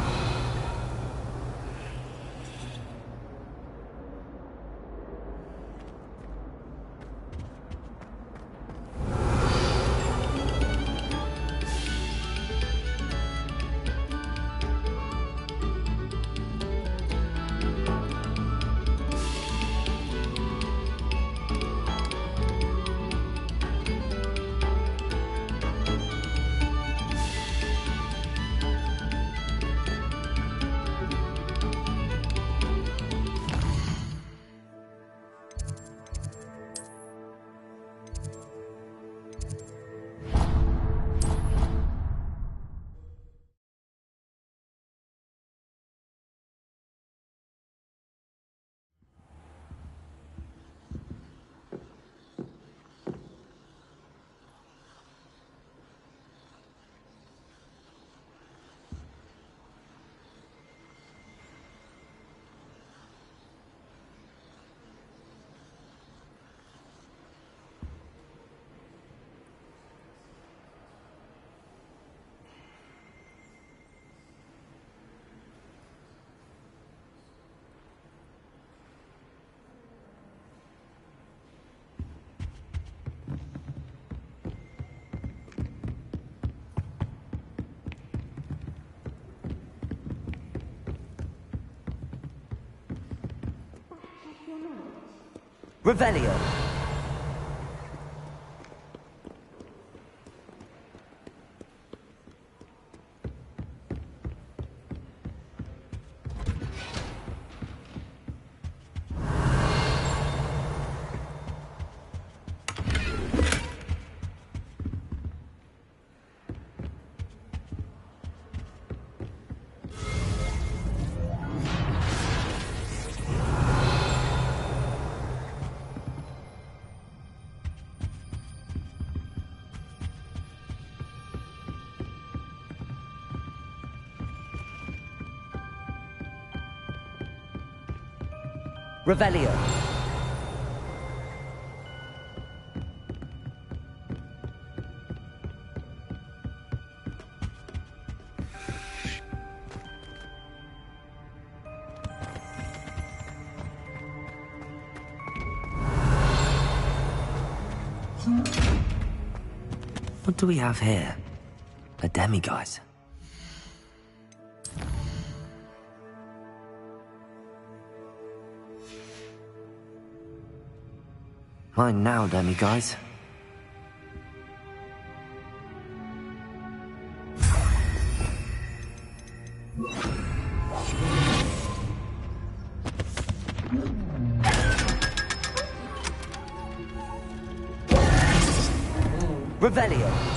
Revelio. Revelio. What do we have here? A demiguise. Mine now, demiguise. Revelio.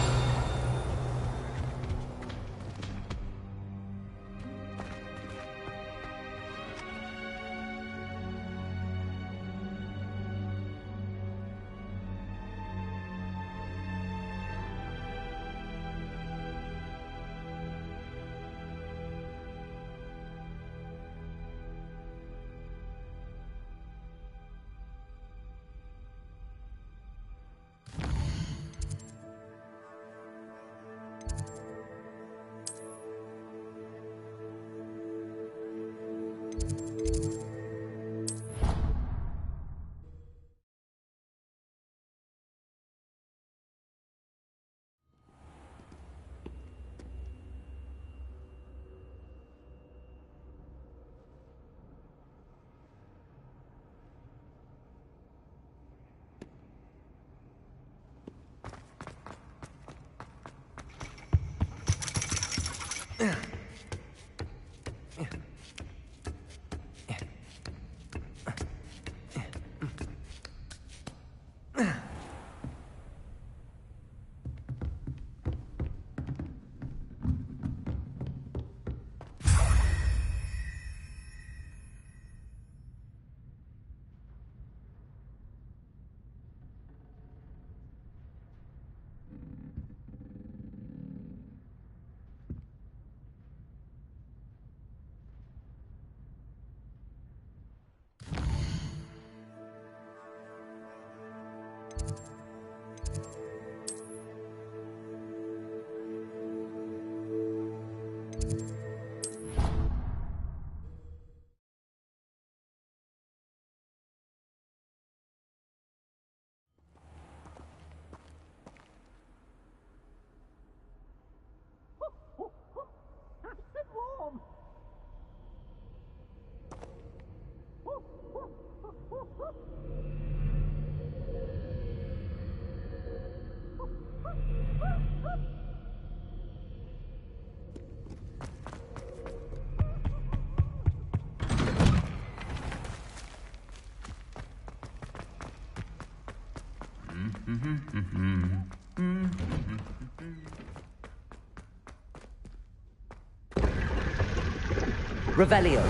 Revelio.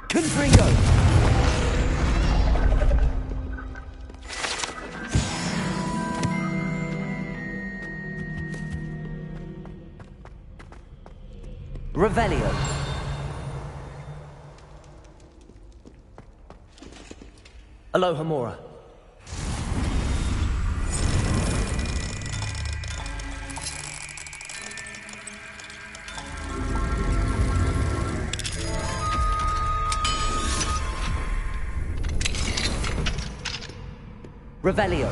Confringo. Revelio. Aloha Mora. Revelio.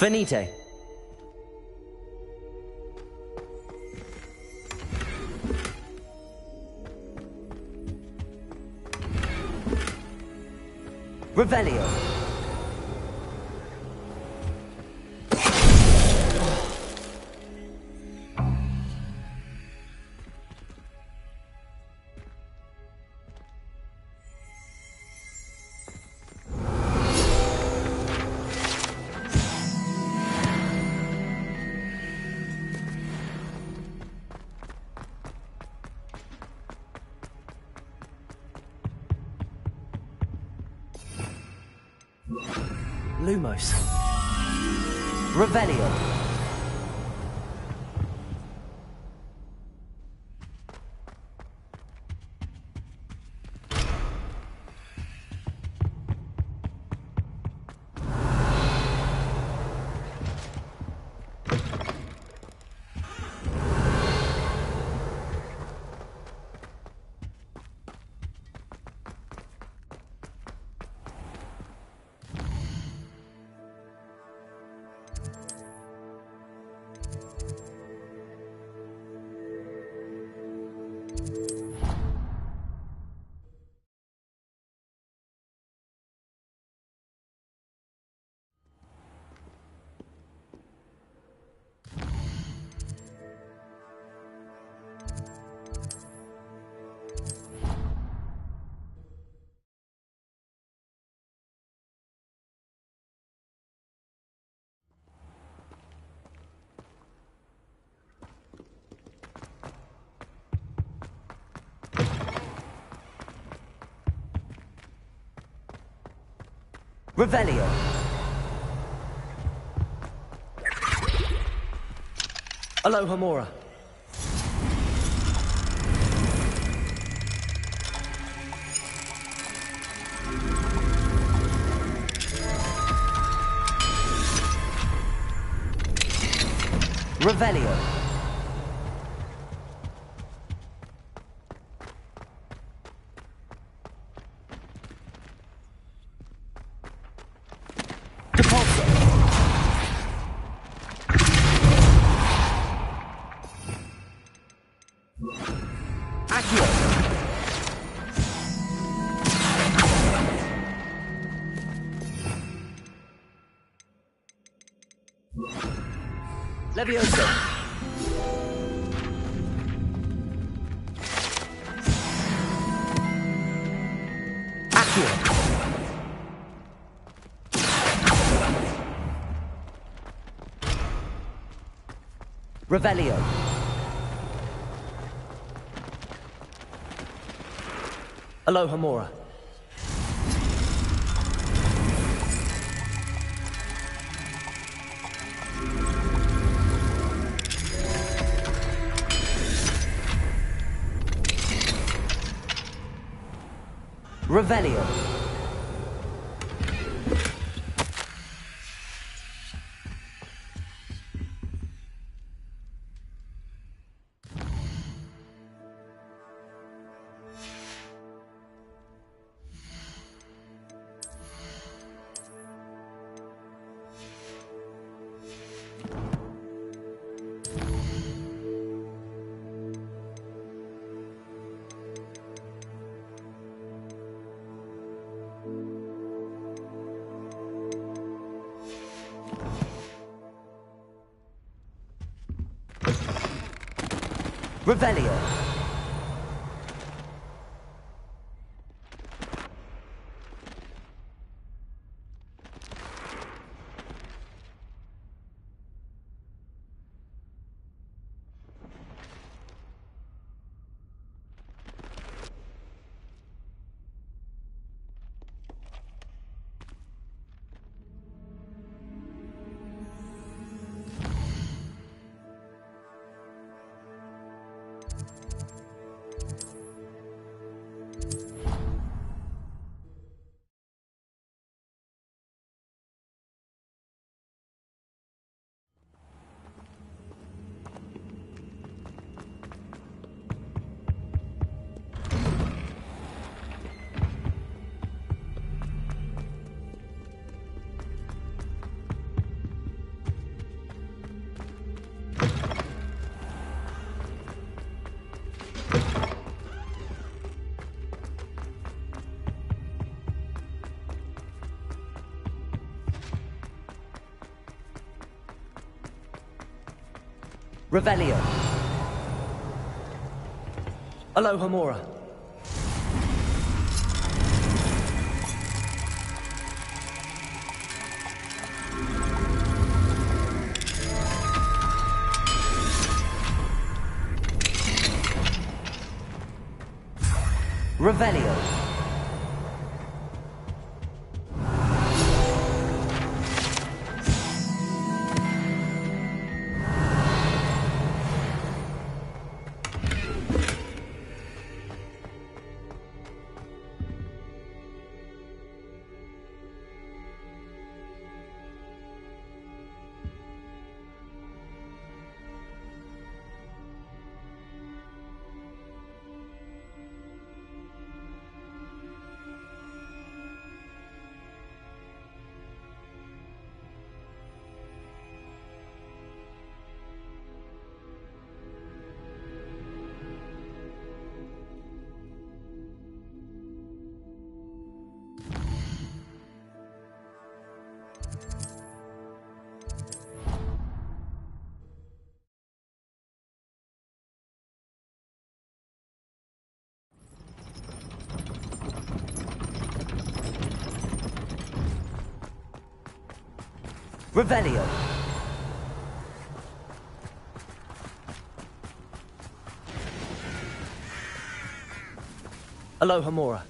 Finite. Revelio. Lumos. Revelio. Revelio. Aloha Mora. Revelio. Depulso. Accio. Levioso. Accio. Revelio. Aloha Mora. Revelio. Revelio. Revelio. Alohomora. Revelio. Revelio. Alohomora.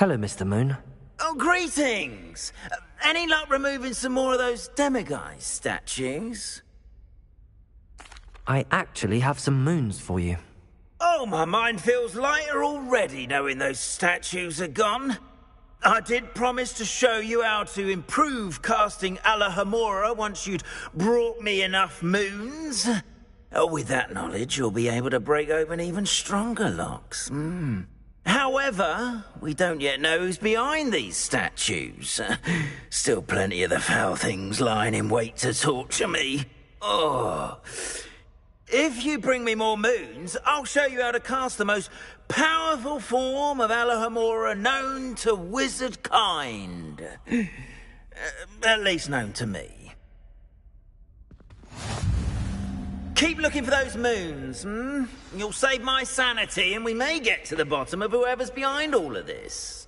Hello, Mr. Moon. Oh, greetings! Any luck removing some more of those demiguise statues? I actually have some moons for you. Oh, my mind feels lighter already knowing those statues are gone. I did promise to show you how to improve casting Alohomora once you'd brought me enough moons. With that knowledge, you'll be able to break open even stronger locks. However, we don't yet know who's behind these statues. Still plenty of the foul things lying in wait to torture me. Oh. If you bring me more moons, I'll show you how to cast the most powerful form of Alohomora known to wizard kind. At least known to me. Keep looking for those moons, hmm? You'll save my sanity, and we may get to the bottom of whoever's behind all of this.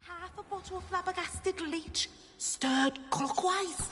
Half a bottle of flabbergasted leech, stirred clockwise.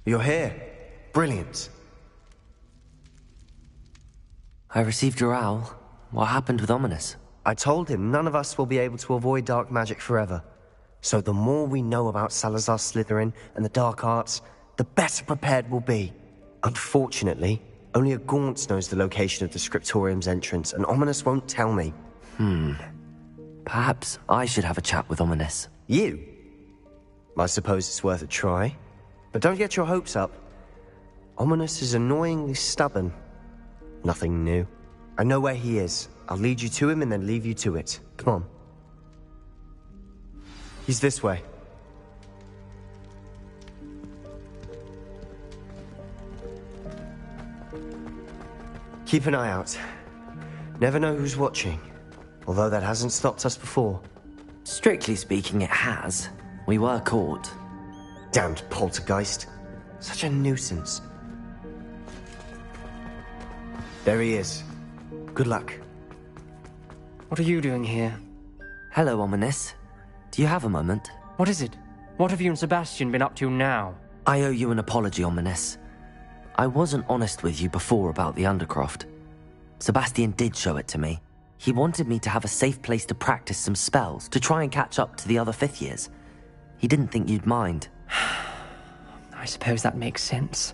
You're here. Brilliant. I received your owl. What happened with Ominous? I told him none of us will be able to avoid dark magic forever. So the more we know about Salazar Slytherin and the dark arts, the better prepared we'll be. Unfortunately, only a Gaunt knows the location of the Scriptorium's entrance, and Ominous won't tell me. Perhaps I should have a chat with Ominous. You? I suppose it's worth a try. But don't get your hopes up. Ominous is annoyingly stubborn. Nothing new. I know where he is. I'll lead you to him and then leave you to it. Come on. He's this way. Keep an eye out. Never know who's watching. Although that hasn't stopped us before. Strictly speaking, it has. We were caught. Damned poltergeist. Such a nuisance. There he is. Good luck. What are you doing here? Hello, Ominous. Do you have a moment? What is it? What have you and Sebastian been up to now? I owe you an apology, Ominous. I wasn't honest with you before about the Undercroft. Sebastian did show it to me. He wanted me to have a safe place to practice some spells, to try and catch up to the other fifth years. He didn't think you'd mind. I suppose that makes sense.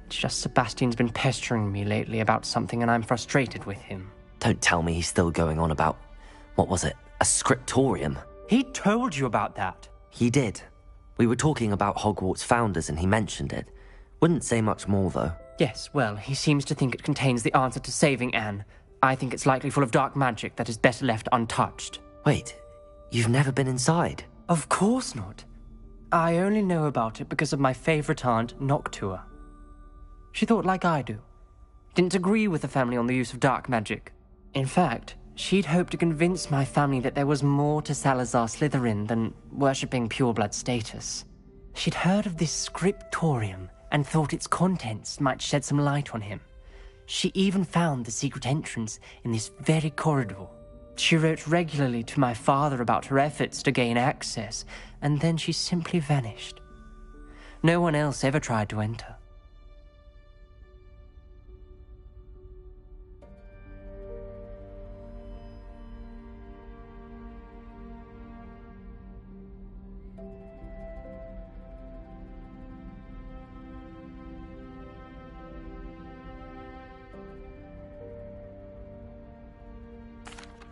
It's just Sebastian's been pestering me lately about something and I'm frustrated with him. Don't tell me he's still going on about, what was it, a scriptorium? He told you about that. He did. We were talking about Hogwarts founders and he mentioned it. Wouldn't say much more, though. Yes, well, he seems to think it contains the answer to saving Anne. I think it's likely full of dark magic that is better left untouched. Wait, you've never been inside? Of course not. I only know about it because of my favorite aunt, Noctua. She thought like I do. Didn't agree with the family on the use of dark magic. In fact, she'd hoped to convince my family that there was more to Salazar Slytherin than worshipping pureblood status. She'd heard of this scriptorium and thought its contents might shed some light on him. She even found the secret entrance in this very corridor. She wrote regularly to my father about her efforts to gain access, and then she simply vanished. No one else ever tried to enter.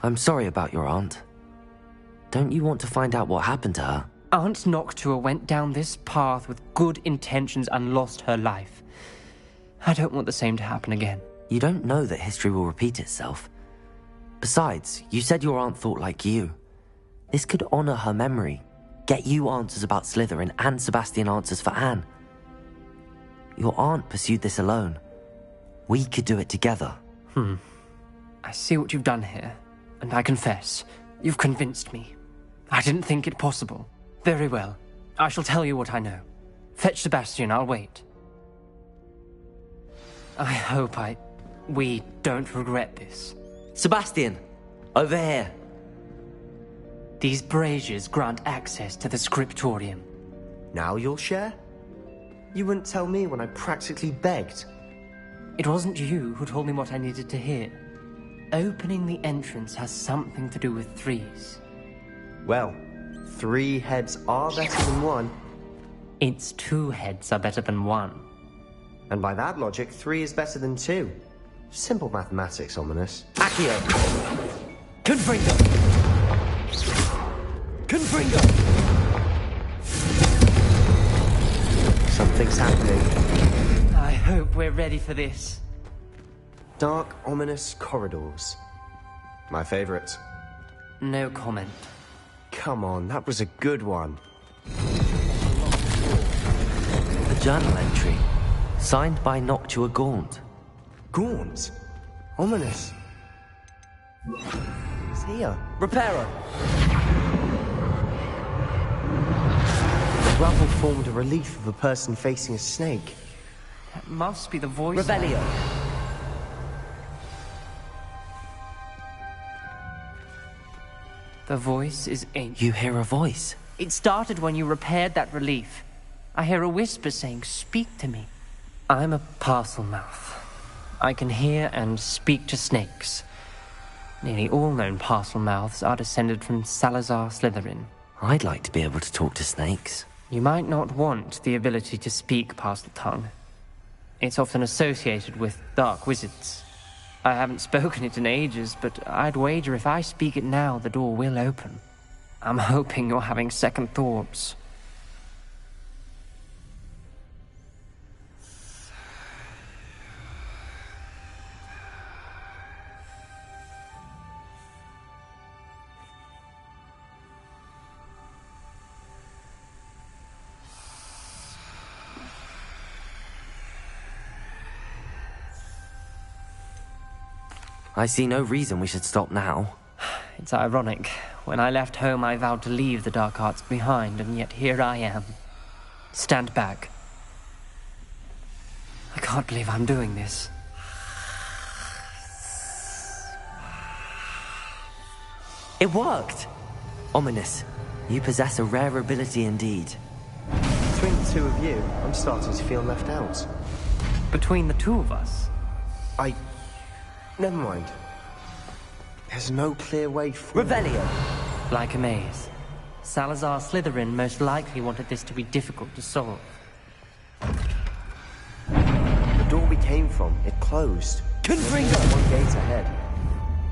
I'm sorry about your aunt. Don't you want to find out what happened to her? Aunt Noctua went down this path with good intentions and lost her life. I don't want the same to happen again. You don't know that history will repeat itself. Besides, you said your aunt thought like you. This could honor her memory, get you answers about Slytherin and Sebastian answers for Anne. Your aunt pursued this alone. We could do it together. I see what you've done here, and I confess, you've convinced me. I didn't think it possible. Very well. I shall tell you what I know. Fetch Sebastian, I'll wait. I hope we don't regret this. Sebastian! Over here! These braziers grant access to the scriptorium. Now you'll share? You wouldn't tell me when I practically begged. It wasn't you who told me what I needed to hear. Opening the entrance has something to do with threes. Well, 3 heads are better than 1. It's 2 heads are better than 1. And by that logic, 3 is better than 2. Simple mathematics, Ominous. Accio! Confringo! Confringo! Something's happening. I hope we're ready for this. Dark, ominous corridors. My favorite. No comment. Come on, that was a good one. A journal entry, signed by Noctua Gaunt. Gaunt? Ominous. He's here. Reparo! The rubble formed a relief of a person facing a snake. That must be the voice. Revelio! The voice is ancient. You hear a voice? It started when you repaired that relief. I hear a whisper saying, "Speak to me." I'm a parcel mouth. I can hear and speak to snakes. Nearly all known parcel mouths are descended from Salazar Slytherin. I'd like to be able to talk to snakes. You might not want the ability to speak parcel tongue. It's often associated with dark wizards. I haven't spoken it in ages, but I'd wager if I speak it now, the door will open. I'm hoping you're having second thoughts. I see no reason we should stop now. It's ironic. When I left home, I vowed to leave the dark arts behind, and yet here I am. Stand back. I can't believe I'm doing this. It worked! Ominous, you possess a rare ability indeed. Between the 2 of you, I'm starting to feel left out. Between the 2 of us? Never mind. There's no clear way forward. Revelio! Like a maze. Salazar Slytherin most likely wanted this to be difficult to solve. The door we came from, it closed. Confringo! One gate ahead.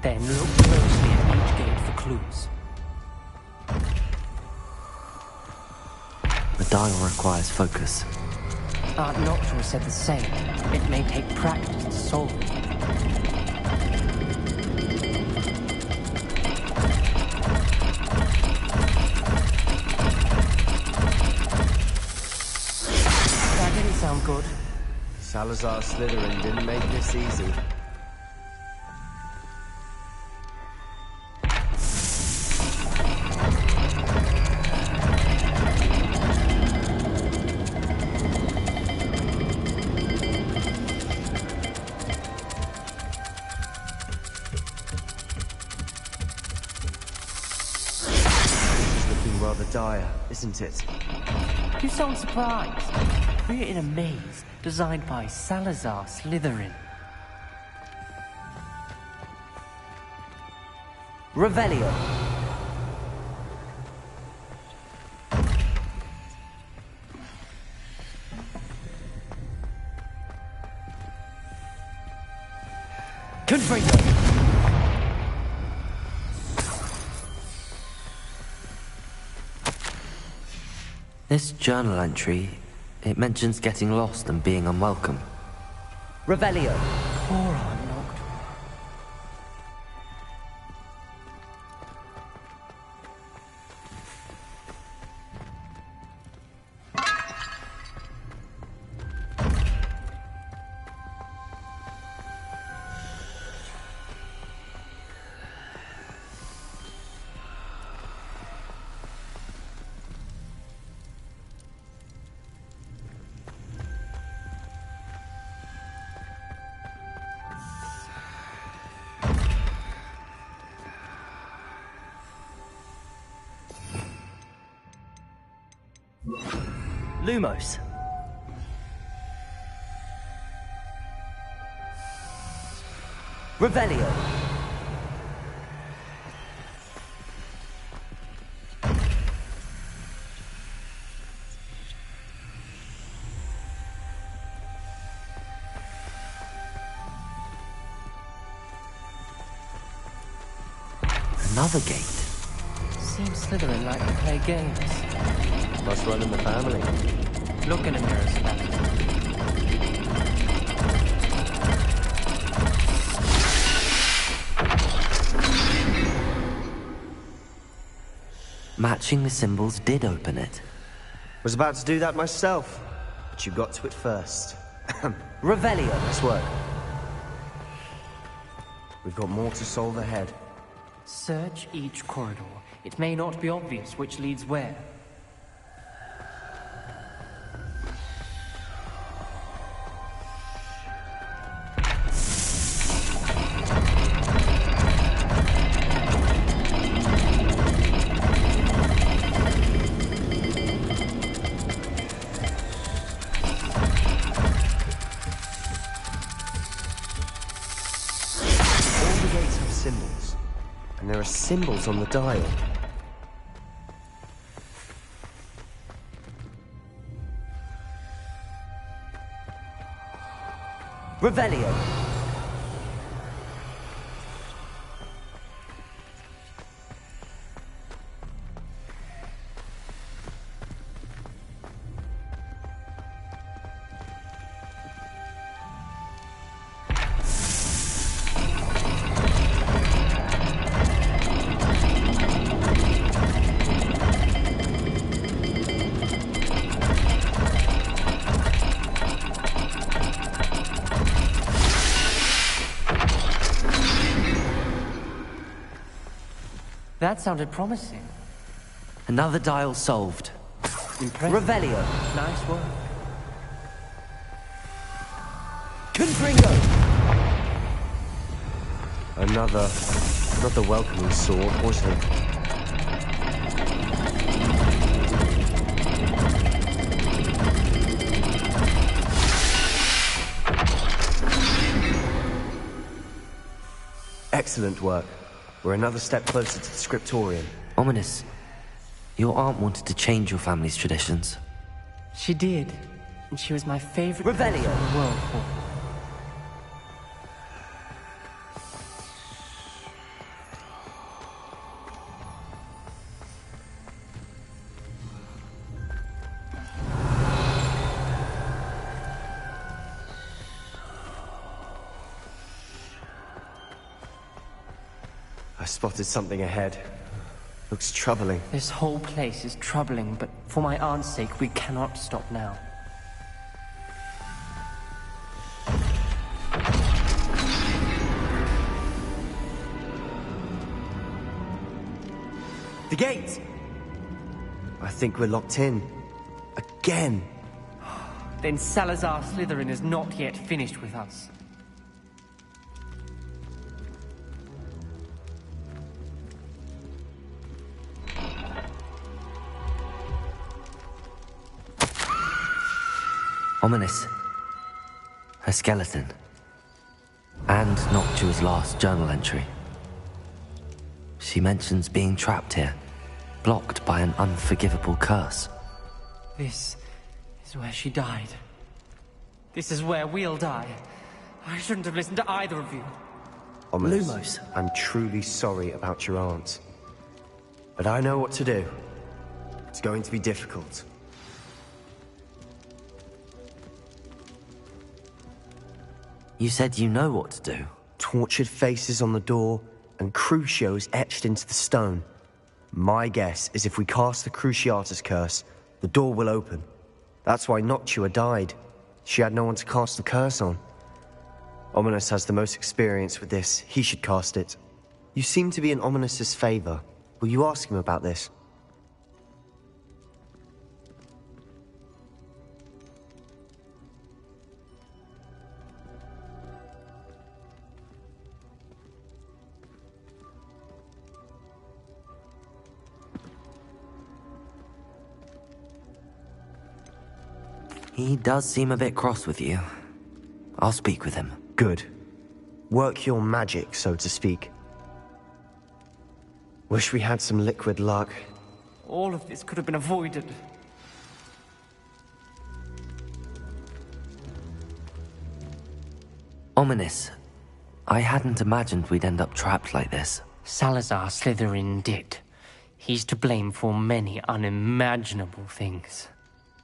Then look closely at each gate for clues. The dial requires focus. Aunt Noctua said the same. It may take practice to solve it. That didn't sound good. Salazar Slytherin didn't make this easy. Rather dire, isn't it? You sound surprised. We're in a maze designed by Salazar Slytherin. Revelio! Confringo! This journal entry, it mentions getting lost and being unwelcome. Revelio. Poor Aunt Noctua. Lumos. Revelio. Another gate. Seems Slytherin like to play games. Must run in the family. Look in a mirror, Sebastian. Matching the symbols did open it. Was about to do that myself, but you got to it first. Revelio. Nice work. We've got more to solve ahead. Search each corridor. It may not be obvious which leads where. And there are symbols on the dial. Revelio. That sounded promising. Another dial solved. Impressive. Revelio. Nice work. Confringo! Another. Not the welcoming sort, was it? Excellent work. We're another step closer to the scriptorium. Ominous. Your aunt wanted to change your family's traditions. She did. And she was my favorite Revelio in the world. I spotted something ahead. Looks troubling. This whole place is troubling, but for my aunt's sake, we cannot stop now. The gate! I think we're locked in. Again! Then Salazar Slytherin is not yet finished with us. Ominous. Her skeleton. And Noctua's last journal entry. She mentions being trapped here, blocked by an unforgivable curse. This is where she died. This is where we'll die. I shouldn't have listened to either of you. Ominous, Lumos. I'm truly sorry about your aunt. But I know what to do. It's going to be difficult. You said you know what to do. Tortured faces on the door, and Crucios etched into the stone. My guess is if we cast the Cruciatus curse, the door will open. That's why Noctua died. She had no one to cast the curse on. Ominis has the most experience with this. He should cast it. You seem to be in Ominis's favor. Will you ask him about this? He does seem a bit cross with you. I'll speak with him. Good. Work your magic, so to speak. Wish we had some liquid luck. All of this could have been avoided. Ominis, I hadn't imagined we'd end up trapped like this. Salazar Slytherin did. He's to blame for many unimaginable things.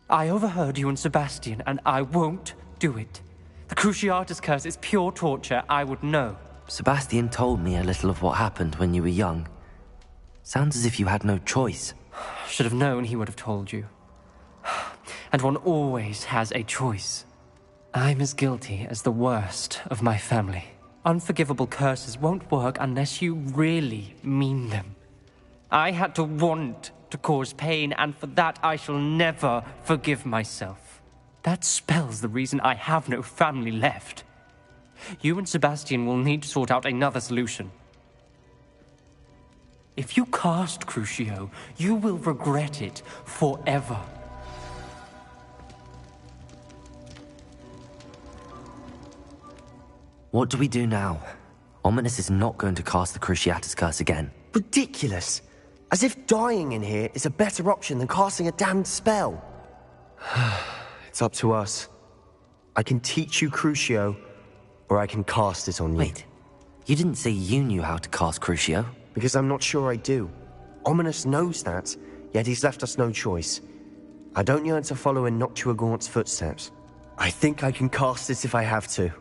I overheard you and Sebastian, and I won't do it. The Cruciatus curse is pure torture, I would know. Sebastian told me a little of what happened when you were young. Sounds as if you had no choice. Should have known he would have told you. And one always has a choice. I'm as guilty as the worst of my family. Unforgivable curses won't work unless you really mean them. I had to want to cause pain, and for that I shall never forgive myself. That spell's the reason I have no family left. You and Sebastian will need to sort out another solution. If you cast Crucio, you will regret it forever. What do we do now? Ominis is not going to cast the Cruciatus curse again. Ridiculous! As if dying in here is a better option than casting a damned spell. It's up to us. I can teach you Crucio, or I can cast it on you. Wait, you didn't say you knew how to cast Crucio? Because I'm not sure I do. Ominis knows that, yet he's left us no choice. I don't yearn to follow in Noctua Gaunt's footsteps. I think I can cast it if I have to.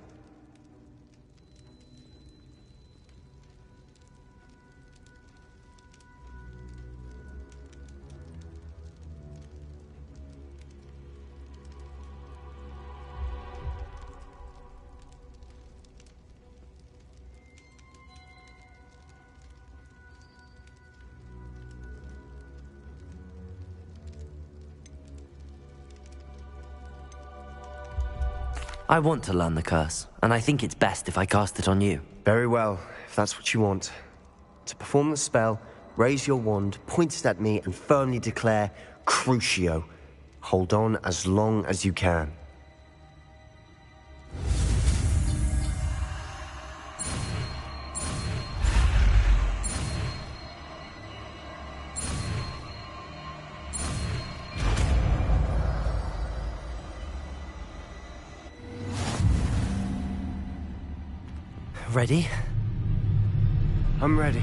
I want to learn the curse, and I think it's best if I cast it on you. Very well, if that's what you want. To perform the spell, raise your wand, point it at me, and firmly declare, Crucio. Hold on as long as you can. Ready? I'm ready.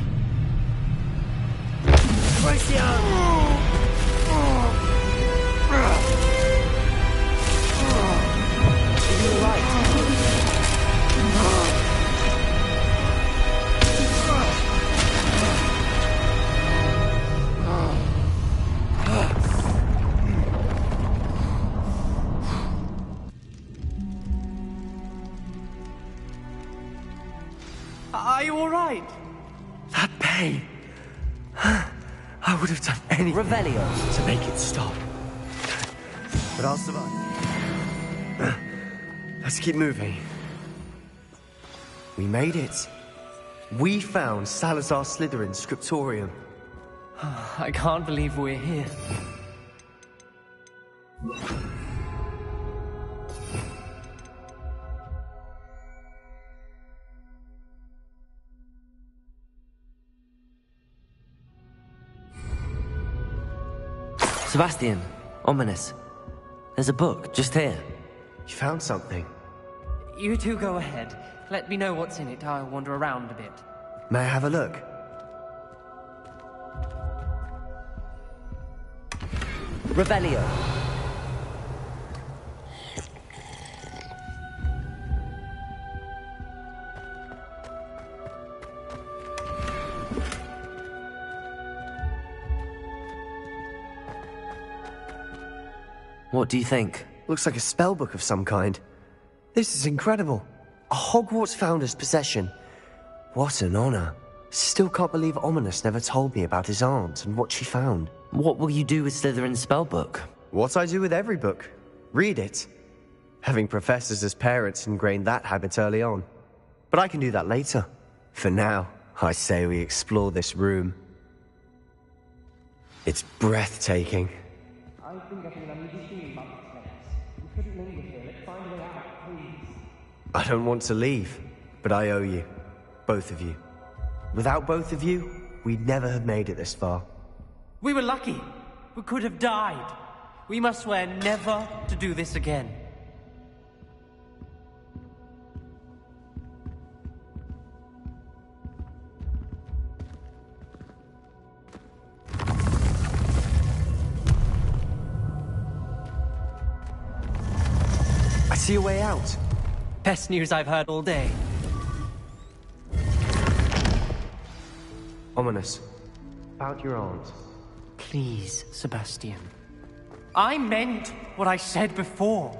Are you all right? That pain. I would have done anything Revelio to make it stop. But I'll survive. Let's keep moving. We made it. We found Salazar Slytherin's scriptorium. I can't believe we're here. Sebastian, Ominis, there's a book just here. You found something? You two go ahead. Let me know what's in it. I'll wander around a bit. May I have a look? Revelio. What do you think? Looks like a spellbook of some kind. This is incredible. A Hogwarts founder's possession. What an honor. Still can't believe Ominous never told me about his aunt and what she found. What will you do with Slytherin's spellbook? What I do with every book. Read it. Having professors as parents ingrained that habit early on. But I can do that later. For now, I say we explore this room. It's breathtaking. I think I can understand about this place. We couldn't linger here. Let's find a way out, please. I don't want to leave, but I owe you. Both of you. Without both of you, we'd never have made it this far. We were lucky. We could have died. We must swear never to do this again. I see a way out. Best news I've heard all day. Ominous. About your aunt. Please, Sebastian. I meant what I said before.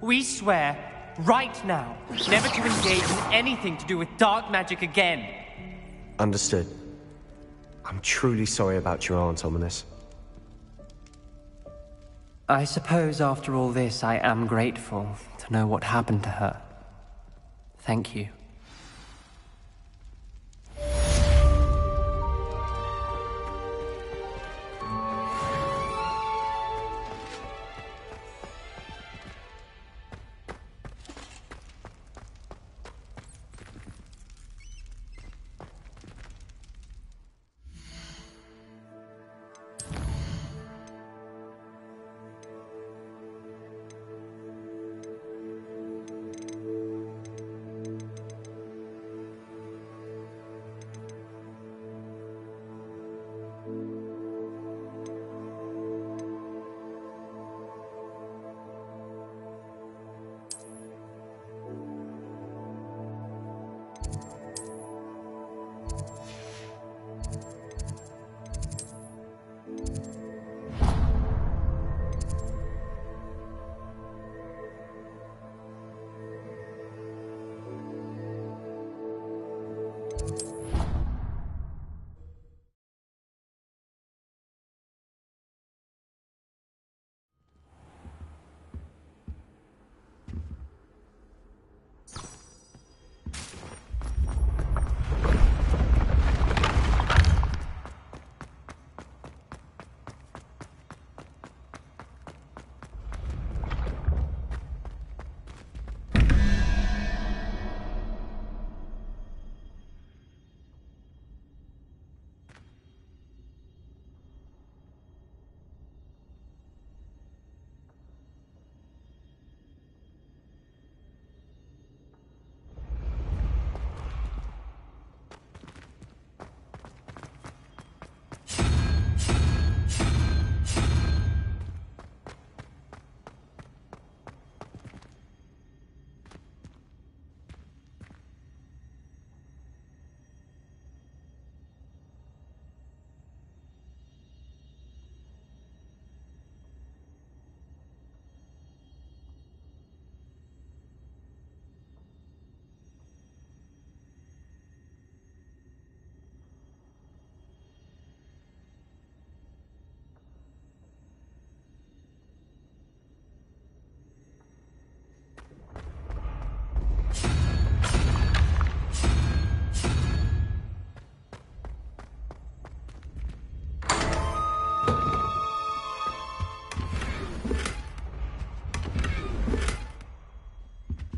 We swear, right now, never to engage in anything to do with dark magic again. Understood. I'm truly sorry about your aunt, Ominous. I suppose after all this, I am grateful to know what happened to her. Thank you.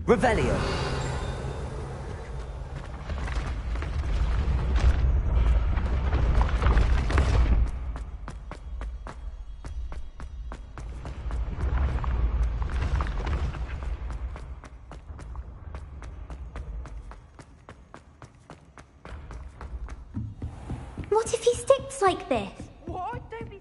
Revelio. What if he sticks like this? What? Don't be...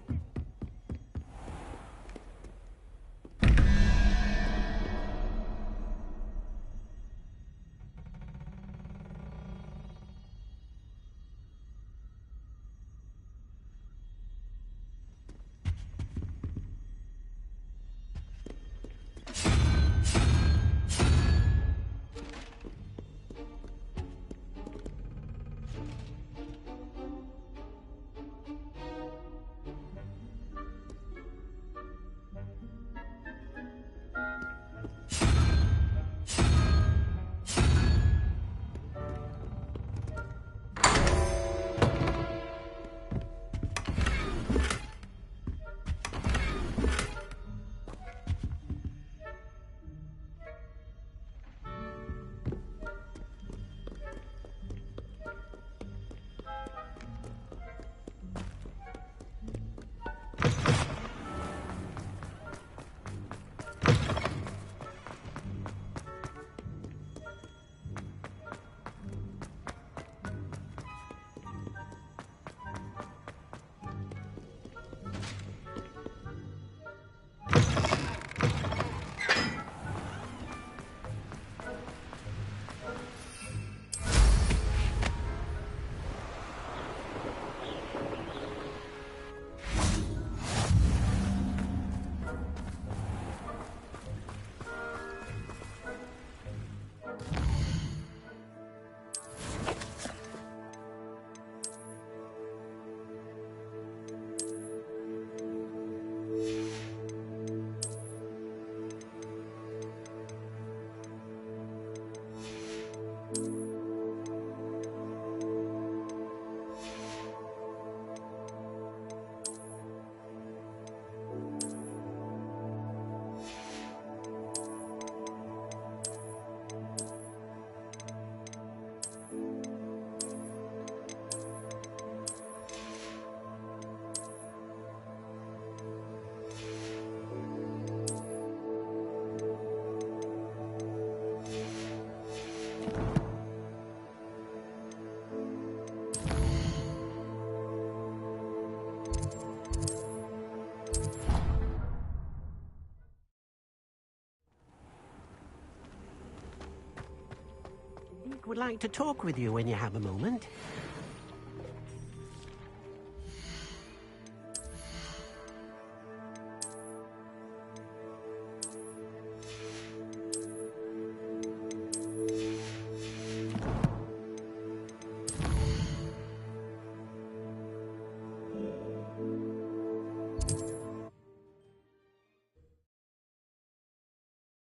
Deek would like to talk with you when you have a moment.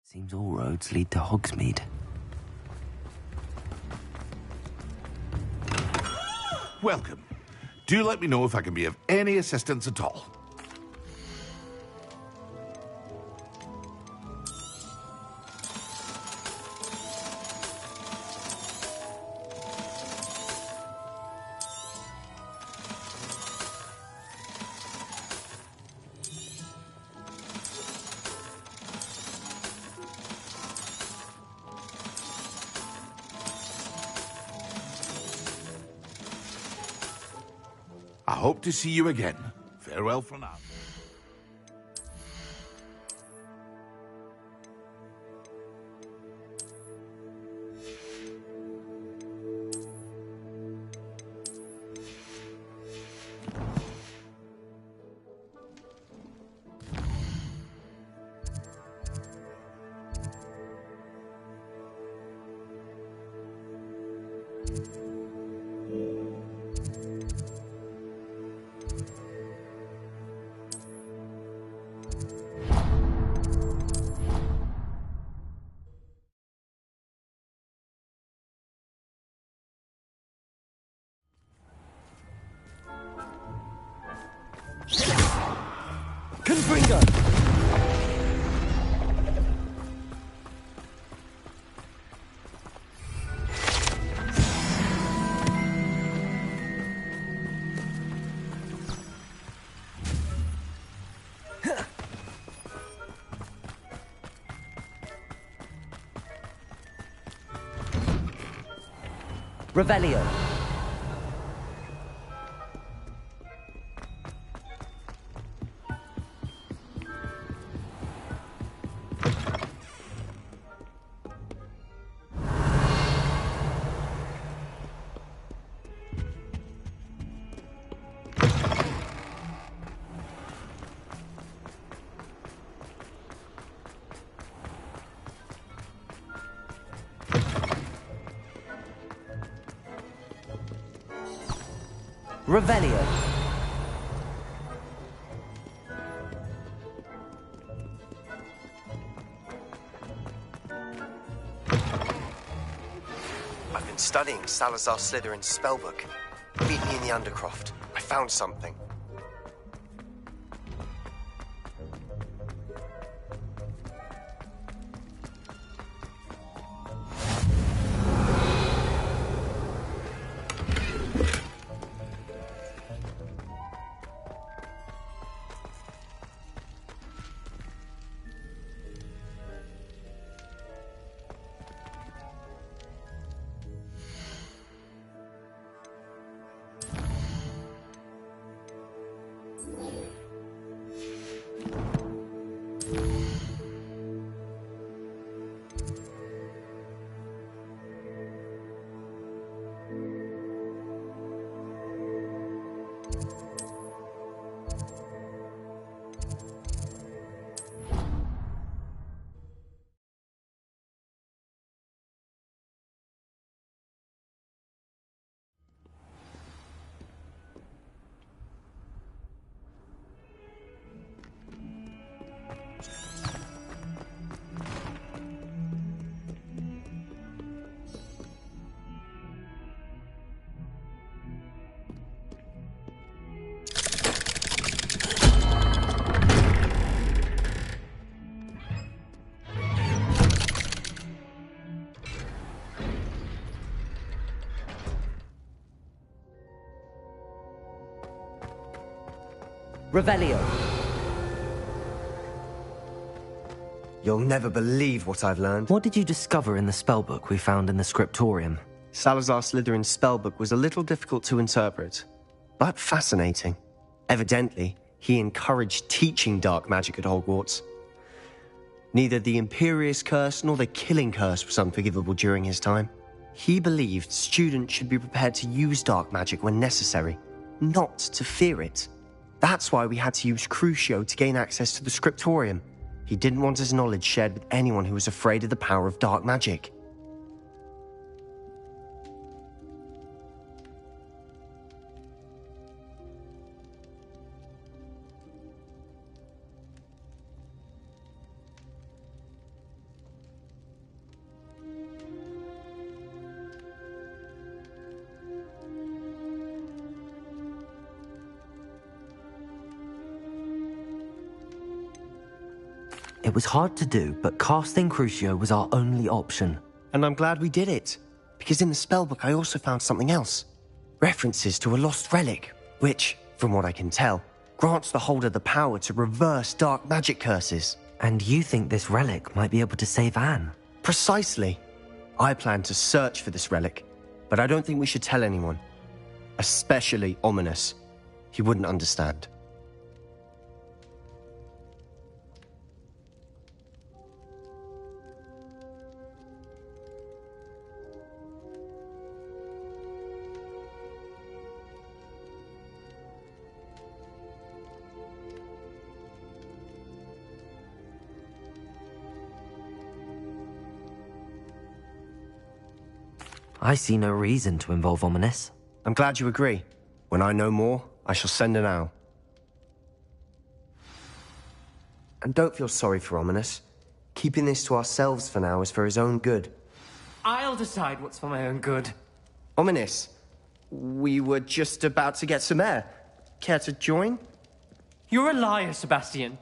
Seems all roads lead to Hogsmeade. Welcome. Do let me know if I can be of any assistance at all. I hope to see you again. Farewell for now. Confringo! Revelio. Revelio. I've been studying Salazar Slytherin's spellbook. Meet me in the Undercroft. I found something. Revelio. You'll never believe what I've learned. What did you discover in the spellbook we found in the scriptorium? Salazar Slytherin's spellbook was a little difficult to interpret, but fascinating. Evidently, he encouraged teaching dark magic at Hogwarts. Neither the Imperious Curse nor the Killing Curse was unforgivable during his time. He believed students should be prepared to use dark magic when necessary, not to fear it. That's why we had to use Crucio to gain access to the scriptorium. He didn't want his knowledge shared with anyone who was afraid of the power of dark magic. It was hard to do, but casting Crucio was our only option. And I'm glad we did it, because in the spellbook I also found something else. References to a lost relic, which, from what I can tell, grants the holder the power to reverse dark magic curses. And you think this relic might be able to save Anne? Precisely. I plan to search for this relic, but I don't think we should tell anyone. Especially Ominous. He wouldn't understand. I see no reason to involve Ominous. I'm glad you agree. When I know more, I shall send an owl. And don't feel sorry for Ominous. Keeping this to ourselves for now is for his own good. I'll decide what's for my own good. Ominous, we were just about to get some air. Care to join? You're a liar, Sebastian.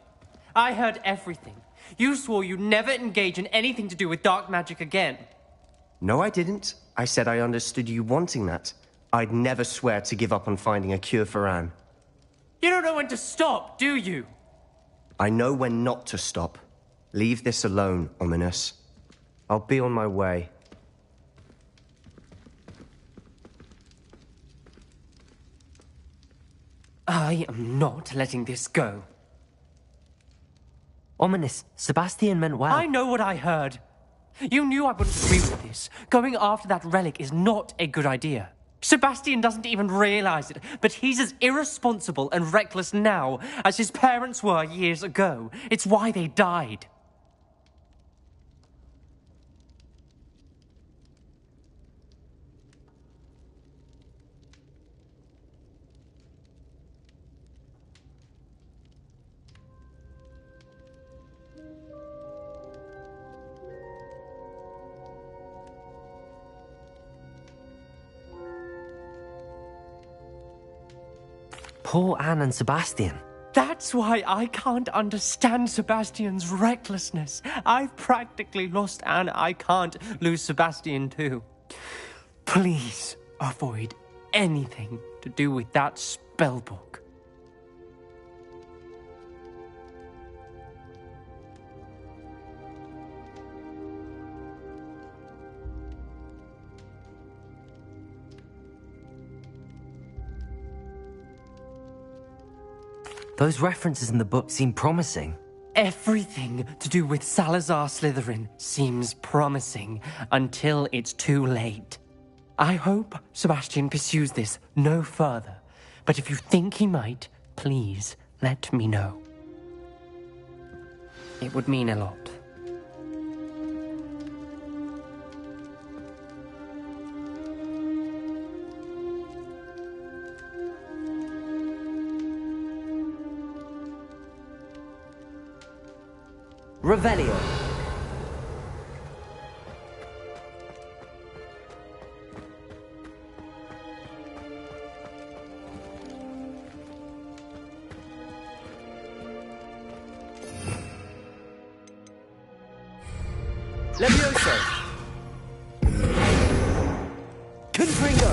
I heard everything. You swore you'd never engage in anything to do with dark magic again. No, I didn't. I said I understood you wanting that. I'd never swear to give up on finding a cure for Anne. You don't know when to stop, do you? I know when not to stop. Leave this alone, Ominous. I'll be on my way. I am not letting this go. Ominous, Sebastian meant well. I know what I heard. You knew I wouldn't agree with this. Going after that relic is not a good idea. Sebastian doesn't even realize it, but he's as irresponsible and reckless now as his parents were years ago. It's why they died. Poor Anne and Sebastian. That's why I can't understand Sebastian's recklessness. I've practically lost Anne. I can't lose Sebastian too. Please avoid anything to do with that spellbook. Those references in the book seem promising. Everything to do with Salazar Slytherin seems promising until it's too late. I hope Sebastian pursues this no further, but if you think he might, please let me know. It would mean a lot. Revelio. Levioso. Confringo.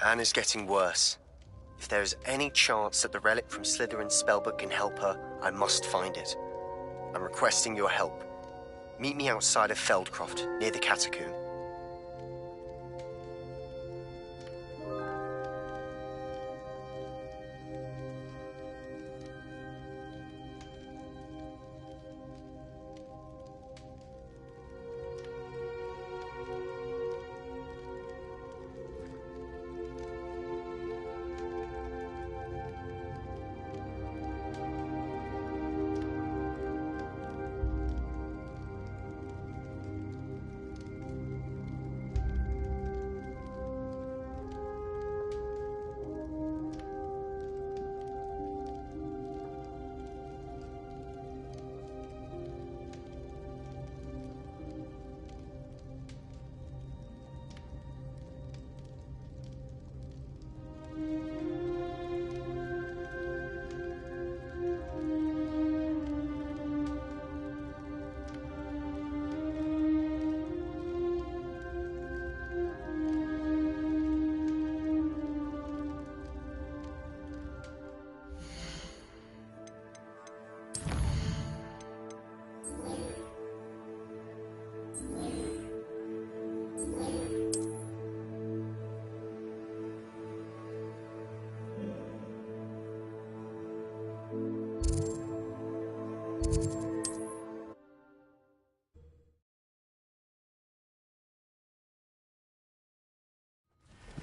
Anne is getting worse. If there is any chance that the relic from Slytherin's spellbook can help her, I must find it. I'm requesting your help. Meet me outside of Feldcroft, near the Catacomb.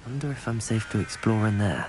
I wonder if I'm safe to explore in there.